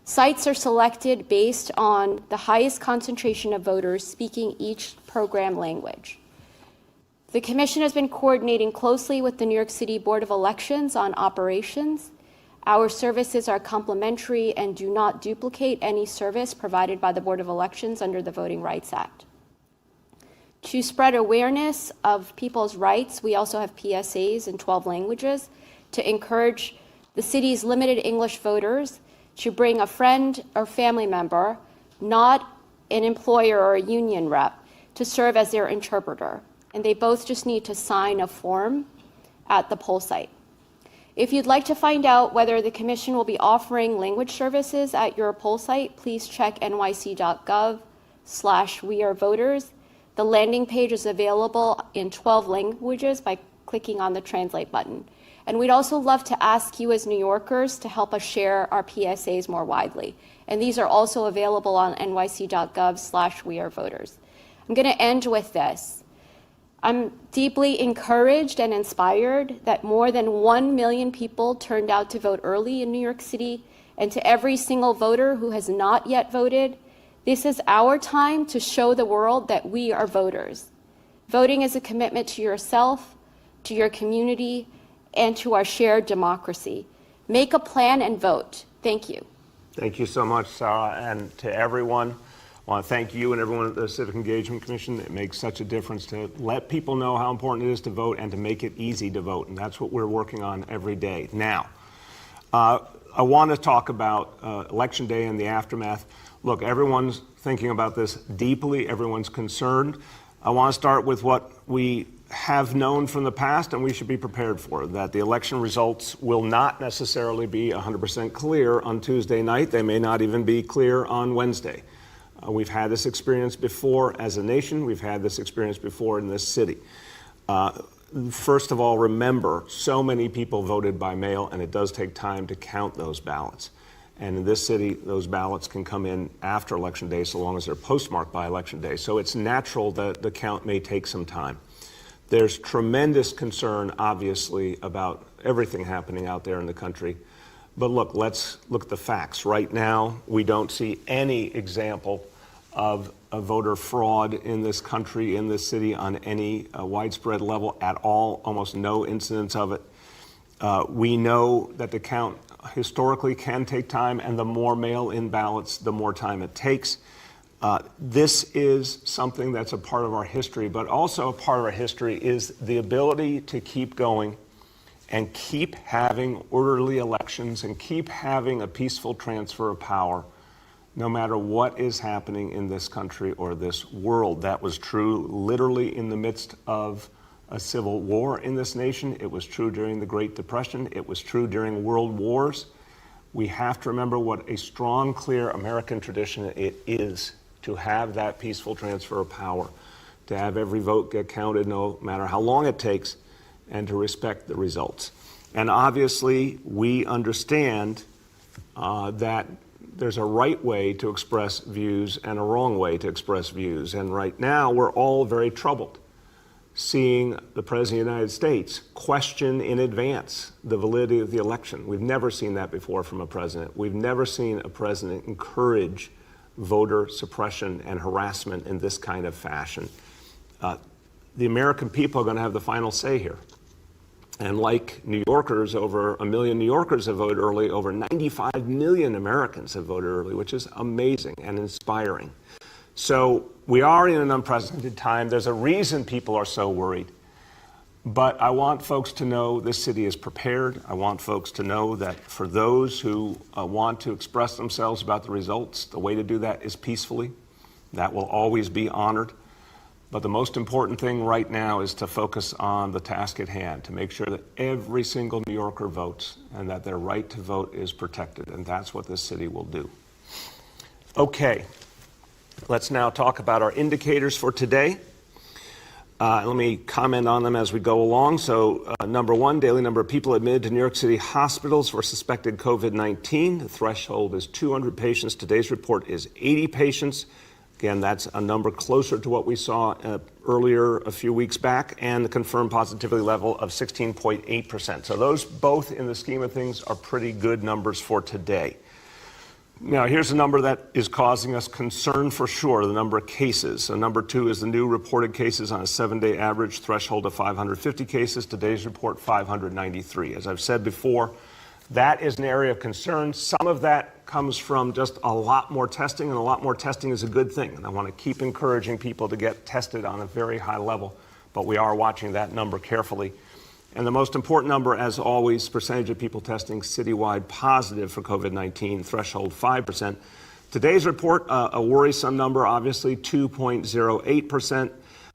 Sites are selected based on the highest concentration of voters speaking each program language. The Commission has been coordinating closely with the New York City Board of Elections on operations. Our services are complementary and do not duplicate any service provided by the Board of Elections under the Voting Rights Act. To spread awareness of people's rights, we also have PSAs in 12 languages to encourage the city's limited English voters to bring a friend or family member, not an employer or a union rep, to serve as their interpreter. And they both just need to sign a form at the poll site. If you'd like to find out whether the Commission will be offering language services at your poll site, please check nyc.gov/wearevoters. The landing page is available in 12 languages by clicking on the translate button. And we'd also love to ask you as New Yorkers to help us share our PSAs more widely. And these are also available on nyc.gov/wearevoters. I'm going to end with this. I'm deeply encouraged and inspired that more than 1 million people turned out to vote early in New York City. And to every single voter who has not yet voted, this is our time to show the world that we are voters. Voting is a commitment to yourself, to your community, and to our shared democracy. Make a plan and vote. Thank you. Thank you so much, Sarah. And to everyone, I want to thank you and everyone at the Civic Engagement Commission. It makes such a difference to let people know how important it is to vote and to make it easy to vote. And that's what we're working on every day. Now, I want to talk about Election Day and the aftermath. Look, everyone's thinking about this deeply. Everyone's concerned. I want to start with what we have known from the past and we should be prepared for, that the election results will not necessarily be 100% clear on Tuesday night. They may not even be clear on Wednesday. We've had this experience before as a nation. We've had this experience before in this city. First of all, remember, so many people voted by mail, and it does take time to count those ballots. And in this city, those ballots can come in after Election Day so long as they're postmarked by Election Day. So it's natural that the count may take some time. There's tremendous concern, obviously, about everything happening out there in the country. But look, let's look at the facts. Right now, we don't see any example of a voter fraud in this country, in this city, on any widespread level at all, almost no incidents of it. We know that the count historically can take time, and the more mail-in ballots, the more time it takes. This is something that's a part of our history, but also a part of our history is the ability to keep going and keep having orderly elections and keep having a peaceful transfer of power, no matter what is happening in this country or this world. That was true literally in the midst of a civil war in this nation. It was true during the Great Depression. It was true during world wars. We have to remember what a strong, clear American tradition it is to have that peaceful transfer of power, to have every vote get counted no matter how long it takes, and to respect the results. And obviously, we understand that there's a right way to express views and a wrong way to express views. And right now, we're all very troubled seeing the President of the United States question in advance the validity of the election. We've never seen that before from a president. We've never seen a president encourage voter suppression and harassment in this kind of fashion. The American people are going to have the final say here. And like New Yorkers, over 1 million New Yorkers have voted early, over 95 million Americans have voted early, which is amazing and inspiring. So we are in an unprecedented time. There's a reason people are so worried. But I want folks to know this city is prepared. I want folks to know that for those who want to express themselves about the results, the way to do that is peacefully. That will always be honored. But the most important thing right now is to focus on the task at hand, to make sure that every single New Yorker votes and that their right to vote is protected. And that's what this city will do. Okay, let's now talk about our indicators for today. Let me comment on them as we go along. So, number one, daily number of people admitted to New York City hospitals for suspected COVID-19. The threshold is 200 patients. Today's report is 80 patients. Again, that's a number closer to what we saw earlier a few weeks back, and the confirmed positivity level of 16.8%. So those both, in the scheme of things, are pretty good numbers for today. Now, here's a number that is causing us concern for sure, the number of cases. So number two is the new reported cases on a 7-day average threshold of 550 cases. Today's report, 593. As I've said before, that is an area of concern. Some of that comes from just a lot more testing, and a lot more testing is a good thing. And I want to keep encouraging people to get tested on a very high level, but we are watching that number carefully. And the most important number, as always, percentage of people testing citywide positive for COVID-19, threshold 5%. Today's report, a worrisome number, obviously, 2.08%.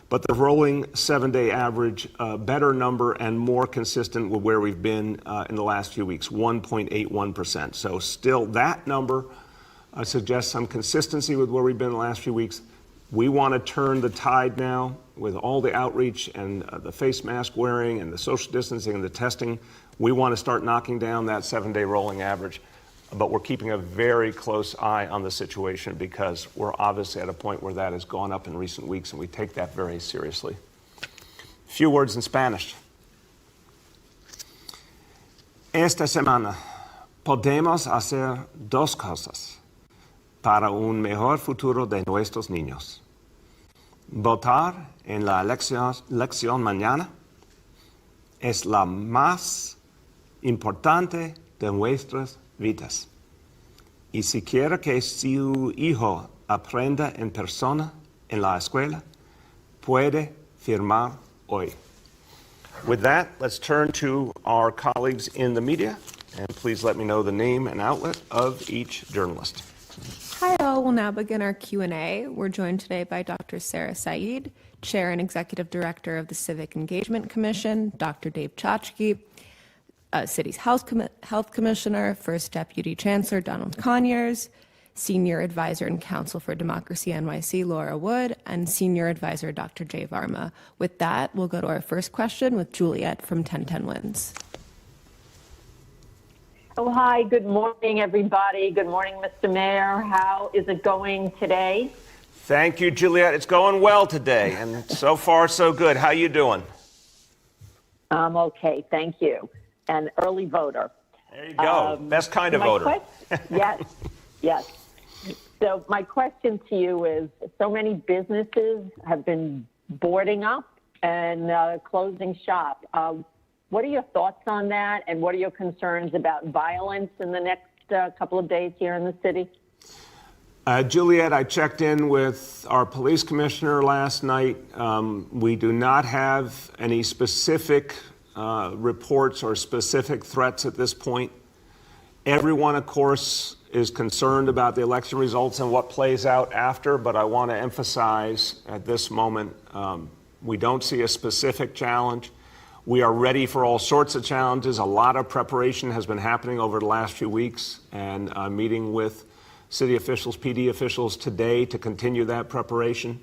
But the rolling 7-day average, better number and more consistent with where we've been in the last few weeks, 1.81%. So still that number suggests some consistency with where we've been in the last few weeks. We want to turn the tide now with all the outreach and the face mask wearing and the social distancing and the testing. We want to start knocking down that 7-day rolling average. But we're keeping a very close eye on the situation because we're obviously at a point where that has gone up in recent weeks, and we take that very seriously. A few words in Spanish. Esta semana podemos hacer dos cosas para un mejor futuro de nuestros niños. Votar en la elección mañana es la más importante de nuestras vidas. Y si quiere que su hijo aprenda en persona en la escuela, puede firmar hoy. With that, let's turn to our colleagues in the media, and please let me know the name and outlet of each journalist. Hi all, we'll now begin our Q&A. We're joined today by Dr. Sarah Said, Chair and Executive Director of the Civic Engagement Commission, Dr. Dave Chachki, City's Health Commissioner, First Deputy Chancellor Donald Conyers, Senior Advisor and Counsel for Democracy NYC Laura Wood, and Senior Advisor Dr. Jay Varma. With that, we'll go to our first question with Juliet from 1010 Wins. Oh, hi. Good morning, everybody. Good morning, Mr. Mayor. How is it going today? Thank you, Juliet. It's going well today, and so far, so good. How you doing? I'm okay. Thank you. An early voter. There you go. Best kind of voter. Yes, yes. So my question to you is, so many businesses have been boarding up and closing shop. What are your thoughts on that, and what are your concerns about violence in the next couple of days here in the city? Juliet, I checked in with our police commissioner last night. We do not have any specific reports or specific threats at this point. Everyone, of course, is concerned about the election results and what plays out after, but I want to emphasize at this moment, we don't see a specific challenge. We are ready for all sorts of challenges. A lot of preparation has been happening over the last few weeks, and I'm meeting with city officials, PD officials today to continue that preparation.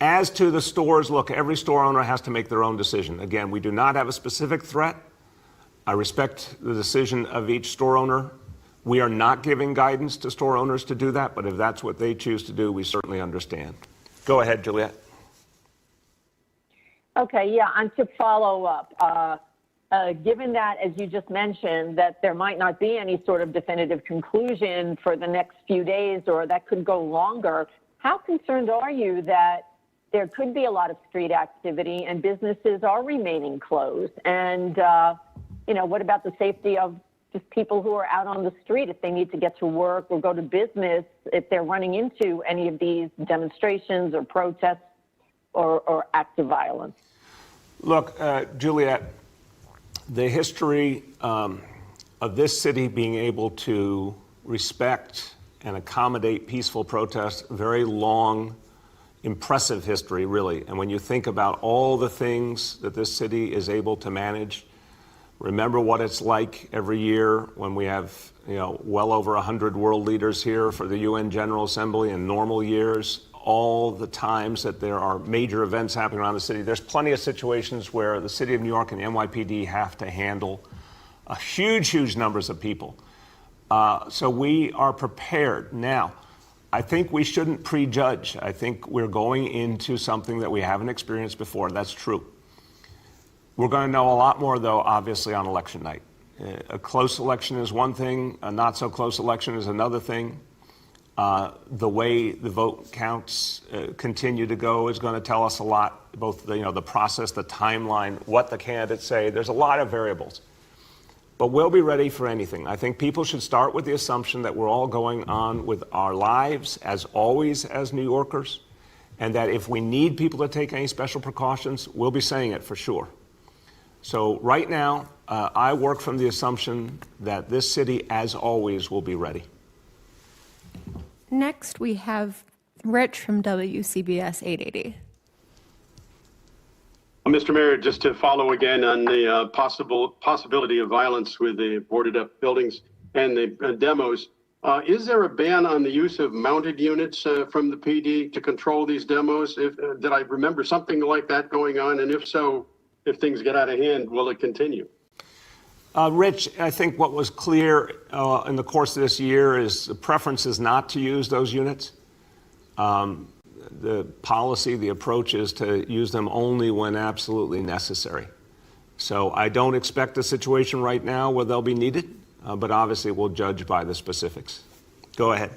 As to the stores, look, every store owner has to make their own decision. Again, we do not have a specific threat. I respect the decision of each store owner. We are not giving guidance to store owners to do that, but if that's what they choose to do, we certainly understand. Go ahead, Juliet. Okay, yeah, and to follow up, given that, as you just mentioned, that there might not be any sort of definitive conclusion for the next few days, or that could go longer, how concerned are you that there could be a lot of street activity and businesses are remaining closed? And, what about the safety of just people who are out on the street if they need to get to work or go to business, if they're running into any of these demonstrations or protests or acts of violence? Look, Juliet, the history of this city being able to respect and accommodate peaceful protests, very long, impressive history, really. And when you think about all the things that this city is able to manage, remember what it's like every year when we have, well over 100 world leaders here for the UN General Assembly in normal years, all the times that there are major events happening around the city. There's plenty of situations where the city of New York and the NYPD have to handle huge numbers of people. So we are prepared. Now, I think we shouldn't prejudge. I think we're going into something that we haven't experienced before. That's true. We're going to know a lot more, though, obviously, on election night. A close election is one thing. A not so close election is another thing. The way the vote counts continue to go is going to tell us a lot, both the process, the timeline, what the candidates say. There's a lot of variables. But we'll be ready for anything. I think people should start with the assumption that we're all going on with our lives, as always, as New Yorkers, and that if we need people to take any special precautions, we'll be saying it for sure. So right now, I work from the assumption that this city, as always, will be ready. Next, we have Rich from WCBS 880. Mr. Mayor, just to follow again on the possibility of violence with the boarded up buildings and the demos, is there a ban on the use of mounted units from the PD to control these demos? Did I remember something like that going on? And if so, if things get out of hand, will it continue? Rich, I think what was clear in the course of this year is the preference is not to use those units. The policy, the approach is to use them only when absolutely necessary. So I don't expect a situation right now where they'll be needed, but obviously we'll judge by the specifics. Go ahead.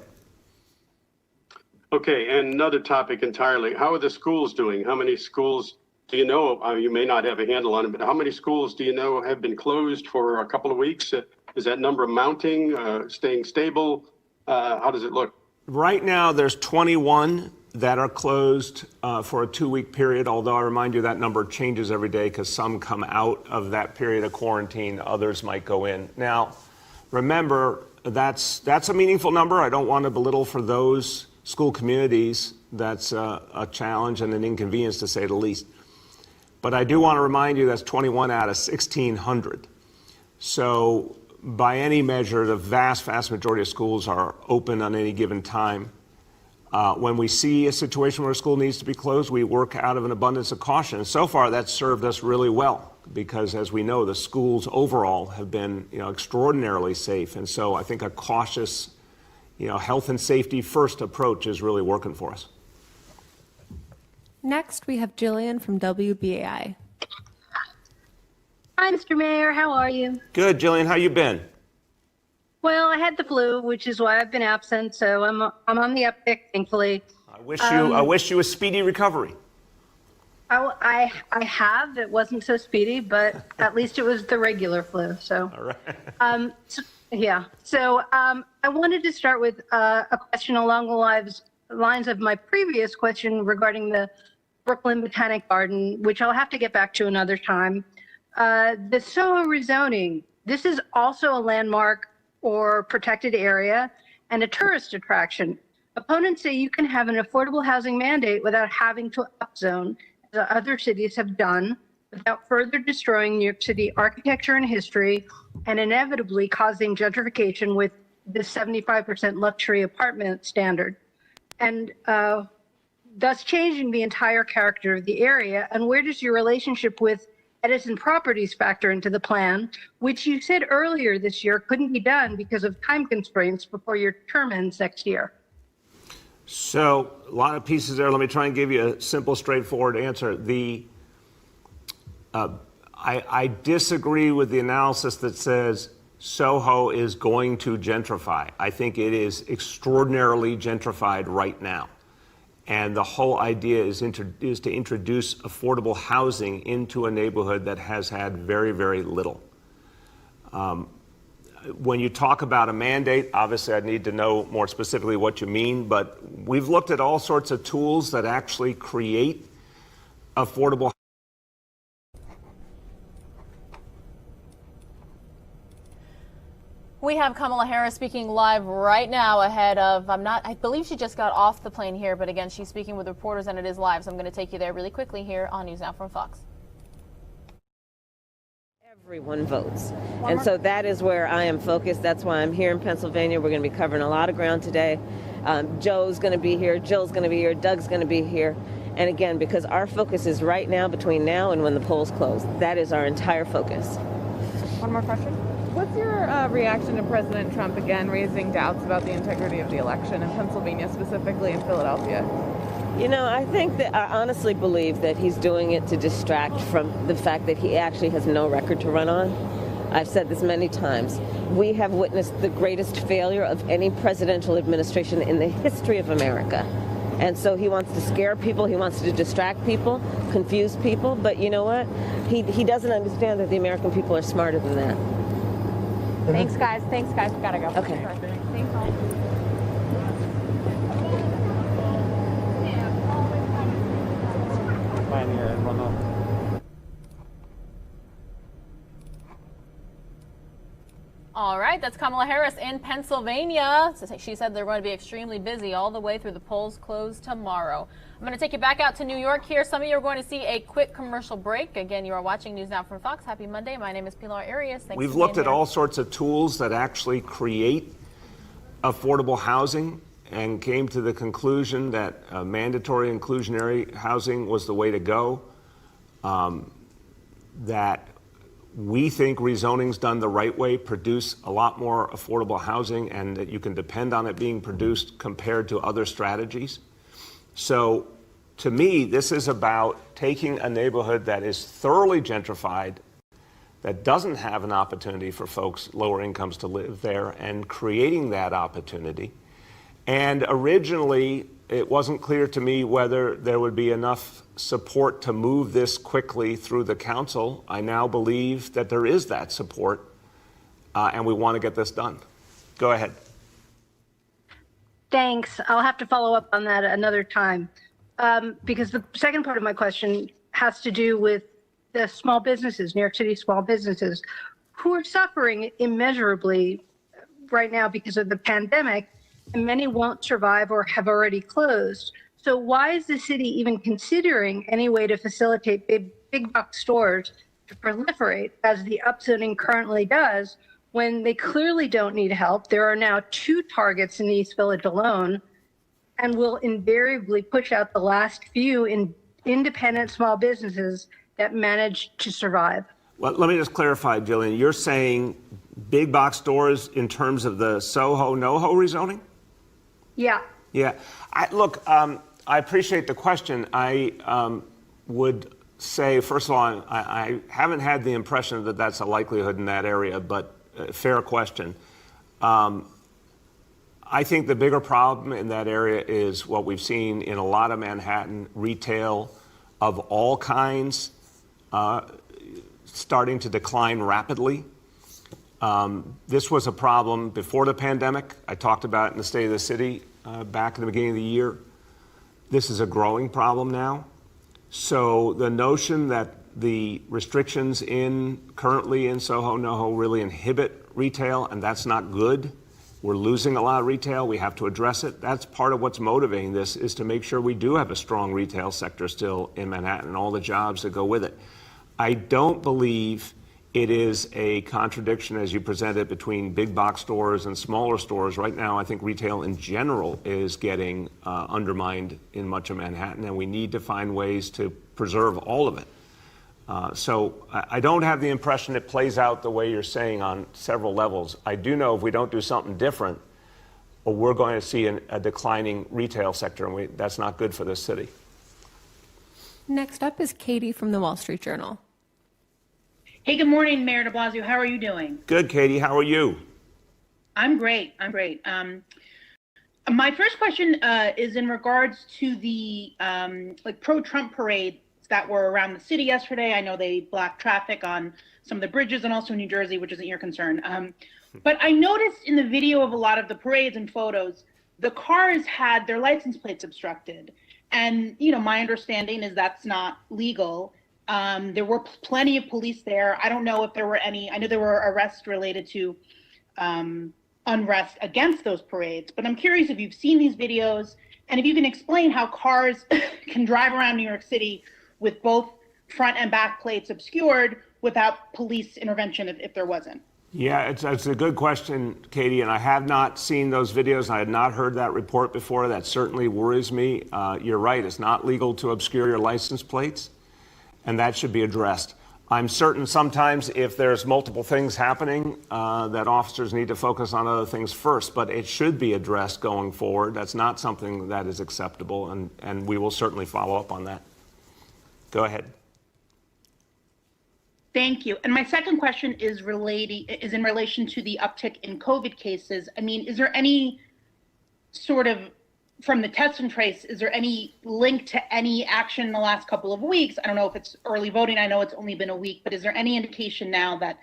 Okay, and another topic entirely. How are the schools doing? How many schools do you know? You may not have a handle on it, but how many schools do you know have been closed for a couple of weeks? Is that number mounting, staying stable? How does it look? Right now, there's 21 that are closed for a 2-week period, although I remind you that number changes every day because some come out of that period of quarantine, others might go in. Now, remember, that's a meaningful number. I don't want to belittle for those school communities. That's a challenge and an inconvenience, to say the least. But I do want to remind you that's 21 out of 1,600. So by any measure, the vast majority of schools are open on any given time. When we see a situation where a school needs to be closed, we work out of an abundance of caution. And so far, that's served us really well. because as we know, the schools overall have been, extraordinarily safe. And so I think a cautious, health and safety first approach is really working for us. Next, we have Jillian from WBAI. Hi, Mr. Mayor. How are you? Good, Jillian. How you been? Well, I had the flu, which is why I've been absent. So I'm on the uptick, thankfully. I wish you a speedy recovery. I have. It wasn't so speedy, but at least it was the regular flu. So. All right. Yeah. So I wanted to start with a question along the lines of my previous question regarding the Brooklyn Botanic Garden, which I'll have to get back to another time. The Soho rezoning, this is also a landmark or protected area and a tourist attraction. Opponents say you can have an affordable housing mandate without having to upzone, as other cities have done, without further destroying New York City architecture and history, and inevitably causing gentrification with the 75% luxury apartment standard, and thus changing the entire character of the area. And where does your relationship with Edison Properties factor into the plan, which you said earlier this year couldn't be done because of time constraints before your term ends next year? So a lot of pieces there. Let me try and give you a simple, straightforward answer. I disagree with the analysis that says Soho is going to gentrify. I think it is extraordinarily gentrified right now. And the whole idea is to introduce affordable housing into a neighborhood that has had very, very little. When you talk about a mandate, obviously I need to know more specifically what you mean, but we've looked at all sorts of tools that actually create affordable. We have Kamala Harris speaking live right now ahead of, I believe she just got off the plane here, but again, she's speaking with reporters and it is live, so I'm going to take you there really quickly here on News Now from Fox. Everyone votes. And so that is where I am focused. That's why I'm here in Pennsylvania. We're going to be covering a lot of ground today. Joe's going to be here. Jill's going to be here. Doug's going to be here. And again, because our focus is right now between now and when the polls close. That is our entire focus. One more question. What's your reaction to President Trump again raising doubts about the integrity of the election in Pennsylvania, specifically in Philadelphia? I think that I honestly believe that he's doing it to distract from the fact that he actually has no record to run on. I've said this many times. We have witnessed the greatest failure of any presidential administration in the history of America. And so he wants to scare people, he wants to distract people, confuse people, but you know what? He doesn't understand that the American people are smarter than that. Thanks, guys. We gotta go. Okay. Thanks, all. All right, that's Kamala Harris in Pennsylvania. She said they're going to be extremely busy all the way through the polls close tomorrow. I'm going to take you back out to New York here. Some of you are going to see a quick commercial break. Again, you are watching News Now from Fox. Happy Monday. My name is Pilar Arias. Thanks. We've looked at all sorts of tools that actually create affordable housing and came to the conclusion that mandatory inclusionary housing was the way to go. That we think rezoning's done the right way, produce a lot more affordable housing, and that you can depend on it being produced compared to other strategies. So to me, this is about taking a neighborhood that is thoroughly gentrified, that doesn't have an opportunity for folks, lower incomes, to live there, and creating that opportunity. And originally, it wasn't clear to me whether there would be enough support to move this quickly through the council. I now believe that there is that support, and we want to get this done. Go ahead. Thanks. I'll have to follow up on that another time, because the second part of my question has to do with the small businesses, New York City small businesses, who are suffering immeasurably right now because of the pandemic, and many won't survive or have already closed. So why is the city even considering any way to facilitate big box stores to proliferate as the upzoning currently does, when they clearly don't need help? There are now 2 targets in the East Village alone, and will invariably push out the last few in independent small businesses that manage to survive. Well, let me just clarify, Jillian. You're saying big box stores in terms of the Soho, NoHo rezoning? Yeah. Yeah. I appreciate the question. I would say, first of all, I haven't had the impression that that's a likelihood in that area, but fair question. I think the bigger problem in that area is what we've seen in a lot of Manhattan retail of all kinds starting to decline rapidly. This was a problem before the pandemic. I talked about it in the State of the City back in the beginning of the year. This is a growing problem now. So the notion that the restrictions currently in Soho, NoHo really inhibit retail, and that's not good. We're losing a lot of retail. We have to address it. That's part of what's motivating this, is to make sure we do have a strong retail sector still in Manhattan and all the jobs that go with it. I don't believe it is a contradiction, as you presented, between big box stores and smaller stores. Right now, I think retail in general is getting undermined in much of Manhattan, and we need to find ways to preserve all of it. So I don't have the impression it plays out the way you're saying on several levels. I do know if we don't do something different, we're going to see a declining retail sector, and that's not good for this city. Next up is Katie from the Wall Street Journal. Hey, good morning, Mayor de Blasio. How are you doing? Good, Katie. How are you? I'm great. My first question is in regards to the pro-Trump parades that were around the city yesterday. I know they blocked traffic on some of the bridges and also New Jersey, which isn't your concern. But I noticed in the video of a lot of the parades and photos, the cars had their license plates obstructed. And, my understanding is that's not legal. There were plenty of police there. I don't know if there were any. I know there were arrests related to unrest against those parades, but I'm curious if you've seen these videos and if you can explain how cars can drive around New York City with both front and back plates obscured without police intervention if there wasn't. Yeah, it's a good question, Katie, and I have not seen those videos. I had not heard that report before. That certainly worries me. You're right, it's not legal to obscure your license plates, and that should be addressed. I'm certain sometimes if there's multiple things happening, that officers need to focus on other things first, but it should be addressed going forward. That's not something that is acceptable, and we will certainly follow up on that. Go ahead. Thank you. And my second question is in relation to the uptick in COVID cases. I mean, is there any sort of, from the test and trace, is there any link to any action in the last couple of weeks? I don't know if it's early voting. I know it's only been a week, but is there any indication now that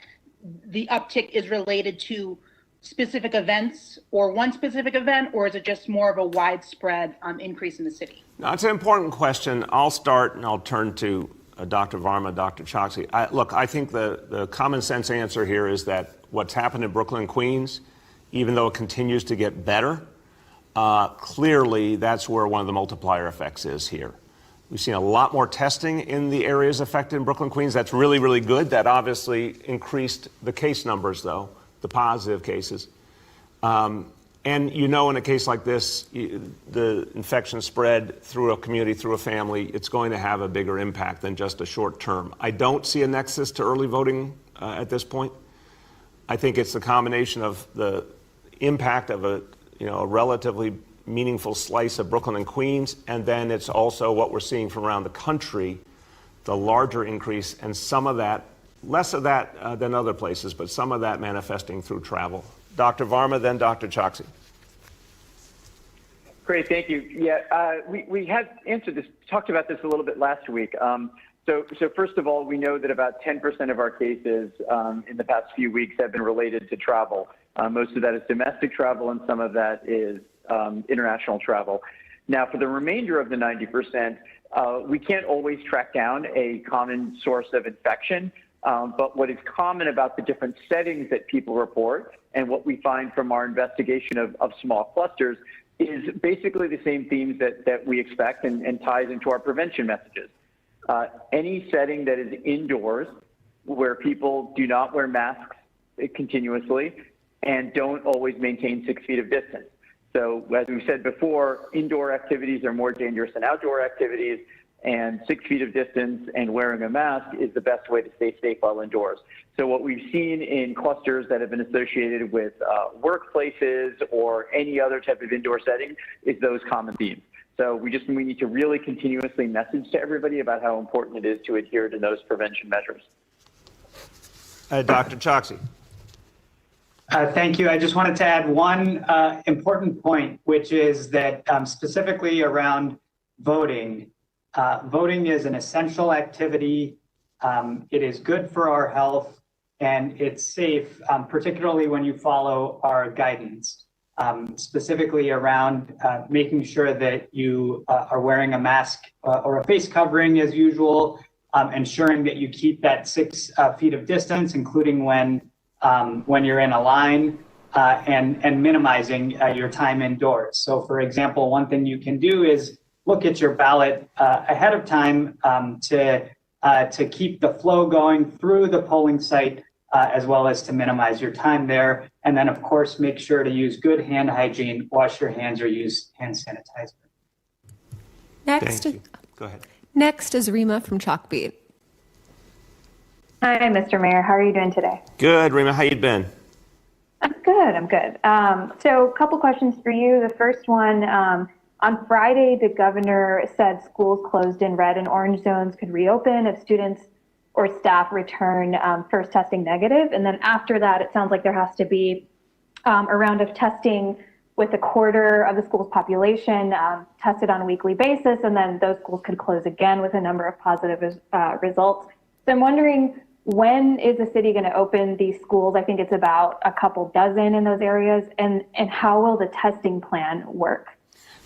the uptick is related to specific events or one specific event, or is it just more of a widespread increase in the city? No, it's an important question. I'll start and I'll turn to Dr. Varma, Dr. Choksi. I think the common sense answer here is that what's happened in Brooklyn and Queens, even though it continues to get better, clearly that's where one of the multiplier effects is here. We've seen a lot more testing in the areas affected in Brooklyn, Queens. That's really, really good. That obviously increased the case numbers, though, the positive cases. And in a case like this, the infection spread through a community, through a family, it's going to have a bigger impact than just a short term. I don't see a nexus to early voting at this point. I think it's the combination of the impact of a relatively meaningful slice of Brooklyn and Queens, and then it's also what we're seeing from around the country, the larger increase, and some of that, less of that than other places, but some of that manifesting through travel. Dr. Varma, then Dr. Choksi. Great, thank you. Yeah, we had talked about this a little bit last week. So first of all, we know that about 10% of our cases in the past few weeks have been related to travel. Most of that is domestic travel, and some of that is international travel. Now, for the remainder of the 90%, we can't always track down a common source of infection. But what is common about the different settings that people report and what we find from our investigation of small clusters is basically the same themes that we expect and ties into our prevention messages. Any setting that is indoors where people do not wear masks continuously and don't always maintain 6 feet of distance. So as we said before, indoor activities are more dangerous than outdoor activities. and 6 feet of distance and wearing a mask is the best way to stay safe while indoors. So what we've seen in clusters that have been associated with workplaces or any other type of indoor setting is those common themes. So we need to really continuously message to everybody about how important it is to adhere to those prevention measures. Dr. Choksi. Thank you. I just wanted to add one important point, which is that specifically around voting, voting is an essential activity. It is good for our health and it's safe, particularly when you follow our guidance, specifically around making sure that you are wearing a mask or a face covering as usual, ensuring that you keep that 6 feet of distance, including when you're in a line, and minimizing your time indoors. So for example, one thing you can do is look at your ballot ahead of time to keep the flow going through the polling site, as well as to minimize your time there. And then of course, make sure to use good hand hygiene, wash your hands or use hand sanitizer. Next, Go ahead. Next is Rima from Chalkbeat. Hi, Mr. Mayor. How are you doing today? Good, Rima. How you been? I'm good. So a couple questions for you. The first one, on Friday, the governor said schools closed in red and orange zones could reopen if students or staff return first testing negative. And then after that, it sounds like there has to be a round of testing with a quarter of the school's population tested on a weekly basis. And then those schools could close again with a number of positive results. So I'm wondering, when is the city going to open these schools? I think it's about a couple dozen in those areas. And how will the testing plan work?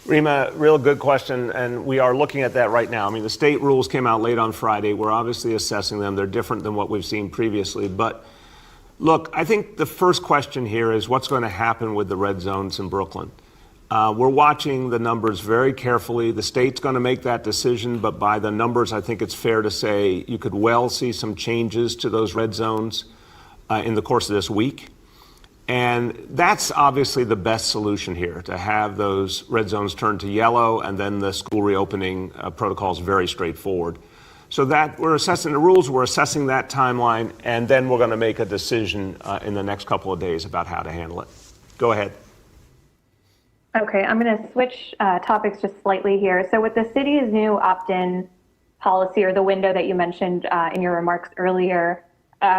Rima, real good question, and we are looking at that right now. I mean, the state rules came out late on Friday. We're obviously assessing them. They're different than what we've seen previously. But look, I think the first question here is what's going to happen with the red zones in Brooklyn. We're watching the numbers very carefully. The state's going to make that decision, but by the numbers, I think it's fair to say you could well see some changes to those red zones in the course of this week. And that's obviously the best solution here, to have those red zones turn to yellow, and then the school reopening protocol is very straightforward. So that we're assessing the rules, we're assessing that timeline, and then we're going to make a decision in the next couple of days about how to handle it. Go ahead. Okay, I'm going to switch topics just slightly here. So with the city's new opt-in policy, or the window that you mentioned in your remarks earlier,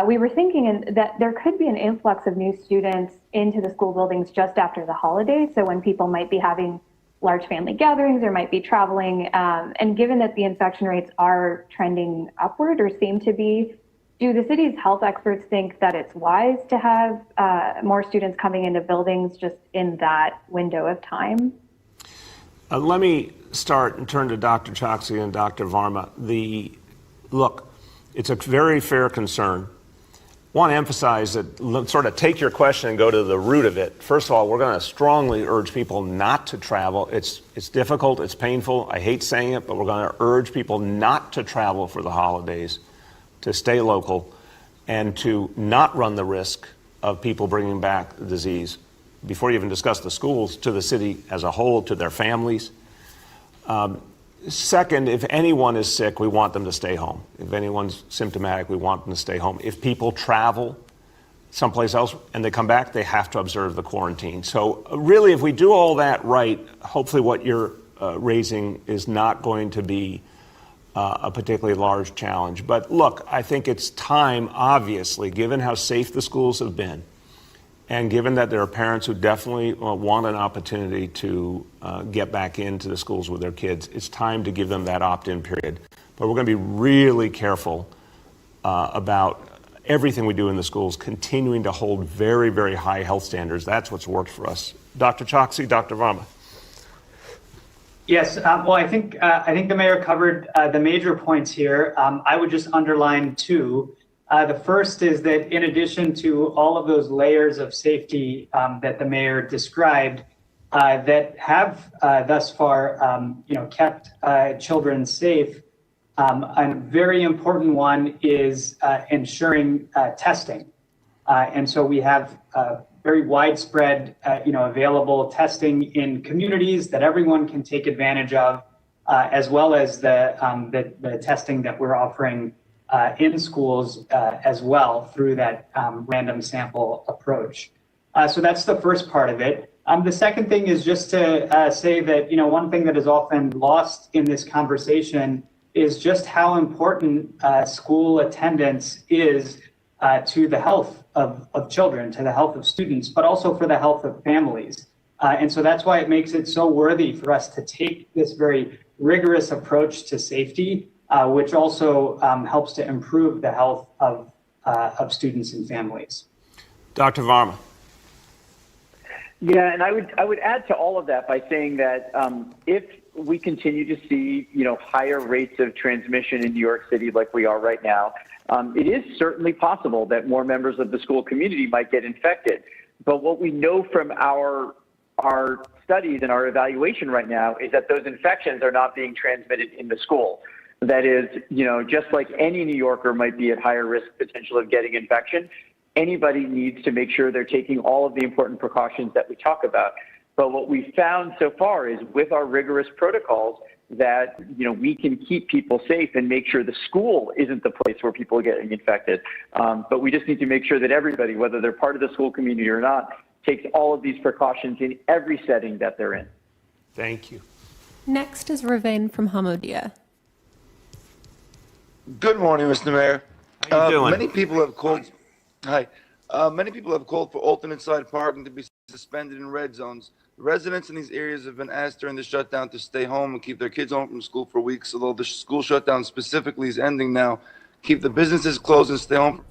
we were thinking that there could be an influx of new students into the school buildings just after the holidays. So when people might be having large family gatherings or might be traveling, and given that the infection rates are trending upward or seem to be, do the city's health experts think that it's wise to have more students coming into buildings just in that window of time? Let me start and turn to Dr. Choksi and Dr. Varma. Look, it's a very fair concern. I want to emphasize that, sort of take your question and go to the root of it. First of all, we're going to strongly urge people not to travel. It's difficult, it's painful, I hate saying it, but we're going to urge people not to travel for the holidays, to stay local, and to not run the risk of people bringing back the disease, before you even discuss the schools, to the city as a whole, to their families. Second, if anyone is sick, we want them to stay home. If anyone's symptomatic, we want them to stay home. If people travel someplace else and they come back, they have to observe the quarantine. So really, if we do all that right, hopefully what you're raising is not going to be a particularly large challenge. But look, I think it's time, obviously, given how safe the schools have been, and given that there are parents who definitely want an opportunity to get back into the schools with their kids, it's time to give them that opt-in period. But we're going to be really careful about everything we do in the schools, continuing to hold very, very high health standards. That's what's worked for us. Dr. Choksi, Dr. Varma. Yes, well, I think the mayor covered the major points here. I would just underline two. The first is that in addition to all of those layers of safety that the mayor described that have thus far kept children safe, a very important one is ensuring testing. And so we have very widespread available testing in communities that everyone can take advantage of. as well as the testing that we're offering in schools as well through that random sample approach. So that's the first part of it. The second thing is just to say that, one thing that is often lost in this conversation is just how important school attendance is to the health of children, to the health of students, but also for the health of families. And so that's why it makes it so worthy for us to take this very rigorous approach to safety, which also helps to improve the health of students and families. Dr. Varma. Yeah, and I would add to all of that by saying that if we continue to see higher rates of transmission in New York City like we are right now, it is certainly possible that more members of the school community might get infected. But what we know from our studies and our evaluation right now is that those infections are not being transmitted in the school. That is, just like any New Yorker might be at higher risk potential of getting infection, anybody needs to make sure they're taking all of the important precautions that we talk about. But what we found so far is with our rigorous protocols that, we can keep people safe and make sure the school isn't the place where people are getting infected. But we just need to make sure that everybody, whether they're part of the school community or not, takes all of these precautions in every setting that they're in. Thank you. Next is Ravane from Hamodia. Good morning, Mr. Mayor. How you doing? Many people have called. Hi. Many people have called for alternate side parking to be suspended in red zones. Residents in these areas have been asked during the shutdown to stay home and keep their kids home from school for weeks, although the school shutdown specifically is ending now. Keep the businesses closed and stay home.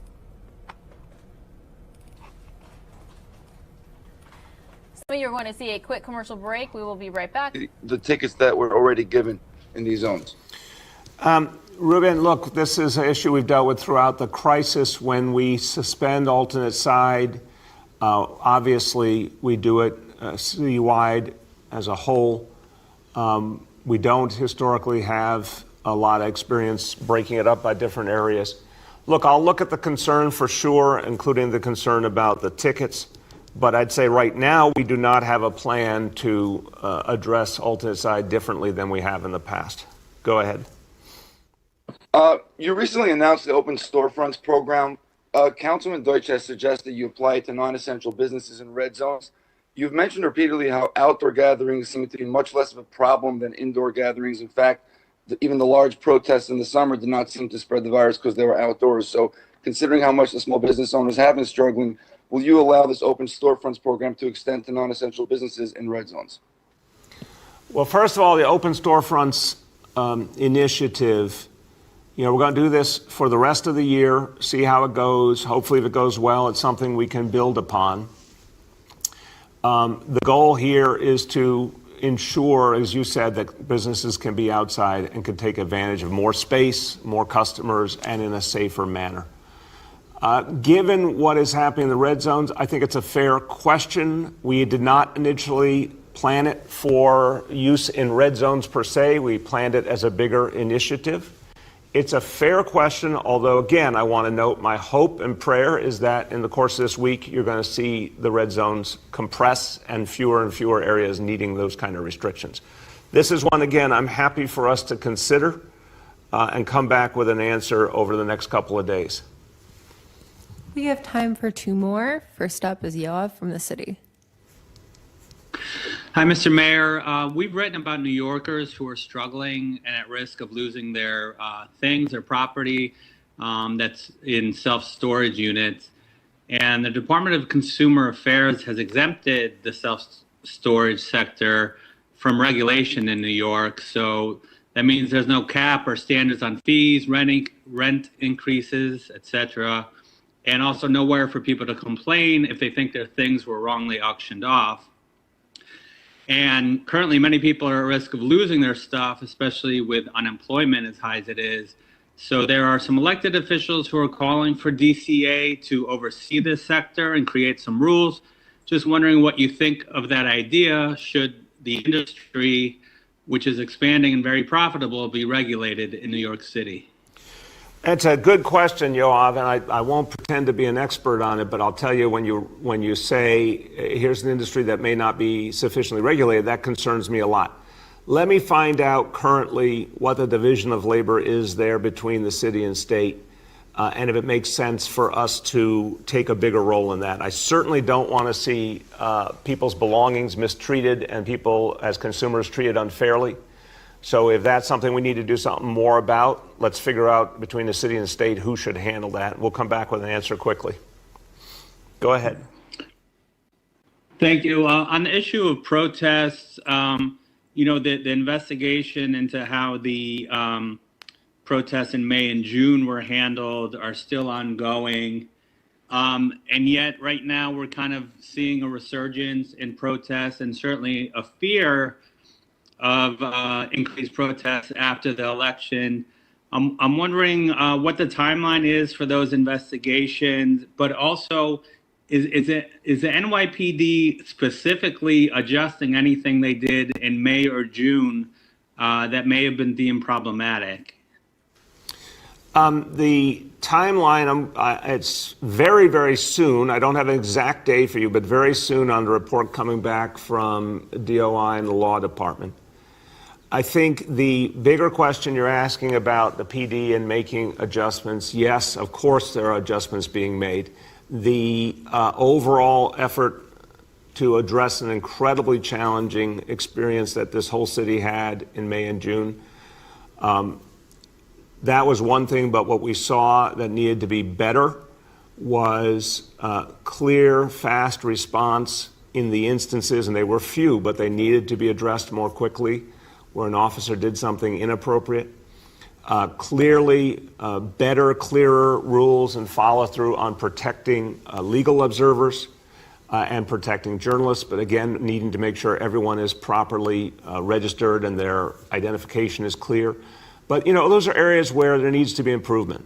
So you're going to see a quick commercial break. We will be right back. The tickets that were already given in these zones. Ruben, look, this is an issue we've dealt with throughout the crisis. When we suspend alternate side, obviously we do it citywide as a whole. We don't historically have a lot of experience breaking it up by different areas. Look, I'll look at the concern for sure, including the concern about the tickets. But I'd say right now we do not have a plan to address alternate side differently than we have in the past. Go ahead. You recently announced the Open Storefronts program. Councilman Deutsch has suggested you apply it to non-essential businesses in red zones. You've mentioned repeatedly how outdoor gatherings seem to be much less of a problem than indoor gatherings. In fact, even the large protests in the summer did not seem to spread the virus because they were outdoors. So considering how much the small business owners have been struggling, will you allow this Open Storefronts program to extend to non-essential businesses in red zones? Well, first of all, the Open Storefronts initiative, we're going to do this for the rest of the year, see how it goes. Hopefully, if it goes well, it's something we can build upon. The goal here is to ensure, as you said, that businesses can be outside and can take advantage of more space, more customers, and in a safer manner. Given what is happening in the red zones, I think it's a fair question. We did not initially plan it for use in red zones per se. We planned it as a bigger initiative. It's a fair question, although, again, I want to note my hope and prayer is that in the course of this week, you're going to see the red zones compress and fewer areas needing those kind of restrictions. This is one, again, I'm happy for us to consider and come back with an answer over the next couple of days. We have time for two more. First up is Yoav from the city. Hi, Mr. Mayor. We've written about New Yorkers who are struggling and at risk of losing their things, their property that's in self-storage units. And the Department of Consumer Affairs has exempted the self-storage sector from regulation in New York. So that means there's no cap or standards on fees, rent increases, etc. And also nowhere for people to complain if they think their things were wrongly auctioned off. And currently, many people are at risk of losing their stuff, especially with unemployment as high as it is. So there are some elected officials who are calling for DCA to oversee this sector and create some rules. Just wondering what you think of that idea. Should the industry, which is expanding and very profitable, be regulated in New York City? It's a good question, Yoav, and I won't pretend to be an expert on it, but I'll tell you, when you say here's an industry that may not be sufficiently regulated, that concerns me a lot. Let me find out currently what the division of labor is there between the city and state, and if it makes sense for us to take a bigger role in that. I certainly don't want to see people's belongings mistreated and people as consumers treated unfairly. So if that's something we need to do something more about, let's figure out between the city and the state who should handle that. We'll come back with an answer quickly. Go ahead. Thank you. On the issue of protests, the investigation into how the protests in May and June were handled are still ongoing. And yet right now we're kind of seeing a resurgence in protests and certainly a fear of increased protests after the election. I'm wondering what the timeline is for those investigations, but also is the NYPD specifically adjusting anything they did in May or June that may have been deemed problematic? The timeline, it's very, very soon. I don't have an exact date for you, but very soon on the report coming back from DOI and the law department. I think the bigger question you're asking about the PD and making adjustments, yes, of course there are adjustments being made. The overall effort to address an incredibly challenging experience that this whole city had in May and June, that was one thing, but what we saw that needed to be better was clear, fast response in the instances, and they were few, but they needed to be addressed more quickly, where an officer did something inappropriate. Clearly, better, clearer rules and follow through on protecting legal observers and protecting journalists, but again, needing to make sure everyone is properly registered and their identification is clear. But, those are areas where there needs to be improvement.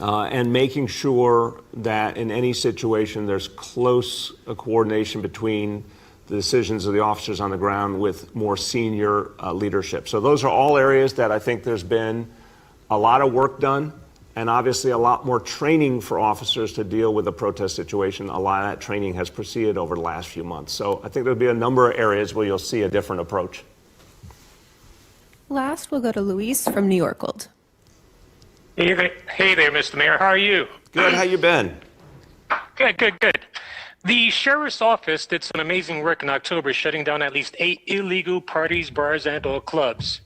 And making sure that in any situation there's close coordination between the decisions of the officers on the ground with more senior leadership. So those are all areas that I think there's been a lot of work done, and obviously a lot more training for officers to deal with a protest situation. A lot of that training has proceeded over the last few months. So I think there'll be a number of areas where you'll see a different approach. Last, we'll go to Luis from New York. Hey there, Mr. Mayor. How are you? Good. How you been? Good. The sheriff's office did some amazing work in October, shutting down at least 8 illegal parties, bars, and/or clubs.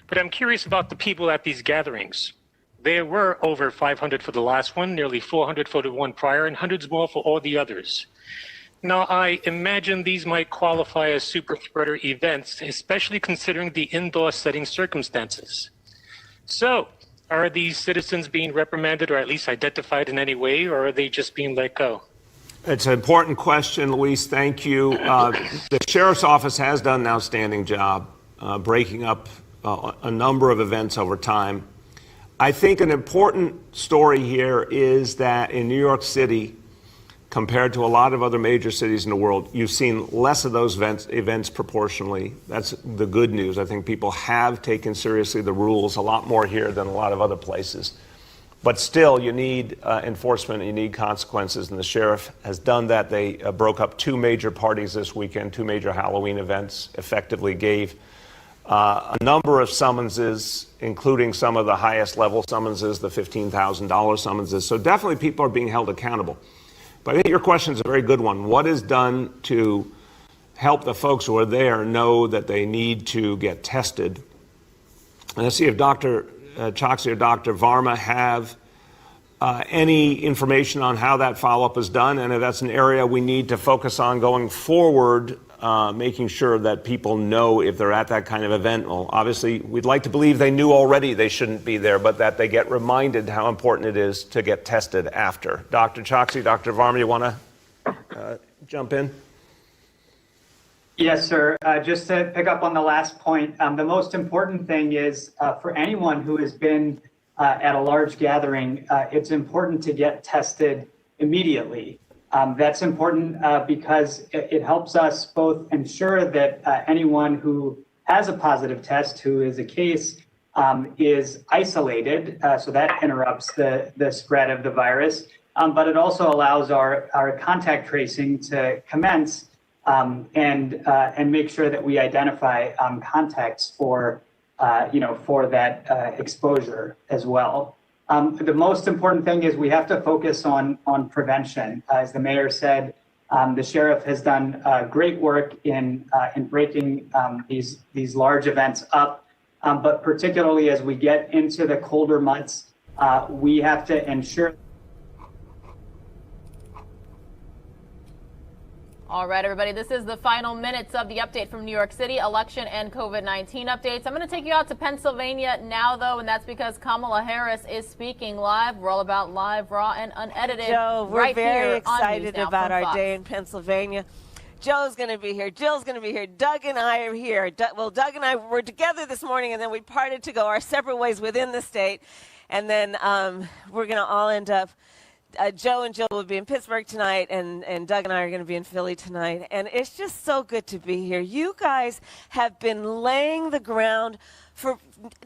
But I'm curious about the people at these gatherings. There were over 500 for the last one, nearly 400 for the one prior, and hundreds more for all the others. Now, I imagine these might qualify as super spreader events, especially considering the indoor setting circumstances. So, are these citizens being reprimanded or at least identified in any way, or are they just being let go? It's an important question, Luis. Thank you. The sheriff's office has done an outstanding job breaking up a number of events over time. I think an important story here is that in New York City, compared to a lot of other major cities in the world, you've seen less of those events proportionally. That's the good news. I think people have taken seriously the rules a lot more here than a lot of other places. But still, you need enforcement, you need consequences, and the sheriff has done that. They broke up 2 major parties this weekend, 2 major Halloween events, effectively gave a number of summonses, including some of the highest level summonses, the $15,000 summonses. So definitely people are being held accountable. But I think your question is a very good one. What is done to help the folks who are there know that they need to get tested? And let's see if Dr. Choksi or Dr. Varma have any information on how that follow-up is done, and if that's an area we need to focus on going forward, making sure that people know if they're at that kind of event. Well, obviously, we'd like to believe they knew already they shouldn't be there, but that they get reminded how important it is to get tested after. Dr. Choksi, Dr. Varma, you want to jump in? Yes, sir. Just to pick up on the last point, the most important thing is for anyone who has been at a large gathering, it's important to get tested immediately. That's important because it helps us both ensure that anyone who has a positive test, who is a case, is isolated, so that interrupts the spread of the virus, but it also allows our contact tracing to commence and make sure that we identify context for that exposure as well. The most important thing is we have to focus on prevention. As the mayor said, the sheriff has done great work in breaking these large events up, but particularly as we get into the colder months, we have to ensure. All right, everybody, this is the final minutes of the update from New York City, election and COVID-19 updates. I'm going to take you out to Pennsylvania now, though, and that's because Kamala Harris is speaking live. We're all about live, raw, and unedited. Joe, we're right very here excited on NewsNOW about from our Fox. day in Pennsylvania. Joe's going to be here. Jill's going to be here. Doug and I are here. Doug and I were together this morning, and then we parted to go our separate ways within the state. And then we're going to all end up. Joe and Jill will be in Pittsburgh tonight, and Doug and I are going to be in Philly tonight. And it's just so good to be here. You guys have been laying the ground for,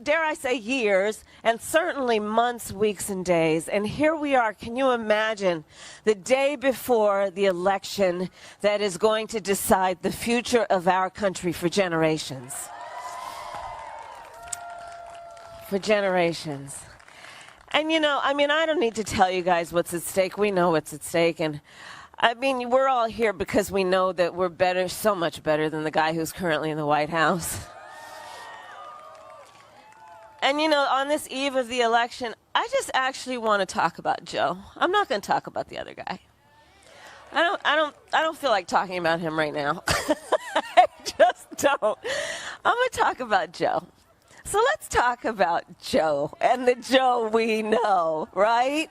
dare I say, years, and certainly months, weeks, and days. And here we are. Can you imagine the day before the election that is going to decide the future of our country for generations? For generations. And, I don't need to tell you guys what's at stake. We know what's at stake. And, we're all here because we know that we're better, so much better than the guy who's currently in the White House. And, on this eve of the election, I just actually want to talk about Joe. I'm not going to talk about the other guy. I don't feel like talking about him right now. I just don't. I'm going to talk about Joe. So let's talk about Joe and the Joe we know, right?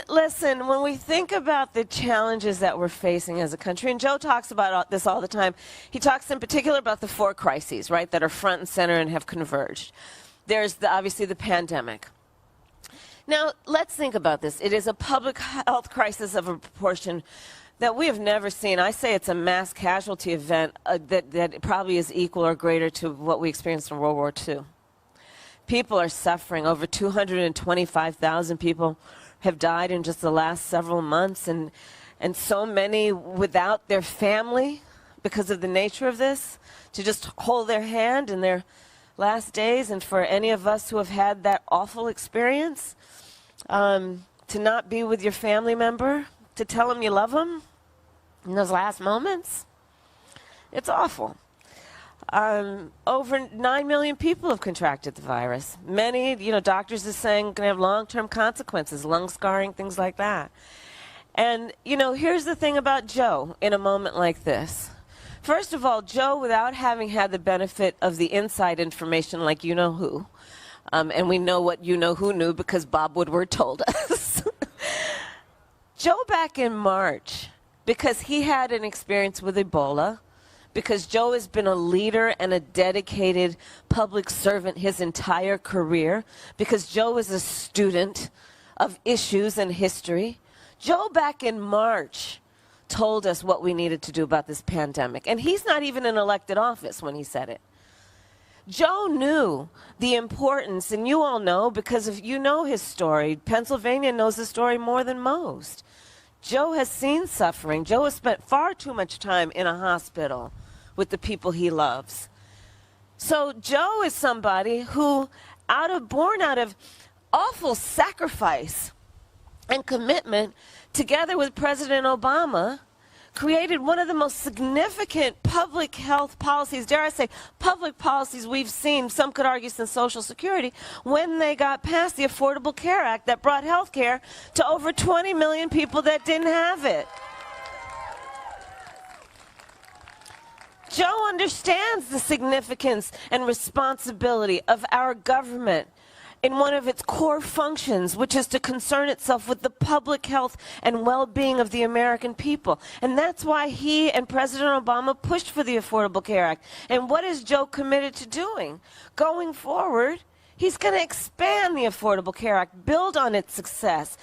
Listen, when we think about the challenges that we're facing as a country, and Joe talks about this all the time, he talks in particular about the 4 crises, right, that are front and center and have converged. There's obviously the pandemic. Now, let's think about this. It is a public health crisis of a proportion that we have never seen. I say it's a mass casualty event that probably is equal or greater to what we experienced in World War II. People are suffering. Over 225,000 people have died in just the last several months, and so many without their family because of the nature of this, to just hold their hand in their last days. And for any of us who have had that awful experience, to not be with your family member, to tell them you love them in those last moments, it's awful. Over 9 million people have contracted the virus. Many, doctors are saying going to have long-term consequences, lung scarring, things like that. And, here's the thing about Joe in a moment like this. First of all, Joe, without having had the benefit of the inside information like you-know-who, and we know what you-know-who knew because Bob Woodward told us, Joe back in March, because he had an experience with Ebola, because Joe has been a leader and a dedicated public servant his entire career, because Joe is a student of issues and history, Joe back in March told us what we needed to do about this pandemic. And he's not even in elected office when he said it. Joe knew the importance, and you all know because if you know his story, Pennsylvania knows the story more than most. Joe has seen suffering. Joe has spent far too much time in a hospital with the people he loves. So Joe is somebody who, born out of awful sacrifice and commitment, together with President Obama, created one of the most significant public health policies, dare I say, public policies we've seen, some could argue since Social Security, when they got passed the Affordable Care Act that brought health care to over 20 million people that didn't have it. Joe understands the significance and responsibility of our government in one of its core functions, which is to concern itself with the public health and well-being of the American people. And that's why he and President Obama pushed for the Affordable Care Act. And what is Joe committed to doing? Going forward, he's going to expand the Affordable Care Act, build on its success,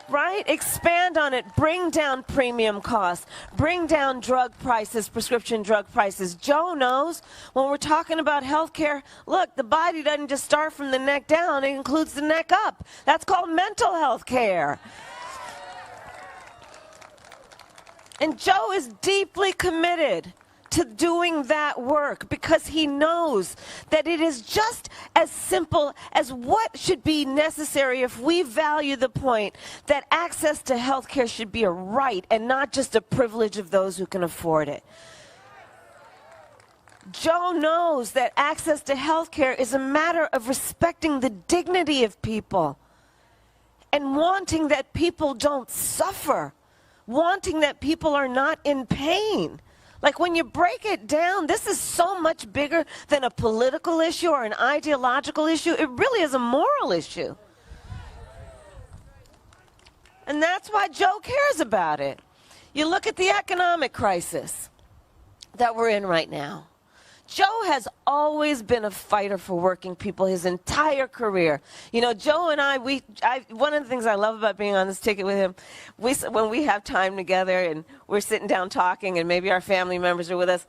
right? Expand on it, bring down premium costs, bring down drug prices, prescription drug prices. Joe knows when we're talking about health care, look, the body doesn't just start from the neck down, it includes the neck up. That's called mental health care. And Joe is deeply committed to doing that work because he knows that it is just as simple as what should be necessary if we value the point that access to health care should be a right and not just a privilege of those who can afford it. Joe knows that access to health care is a matter of respecting the dignity of people and wanting that people don't suffer, wanting that people are not in pain. Like, when you break it down, this is so much bigger than a political issue or an ideological issue. It really is a moral issue. And that's why Joe cares about it. You look at the economic crisis that we're in right now. Joe has always been a fighter for working people his entire career. You know, Joe and I, one of the things I love about being on this ticket with him, when we have time together and we're sitting down talking and maybe our family members are with us,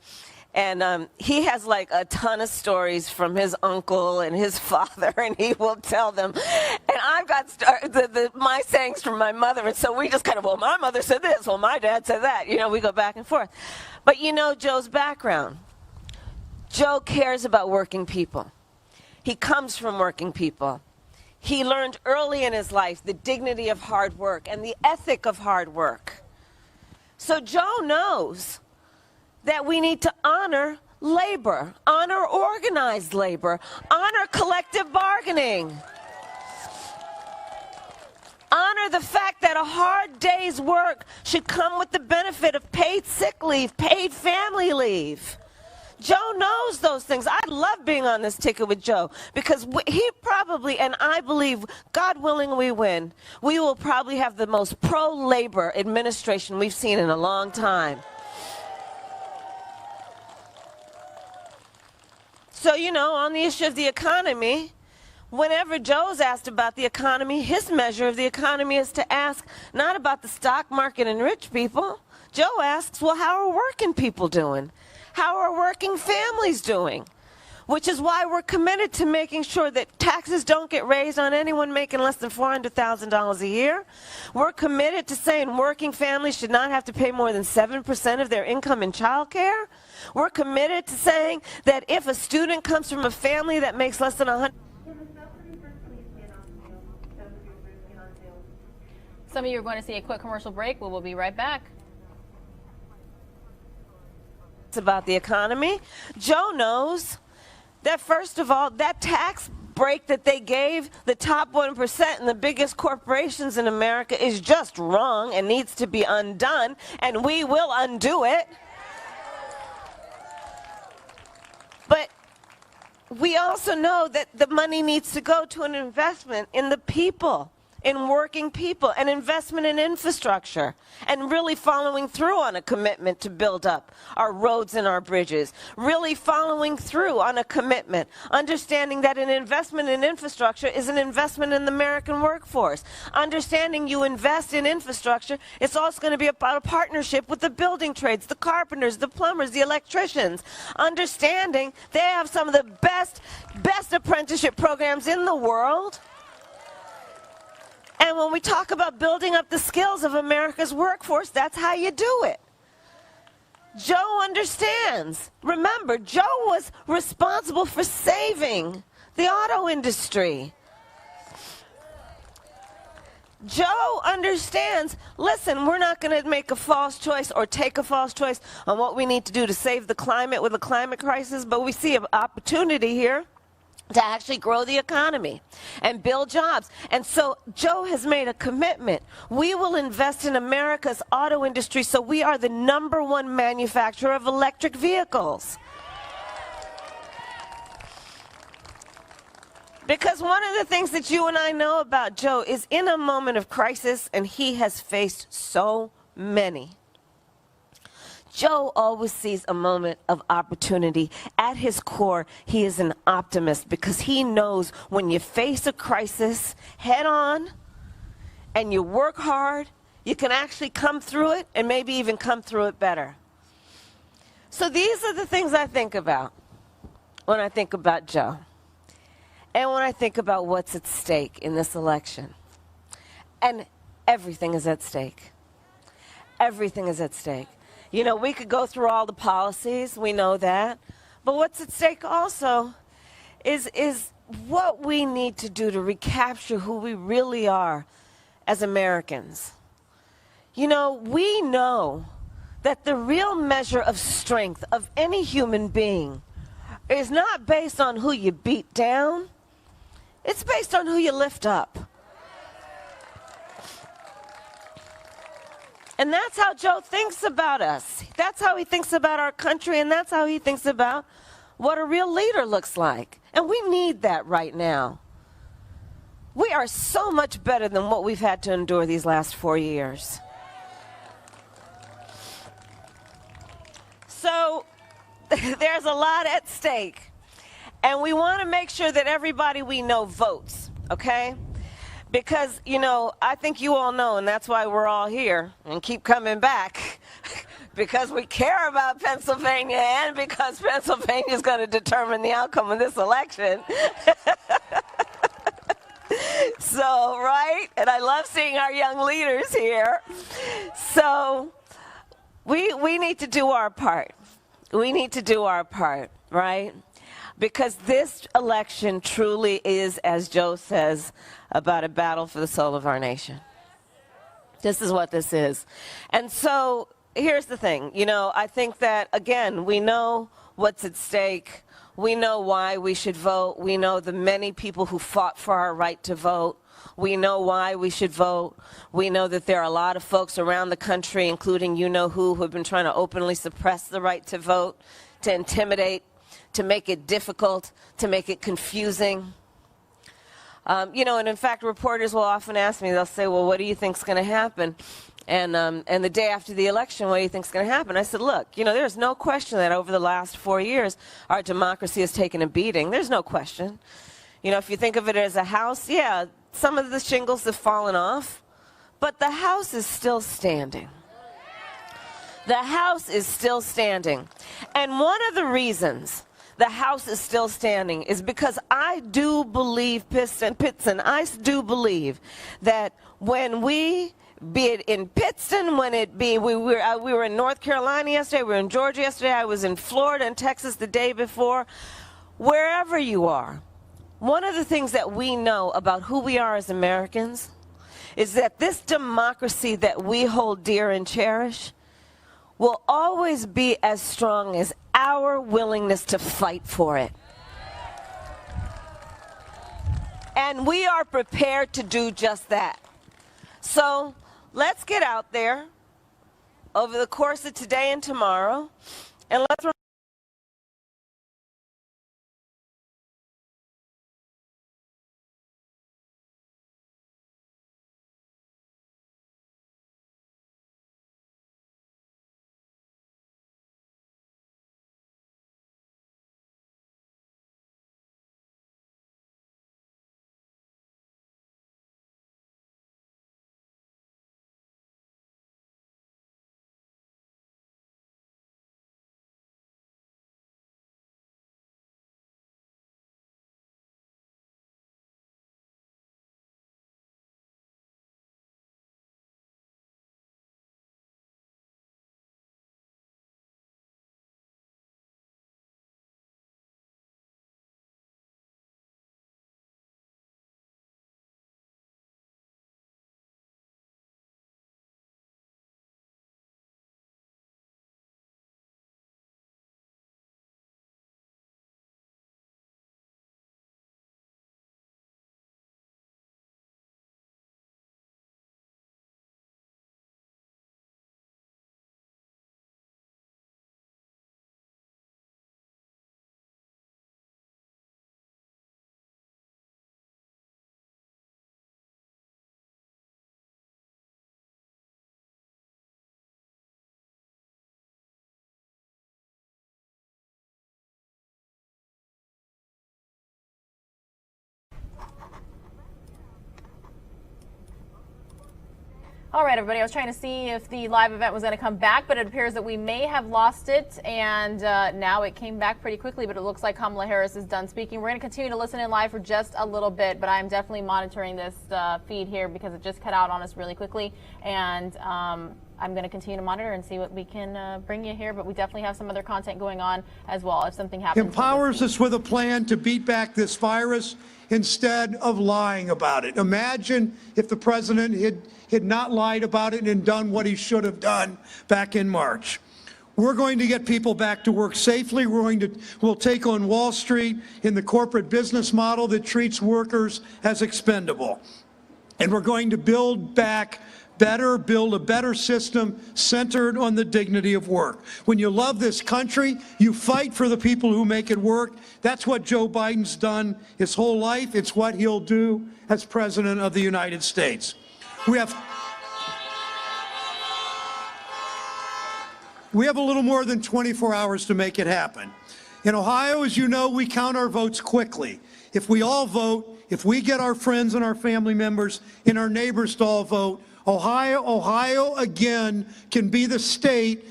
and he has like a ton of stories from his uncle and his father, and he will tell them. And I've got my sayings from my mother, and so we just kind of, well, my mother said this, well, my dad said that. You know, we go back and forth. But you know Joe's background. Joe cares about working people. He comes from working people. He learned early in his life the dignity of hard work and the ethic of hard work. So Joe knows that we need to honor labor, honor organized labor, honor collective bargaining, honor the fact that a hard day's work should come with the benefit of paid sick leave, paid family leave. Joe knows those things. I love being on this ticket with Joe because he probably, and I believe, God willing, we win, we will probably have the most pro-labor administration we've seen in a long time. So, you know, on the issue of the economy, whenever Joe's asked about the economy, his measure of the economy is to ask not about the stock market and rich people. Joe asks, well, how are working people doing? How are working families doing? Which is why we're committed to making sure that taxes don't get raised on anyone making less than $400,000 a year. We're committed to saying working families should not have to pay more than 7% of their income in child care. We're committed to saying that if a student comes from a family that makes less than $100,000. Some of you are going to see a quick commercial break. We'll be right back. It's about the economy. Joe knows that, first of all, that tax break that they gave the top 1% and the biggest corporations in America is just wrong and needs to be undone, and we will undo it. But we also know that the money needs to go to an investment in the people, in working people, an investment in infrastructure, and really following through on a commitment to build up our roads and our bridges, really following through on a commitment, understanding that an investment in infrastructure is an investment in the American workforce, understanding you invest in infrastructure, it's also going to be about a partnership with the building trades, the carpenters, the plumbers, the electricians, understanding they have some of the best apprenticeship programs in the world. And when we talk about building up the skills of America's workforce, that's how you do it. Joe understands. Remember, Joe was responsible for saving the auto industry. Joe understands, listen, we're not going to make a false choice or take a false choice on what we need to do to save the climate with the climate crisis, but we see an opportunity here to actually grow the economy and build jobs. And so Joe has made a commitment. We will invest in America's auto industry so we are the #1 manufacturer of electric vehicles. Because one of the things that you and I know about Joe is in a moment of crisis, and he has faced so many, Joe always sees a moment of opportunity. At his core, he is an optimist because he knows when you face a crisis head on and you work hard, you can actually come through it and maybe even come through it better. So these are the things I think about when I think about Joe and when I think about what's at stake in this election. And everything is at stake. Everything is at stake. You know, we could go through all the policies, we know that, but what's at stake also is what we need to do to recapture who we really are as Americans. You know, we know that the real measure of strength of any human being is not based on who you beat down, it's based on who you lift up. And that's how Joe thinks about us. That's how he thinks about our country, and that's how he thinks about what a real leader looks like. And we need that right now. We are so much better than what we've had to endure these last 4 years. So there's a lot at stake. And we want to make sure that everybody we know votes, okay? Because, you know, I think you all know, and that's why we're all here and keep coming back, because we care about Pennsylvania and because Pennsylvania is going to determine the outcome of this election. So, right? And I love seeing our young leaders here. So we need to do our part. We need to do our part, right? Because this election truly is, as Joe says, about a battle for the soul of our nation. This is what this is. And so here's the thing. You know, I think that, again, we know what's at stake. We know why we should vote. We know the many people who fought for our right to vote. We know why we should vote. We know that there are a lot of folks around the country, including you-know-who have been trying to openly suppress the right to vote, to intimidate, to make it difficult, to make it confusing. You know, and in fact, reporters will often ask me, they'll say, well, what do you think's going to happen? And the day after the election, what do you think's going to happen? I said, look, you know, there's no question that over the last 4 years, our democracy has taken a beating. There's no question. You know, if you think of it as a house, yeah, some of the shingles have fallen off, but the house is still standing. The house is still standing. And one of the reasons the house is still standing is because I do believe, Pittston, I do believe that when we, be it in Pittston, when it be, we were in North Carolina yesterday, we were in Georgia yesterday, I was in Florida and Texas the day before, wherever you are, one of the things that we know about who we are as Americans is that this democracy that we hold dear and cherish will always be as strong as our willingness to fight for it. And we are prepared to do just that. So let's get out there over the course of today and tomorrow, and let's All right, everybody, I was trying to see if the live event was going to come back, but it appears that we may have lost it, and now it came back pretty quickly, but it looks like Kamala Harris is done speaking. We're going to continue to listen in live for just a little bit, but I'm definitely monitoring this feed here because it just cut out on us really quickly, and I'm going to continue to monitor and see what we can bring you here, but we definitely have some other content going on as well if something happens. Empowers us with a plan to beat back this virus instead of lying about it. Imagine if the president had not lied about it and done what he should have done back in March. We're going to get people back to work safely. We'll take on Wall Street in the corporate business model that treats workers as expendable. And we're going to build back better, build a better system centered on the dignity of work. When you love this country, you fight for the people who make it work. That's what Joe Biden's done his whole life. It's what he'll do as President of the United States. We have a little more than 24 hours to make it happen. In Ohio, as you know, we count our votes quickly. If we all vote, if we get our friends and our family members and our neighbors to all vote, Ohio again can be the state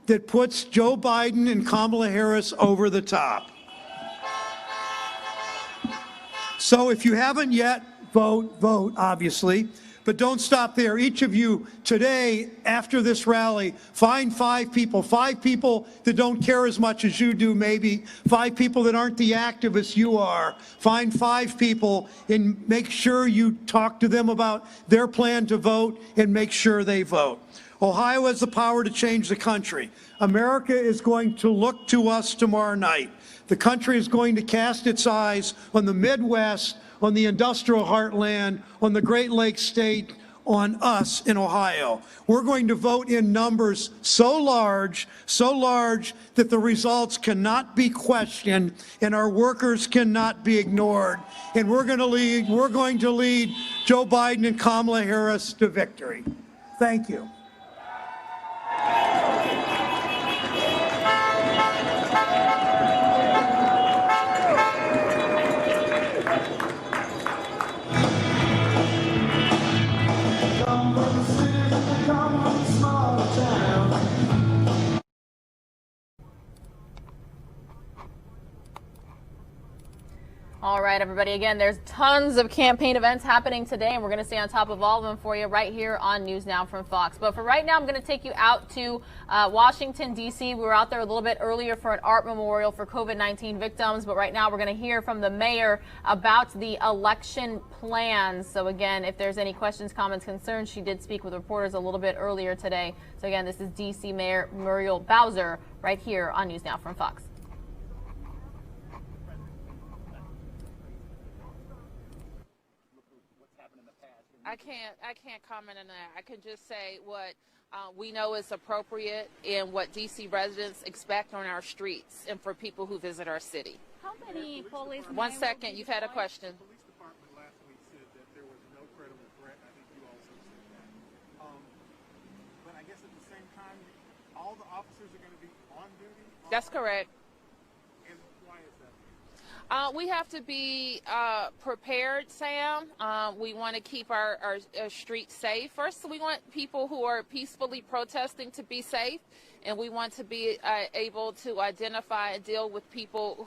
that puts Joe Biden and Kamala Harris over the top. So if you haven't yet, vote, obviously. But don't stop there. Each of you today, after this rally, find five people that don't care as much as you do, maybe, 5 people that aren't the activists you are. Find 5 people and make sure you talk to them about their plan to vote and make sure they vote. Ohio has the power to change the country. America is going to look to us tomorrow night. The country is going to cast its eyes on the Midwest, on the industrial heartland, on the Great Lakes state, on us in Ohio. We're going to vote in numbers so large that the results cannot be questioned and our workers cannot be ignored. And we're going to lead Joe Biden and Kamala Harris to victory. Thank you. All right, everybody. Again, there's tons of campaign events happening today, and we're going to stay on top of all of them for you right here on News Now from Fox. But for right now, I'm going to take you out to Washington, D.C. We were out there a little bit earlier for an art memorial for COVID-19 victims, but right now we're going to hear from the mayor about the election plans. So again, if there's any questions, comments, concerns, she did speak with reporters a little bit earlier today. So again, this is D.C. Mayor Muriel Bowser right here on News Now from Fox. I can't comment on that. I can just say what we know is appropriate and what D.C. residents expect on our streets and for people who visit our city. How many police? 1 second, you've had a question. The police department last week said that there was no credible threat. I think you also said that. But I guess at the same time, all the officers are going to be on duty? That's correct. And why is that? We have to be prepared, Sam. We want to keep our streets safe. First, we want people who are peacefully protesting to be safe, and we want to be able to identify and deal with people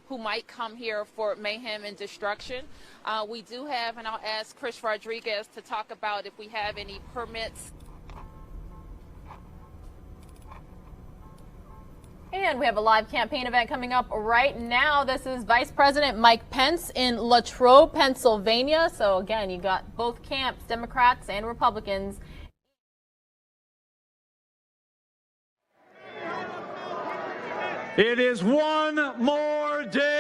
who might come here for mayhem and destruction. We do have, and I'll ask Chris Rodriguez to talk about if we have any permits. And we have a live campaign event coming up right now. This is Vice President Mike Pence in Latrobe, Pennsylvania. So again, you got both camps, Democrats and Republicans. It is one more day.